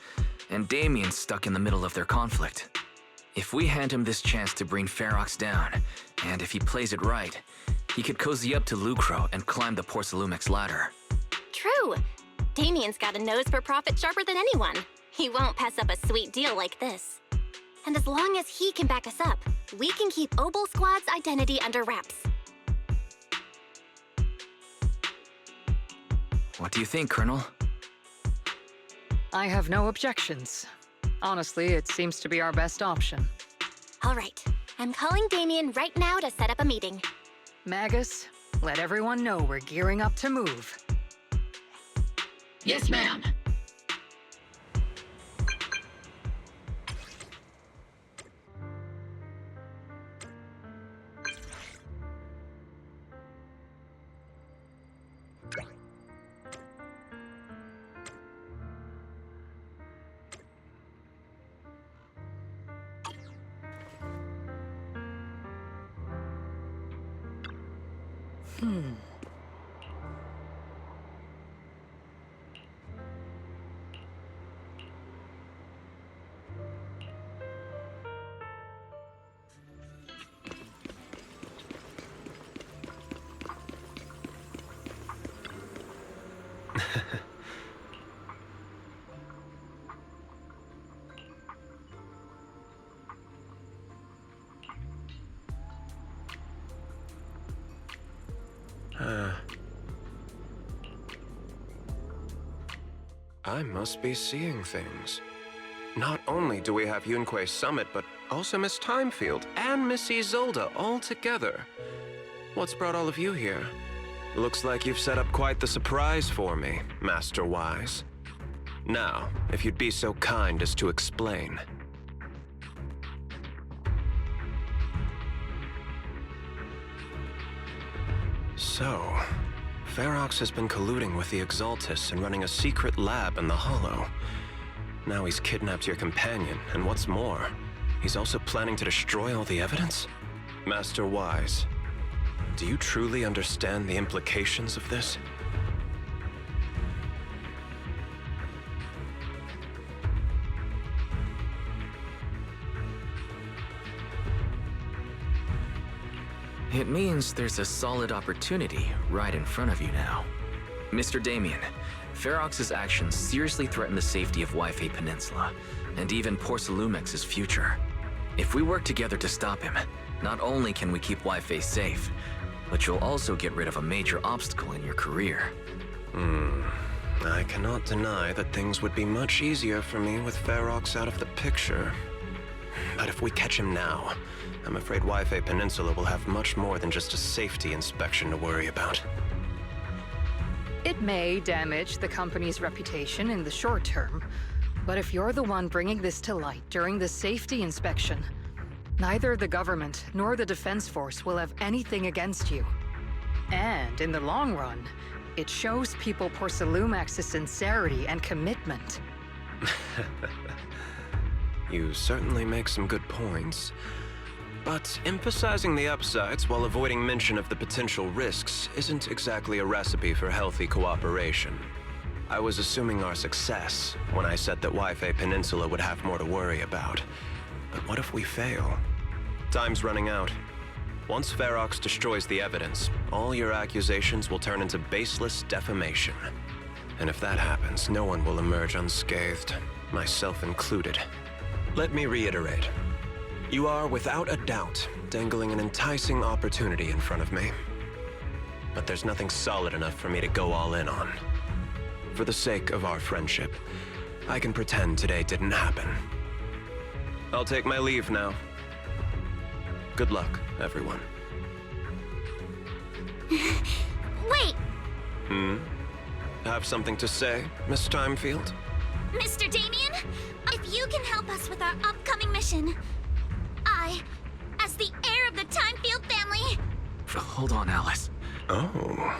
and Damien's stuck in the middle of their conflict. If we hand him this chance to bring Ferox down, and if he plays it right, he could cozy up to Lucro and climb the Porcelumex ladder. True. Damien's got a nose for profit sharper than anyone. He won't pass up a sweet deal like this. And as long as he can back us up, we can keep Obel Squad's identity under wraps. What do you think, Colonel? I have no objections. Honestly, it seems to be our best option. All right. I'm calling Damien right now to set up a meeting. Magus, let everyone know we're gearing up to move. Yes, ma'am. I must be seeing things. Not only do we have Yunque's summit, but also Miss Timefield and Miss Isolde all together. What's brought all of you here? Looks like you've set up quite the surprise for me, Master Wise. Now, if you'd be so kind as to explain. So, Ferox has been colluding with the Exaltus and running a secret lab in the Hollow. Now he's kidnapped your companion, and what's more, he's also planning to destroy all the evidence? Master Wise, do you truly understand the implications of this? It means there's a solid opportunity right in front of you now. Mr. Damien, Ferox's actions seriously threaten the safety of Wi-Fi Peninsula, and even Porcelumex's future. If we work together to stop him, not only can we keep Wi-Fi safe, but you'll also get rid of a major obstacle in your career. I cannot deny that things would be much easier for me with Ferox out of the picture. But if we catch him now, I'm afraid Wi-Fi Peninsula will have much more than just a safety inspection to worry about. It may damage the company's reputation in the short term, but if you're the one bringing this to light during the safety inspection, neither the government nor the Defense Force will have anything against you. And in the long run, it shows people Porcelumax's sincerity and commitment. You certainly make some good points. But emphasizing the upsides while avoiding mention of the potential risks isn't exactly a recipe for healthy cooperation. I was assuming our success when I said that Wi-Fi Peninsula would have more to worry about. But what if we fail? Time's running out. Once Ferox destroys the evidence, all your accusations will turn into baseless defamation. And if that happens, no one will emerge unscathed, myself included. Let me reiterate. You are, without a doubt, dangling an enticing opportunity in front of me. But there's nothing solid enough for me to go all in on. For the sake of our friendship, I can pretend today didn't happen. I'll take my leave now. Good luck, everyone. Wait! Have something to say, Miss Timefield? Mr. Damien, if you can help us with our upcoming mission, I, as the heir of the Timefield family... Hold on, Alice. Oh.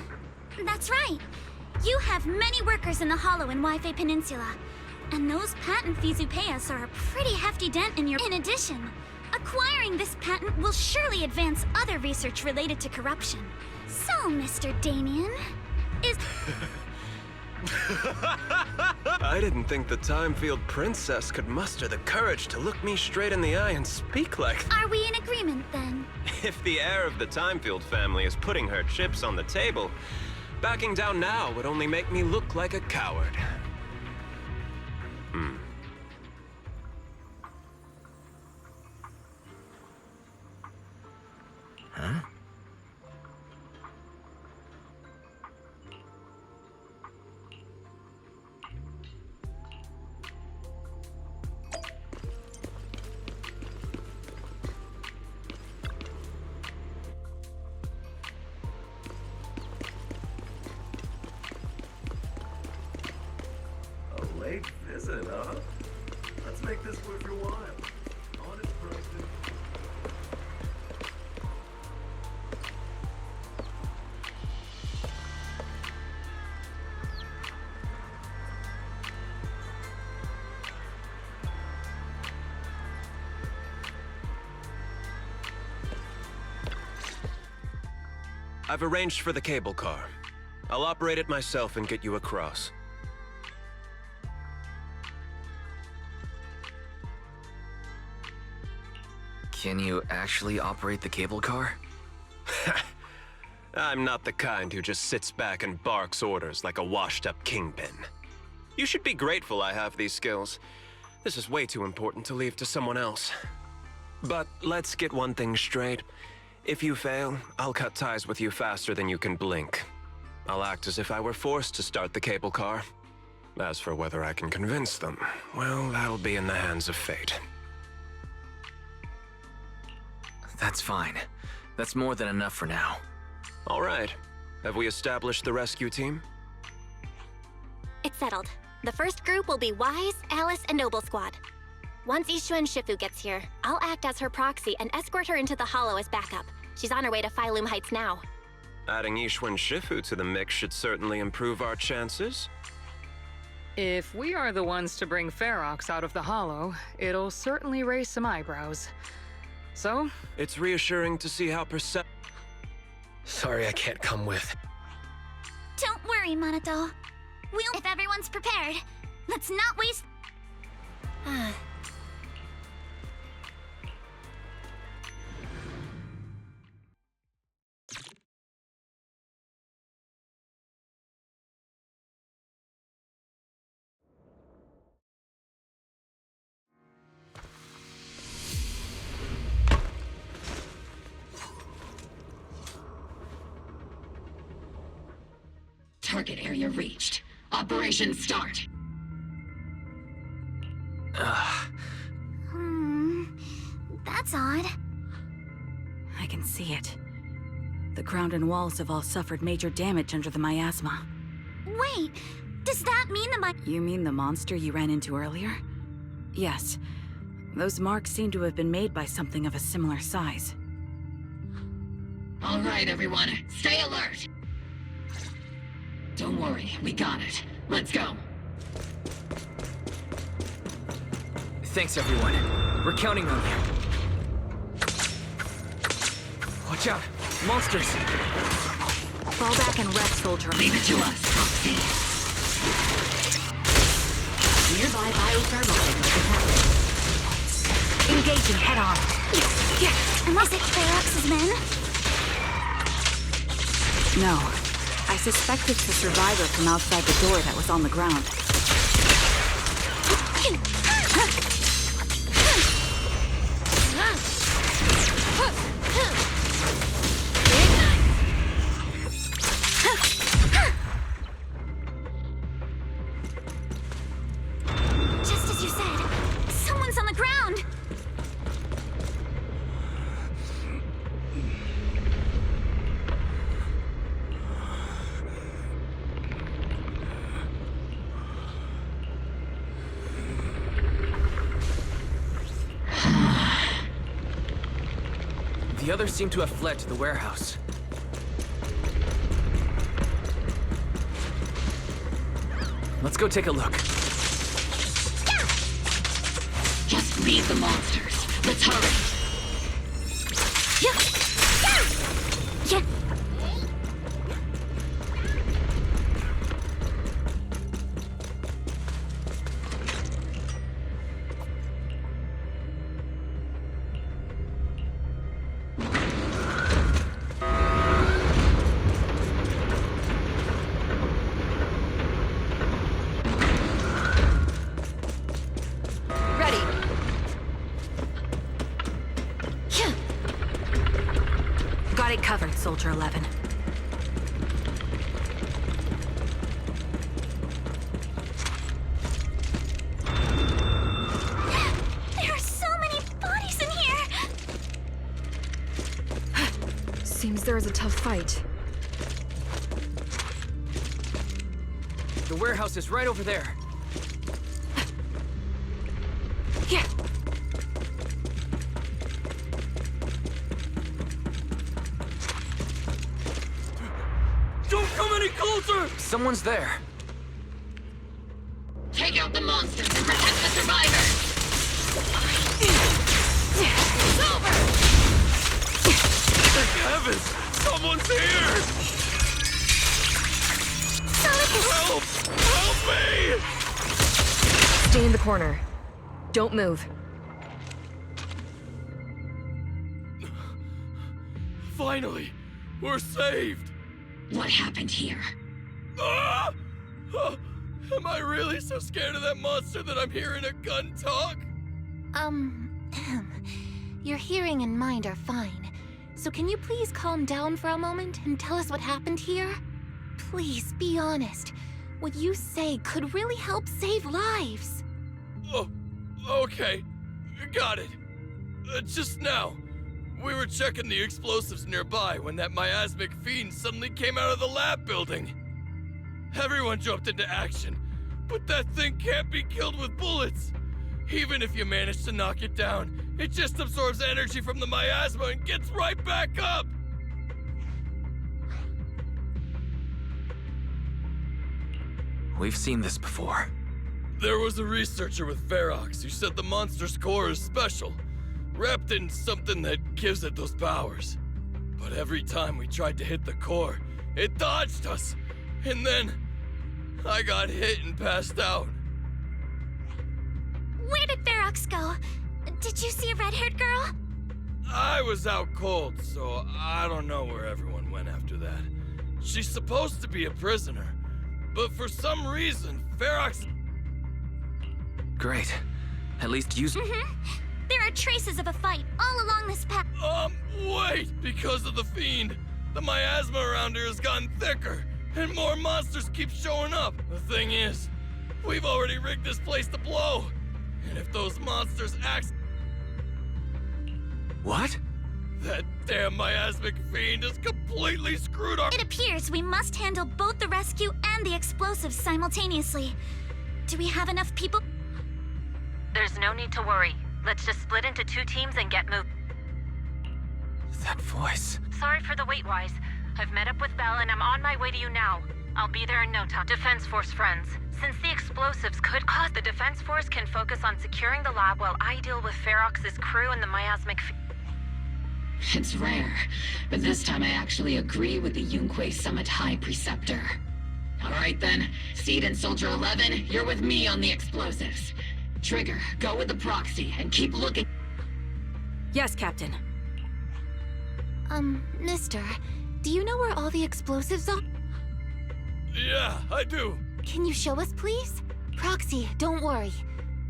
That's right. You have many workers in the Hollow in Wi-Fi Peninsula, and those patent fees you pay us are a pretty hefty dent in your... In addition, acquiring this patent will surely advance other research related to corruption. So, Mr. Damien, is... I didn't think the Timefield princess could muster the courage to look me straight in the eye and speak like... Are we in agreement, then? If the heir of the Timefield family is putting her chips on the table, backing down now would only make me look like a coward. Huh? A late visit, huh? Let's make this worth your while. Honest person. I've arranged for the cable car. I'll operate it myself and get you across. Can you actually operate the cable car? I'm not the kind who just sits back and barks orders like a washed-up kingpin. You should be grateful I have these skills. This is way too important to leave to someone else. But let's get one thing straight. If you fail, I'll cut ties with you faster than you can blink. I'll act as if I were forced to start the cable car. As for whether I can convince them, well, that'll be in the hands of fate. That's fine. That's more than enough for now. All right. Have we established the rescue team? It's settled. The first group will be Wise, Alice, and Noble Squad. Once Ishuen Shifu gets here, I'll act as her proxy and escort her into the Hollow as backup. She's on her way to Phylum Heights now. Adding Ishuen Shifu to the mix should certainly improve our chances. If we are the ones to bring Ferox out of the Hollow, it'll certainly raise some eyebrows. So? It's reassuring to see how Sorry I can't come with. Don't worry, Monato. If everyone's prepared, let's not waste... Target area reached. Operation start. That's odd. I can see it. The ground and walls have all suffered major damage under the miasma. Wait, does that mean that You mean the monster you ran into earlier? Yes. Those marks seem to have been made by something of a similar size. All right, everyone, stay alert. Don't worry, we got it. Let's go. Thanks, everyone. We're counting on you. Watch out! Monsters! Fall back and rest, soldier. Leave it to us, Foxy. Nearby biothermal signals detected. Engaging head on. Unless it's Ferox's men? No. I suspect it's the survivor from outside the door that was on the ground. Just as you said, someone's on the ground! The others seem to have fled to the warehouse. Let's go take a look. Just leave the monsters. Let's hurry. Yeah. Got it covered, Soldier 11. There are so many bodies in here! Seems there is a tough fight. The warehouse is right over there. Yeah. Don't come any closer! Someone's there. Take out the monsters and protect the survivors. It's over! Thank heavens! Someone's here! Help! Help me! Stay in the corner. Don't move. Finally! We're saved! What happened here? Ah! Oh, am I really so scared of that monster that I'm hearing a gun talk? Your hearing and mind are fine. So can you please calm down for a moment and tell us what happened here? Please, be honest. What you say could really help save lives. Oh, okay. Got it. Just now, we were checking the explosives nearby when that miasmic fiend suddenly came out of the lab building. Everyone jumped into action, but that thing can't be killed with bullets. Even if you manage to knock it down, it just absorbs energy from the miasma and gets right back up. We've seen this before. There was a researcher with Ferox who said the monster's core is special, wrapped in something that gives it those powers. But every time we tried to hit the core, it dodged us. And then I got hit and passed out. Where did Ferox go? Did you see a red-haired girl? I was out cold, so I don't know where everyone went after that. She's supposed to be a prisoner, but for some reason, Ferox... Great. At least use... There are traces of a fight all along this path. Wait! Because of the fiend, the miasma around here has gotten thicker, and more monsters keep showing up. The thing is, we've already rigged this place to blow. And if those monsters What? That damn miasmic fiend has completely screwed our— It appears we must handle both the rescue and the explosives simultaneously. Do we have enough people? There's no need to worry. Let's just split into 2 teams and get moving. That voice. Sorry for the wait, Wise. I've met up with Belle and I'm on my way to you now. I'll be there in no time. Defense Force friends. Since the explosives could cause, the Defense Force can focus on securing the lab while I deal with Ferox's crew and the miasmic It's rare, but this time I actually agree with the Yunque Summit High Preceptor. Alright then, Seed and Soldier 11, you're with me on the explosives. Trigger, go with the proxy and keep looking. Yes, Captain. Mister, do you know where all the explosives are? Yeah, I do. Can you show us, please? Proxy, don't worry.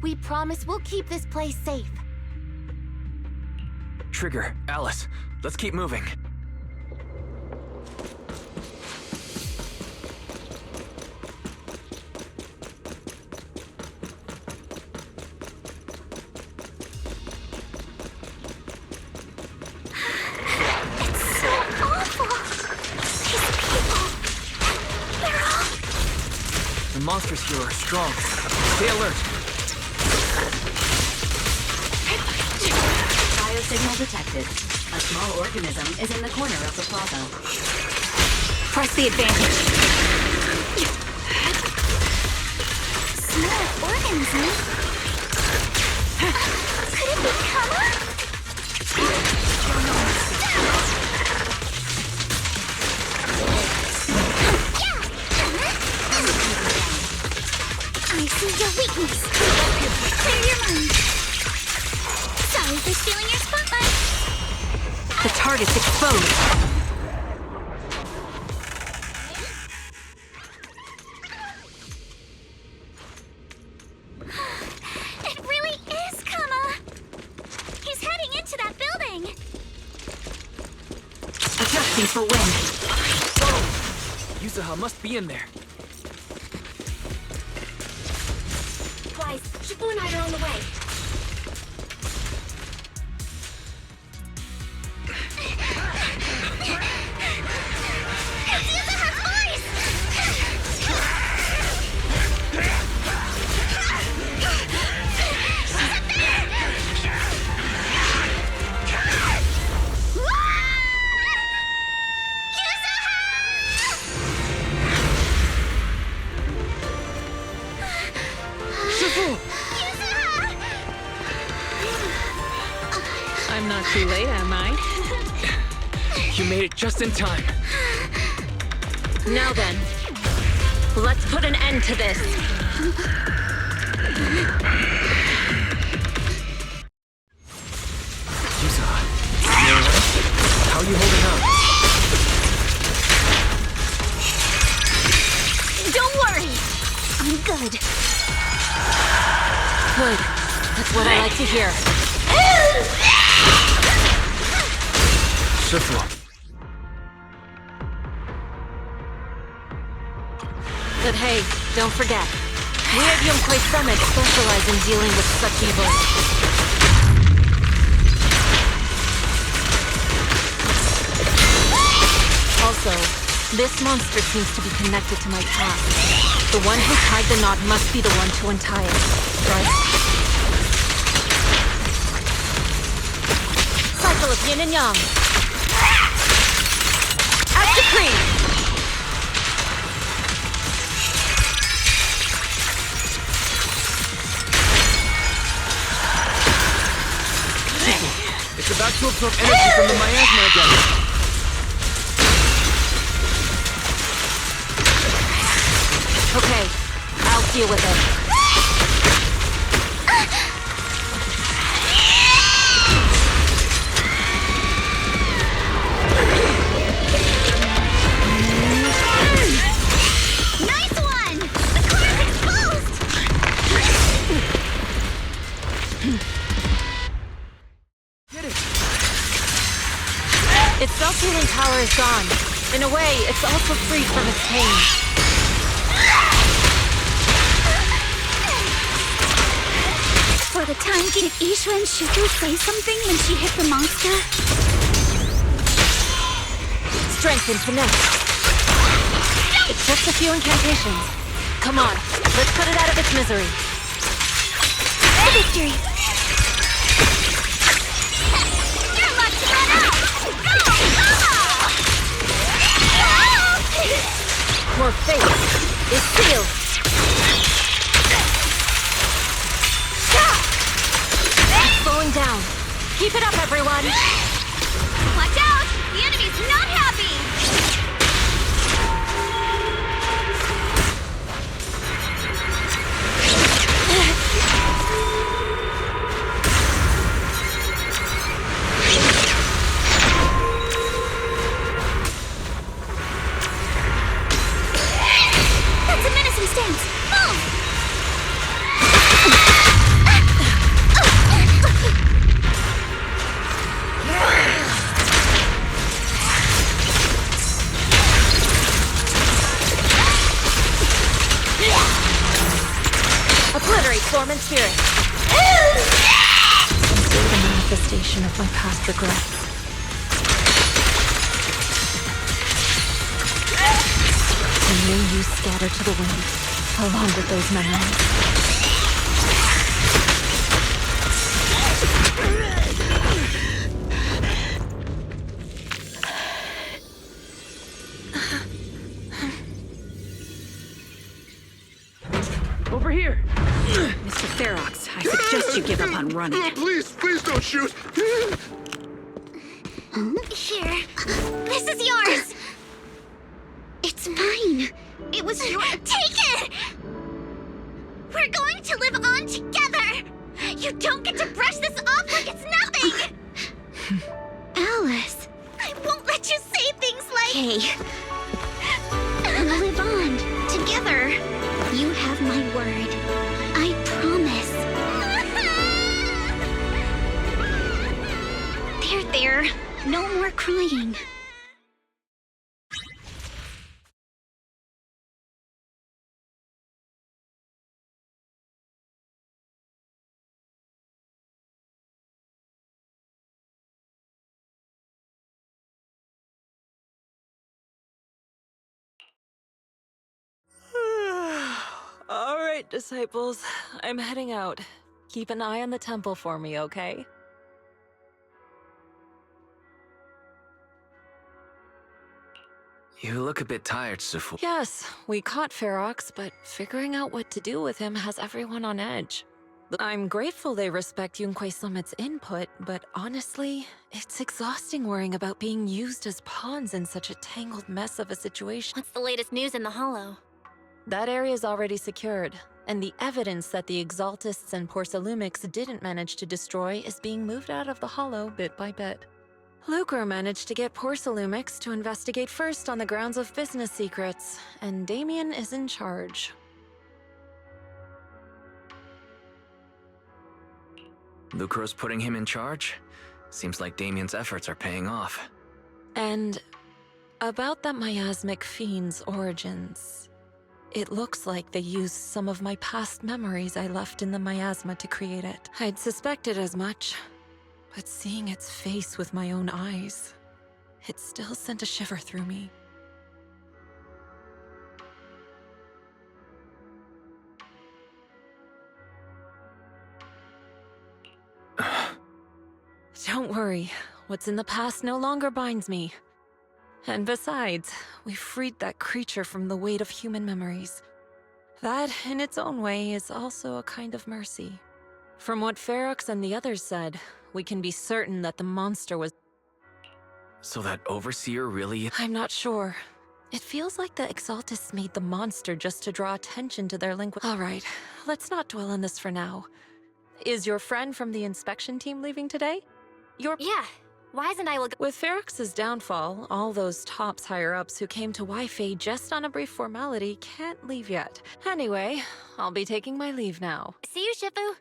We promise we'll keep this place safe. Trigger, Alice, let's keep moving. The monsters here are strong. Stay alert. Biosignal detected. A small organism is in the corner of the plaza. Press the advantage. Small organism? Could it be Kama? I see your weakness. Clear your mind. Sorry for stealing your spotlight. The target's exposed. It really is Kama. He's heading into that building. Adjusting for wind. Yuzuha must be in there. Guys, Shifu and I are on the way. It's Yuzuha's voice! She's up there! I'm not too late, am I? You made it just in time. Now then, let's put an end to this. Yuzuha, you alright? How are you holding up? Don't worry! I'm good. Good. That's what I like to hear. Shifu. But hey, don't forget, we at Yunque Summit specialize in dealing with such evil. Also, this monster seems to be connected to my past. The one who tied the knot must be the one to untie it, right? Cycle of yin and yang. As decreed! It's about to absorb energy from the miasma again. Okay, I'll deal with it. Nice one! The core's exposed! Its self-healing power is gone. In a way, it's also freed from its pain. For the time, did Isha and Shifu say something when she hit the monster? Strength and finesse. It's just a few incantations. Come on, let's put it out of its misery. Victory! You're luck to run out! Go! Your fate is sealed. It's slowing down. Keep it up, everyone. Watch out! The enemy's not happy! That's a menacing stance! Move! Obliterate form and spirit. Consider the manifestation of my past regrets. And may you scatter to the wind, along with those memories. Over here! Mr. Ferox, I suggest you give up on running. Please don't shoot! Here. This is yours! It's mine. It was your... Take it! We're going to live on together! You don't get to brush this off like it's nothing! Alice. I won't let you say things like... Hey. We'll live on. Together. You have my word. I promise. There. No more crying. All right, disciples. I'm heading out. Keep an eye on the temple for me, okay? You look a bit tired, Sufu. Yes, we caught Ferox, but figuring out what to do with him has everyone on edge. I'm grateful they respect Yunque Summit's input, but honestly, it's exhausting worrying about being used as pawns in such a tangled mess of a situation. What's the latest news in the Hollow? That area's already secured, and the evidence that the Exaltists and Porcelumics didn't manage to destroy is being moved out of the Hollow bit by bit. Lucre managed to get Porcelumix to investigate first on the grounds of business secrets, and Damien is in charge. Lucro's putting him in charge? Seems like Damien's efforts are paying off. And about that miasmic fiend's origins, it looks like they used some of my past memories I left in the miasma to create it. I'd suspected as much. But seeing its face with my own eyes, it still sent a shiver through me. Don't worry, what's in the past no longer binds me. And besides, we freed that creature from the weight of human memories. That, in its own way, is also a kind of mercy. From what Ferox and the others said, we can be certain that the monster was... So that Overseer really... I'm not sure. It feels like the Exaltists made the monster just to draw attention to their Alright, let's not dwell on this for now. Is your friend from the inspection team leaving today? Yeah, why isn't I With Ferox's downfall, all those tops higher-ups who came to Wi-Fi just on a brief formality can't leave yet. Anyway, I'll be taking my leave now. See you, Shifu.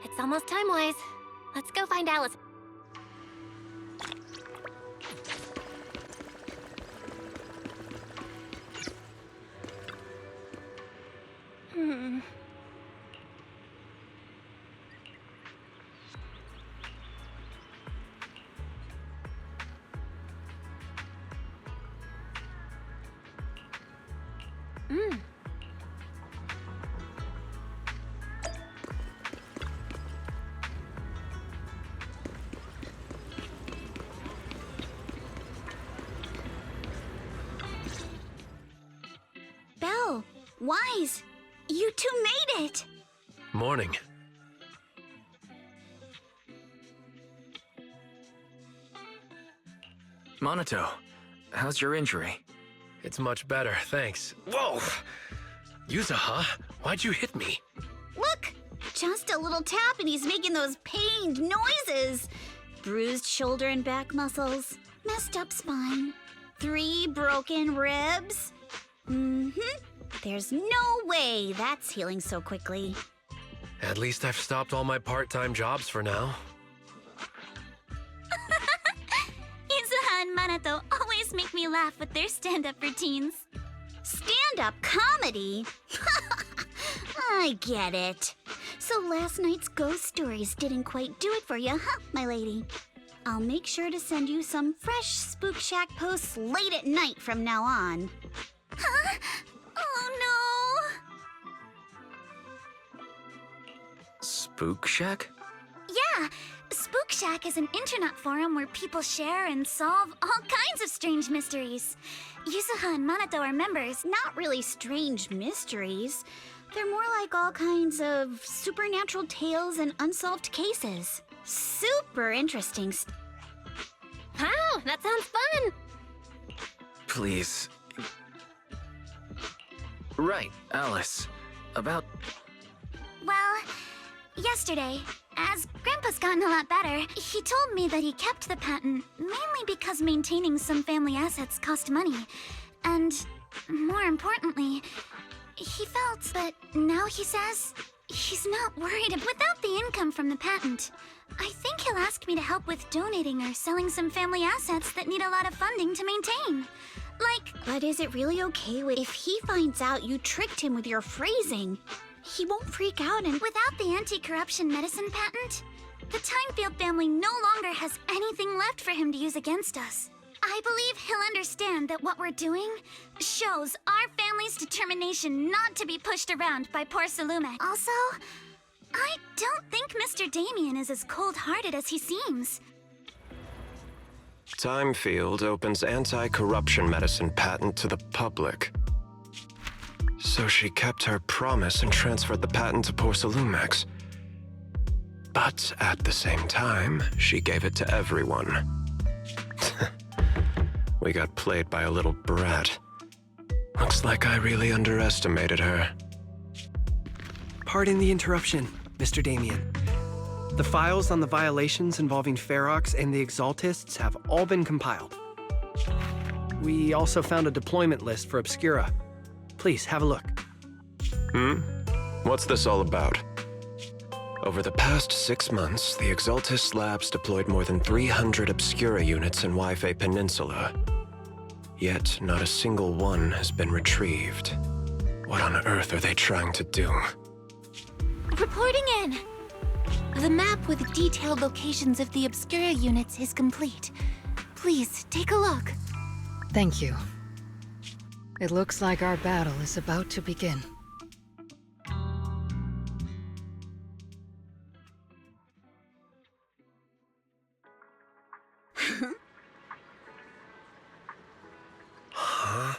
It's almost time-wise. Let's go find Alice. Wise, you two made it! Morning. Monato, how's your injury? It's much better, thanks. Whoa! Yuzuha, why'd you hit me? Look! Just a little tap and he's making those pained noises. Bruised shoulder and back muscles, messed up spine, 3 broken ribs. There's no way that's healing so quickly. At least I've stopped all my part-time jobs for now. Yuzuha and Manato always make me laugh with their stand-up routines. Stand-up comedy? I get it. So last night's ghost stories didn't quite do it for you, huh, my lady? I'll make sure to send you some fresh Spook Shack posts late at night from now on. Huh? Oh no! Spook Shack? Yeah, Spook Shack is an internet forum where people share and solve all kinds of strange mysteries. Yuzuha and Manato are members. Not really strange mysteries. They're more like all kinds of supernatural tales and unsolved cases. Super interesting. Wow, that sounds fun! Please. Right, Alice. About... Well, yesterday, as Grandpa's gotten a lot better, he told me that he kept the patent mainly because maintaining some family assets cost money. And, more importantly, he felt that now he says he's not worried. Without the income from the patent, I think he'll ask me to help with donating or selling some family assets that need a lot of funding to maintain. But is it really okay if he finds out you tricked him with your phrasing? He won't freak out and... Without the anti-corruption medicine patent, the Timefield family no longer has anything left for him to use against us. I believe he'll understand that what we're doing shows our family's determination not to be pushed around by poor Salume. Also, I don't think Mr. Damien is as cold-hearted as he seems. Timefield opens anti-corruption medicine patent to the public. So she kept her promise and transferred the patent to Porcelumex. But at the same time, she gave it to everyone. We got played by a little brat. Looks like I really underestimated her. Pardon the interruption, Mr. Damien. The files on the violations involving Ferox and the Exaltists have all been compiled. We also found a deployment list for Obscura. Please, have a look. What's this all about? Over the past 6 months, the Exaltist Labs deployed more than 300 Obscura units in Waifei Peninsula. Yet, not a single one has been retrieved. What on earth are they trying to do? Reporting in. The map with detailed locations of the Obscura units is complete. Please, take a look. Thank you. It looks like our battle is about to begin. Huh?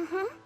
Mm-hmm.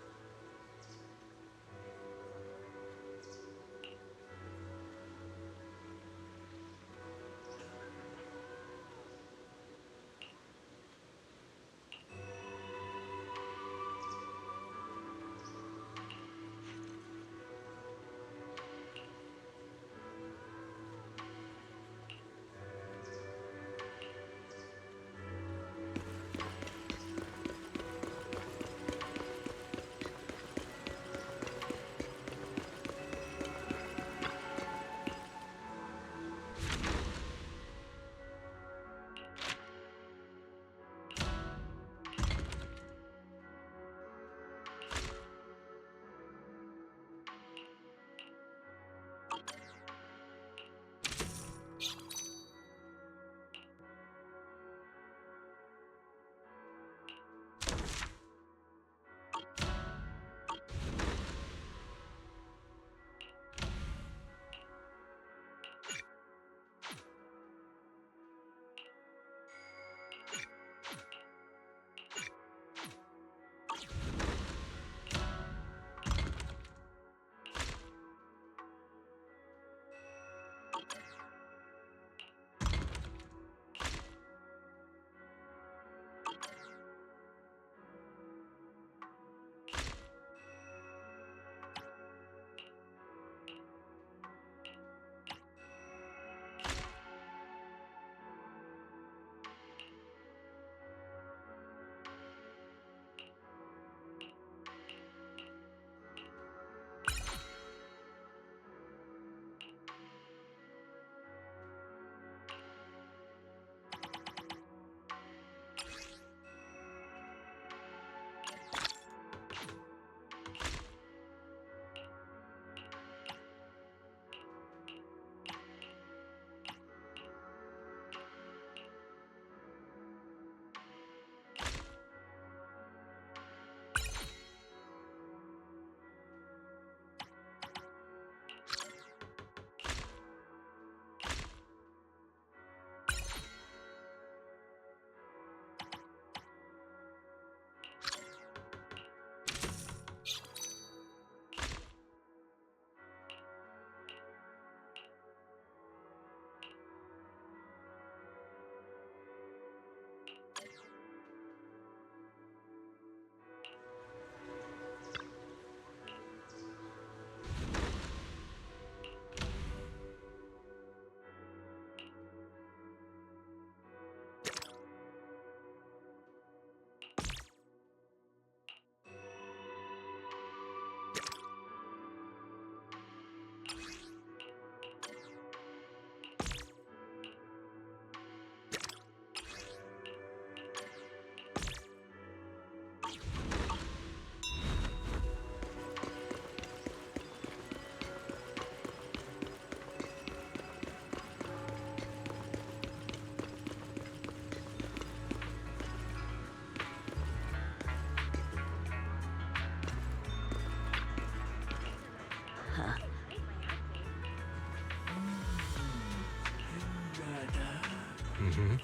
Mm-hmm.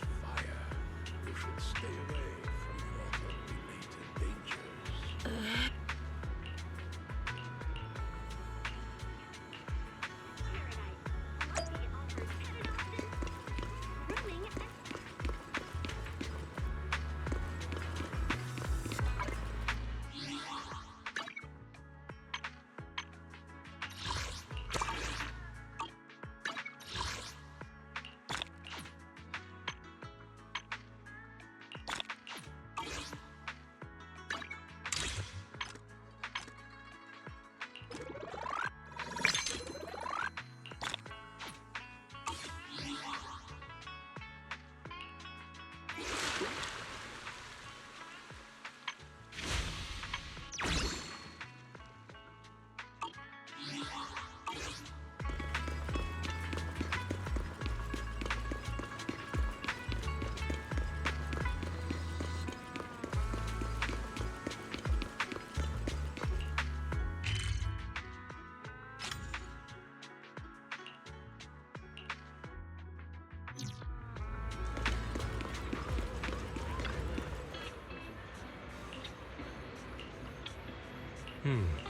You should stay away from water-related dangers. Hmm.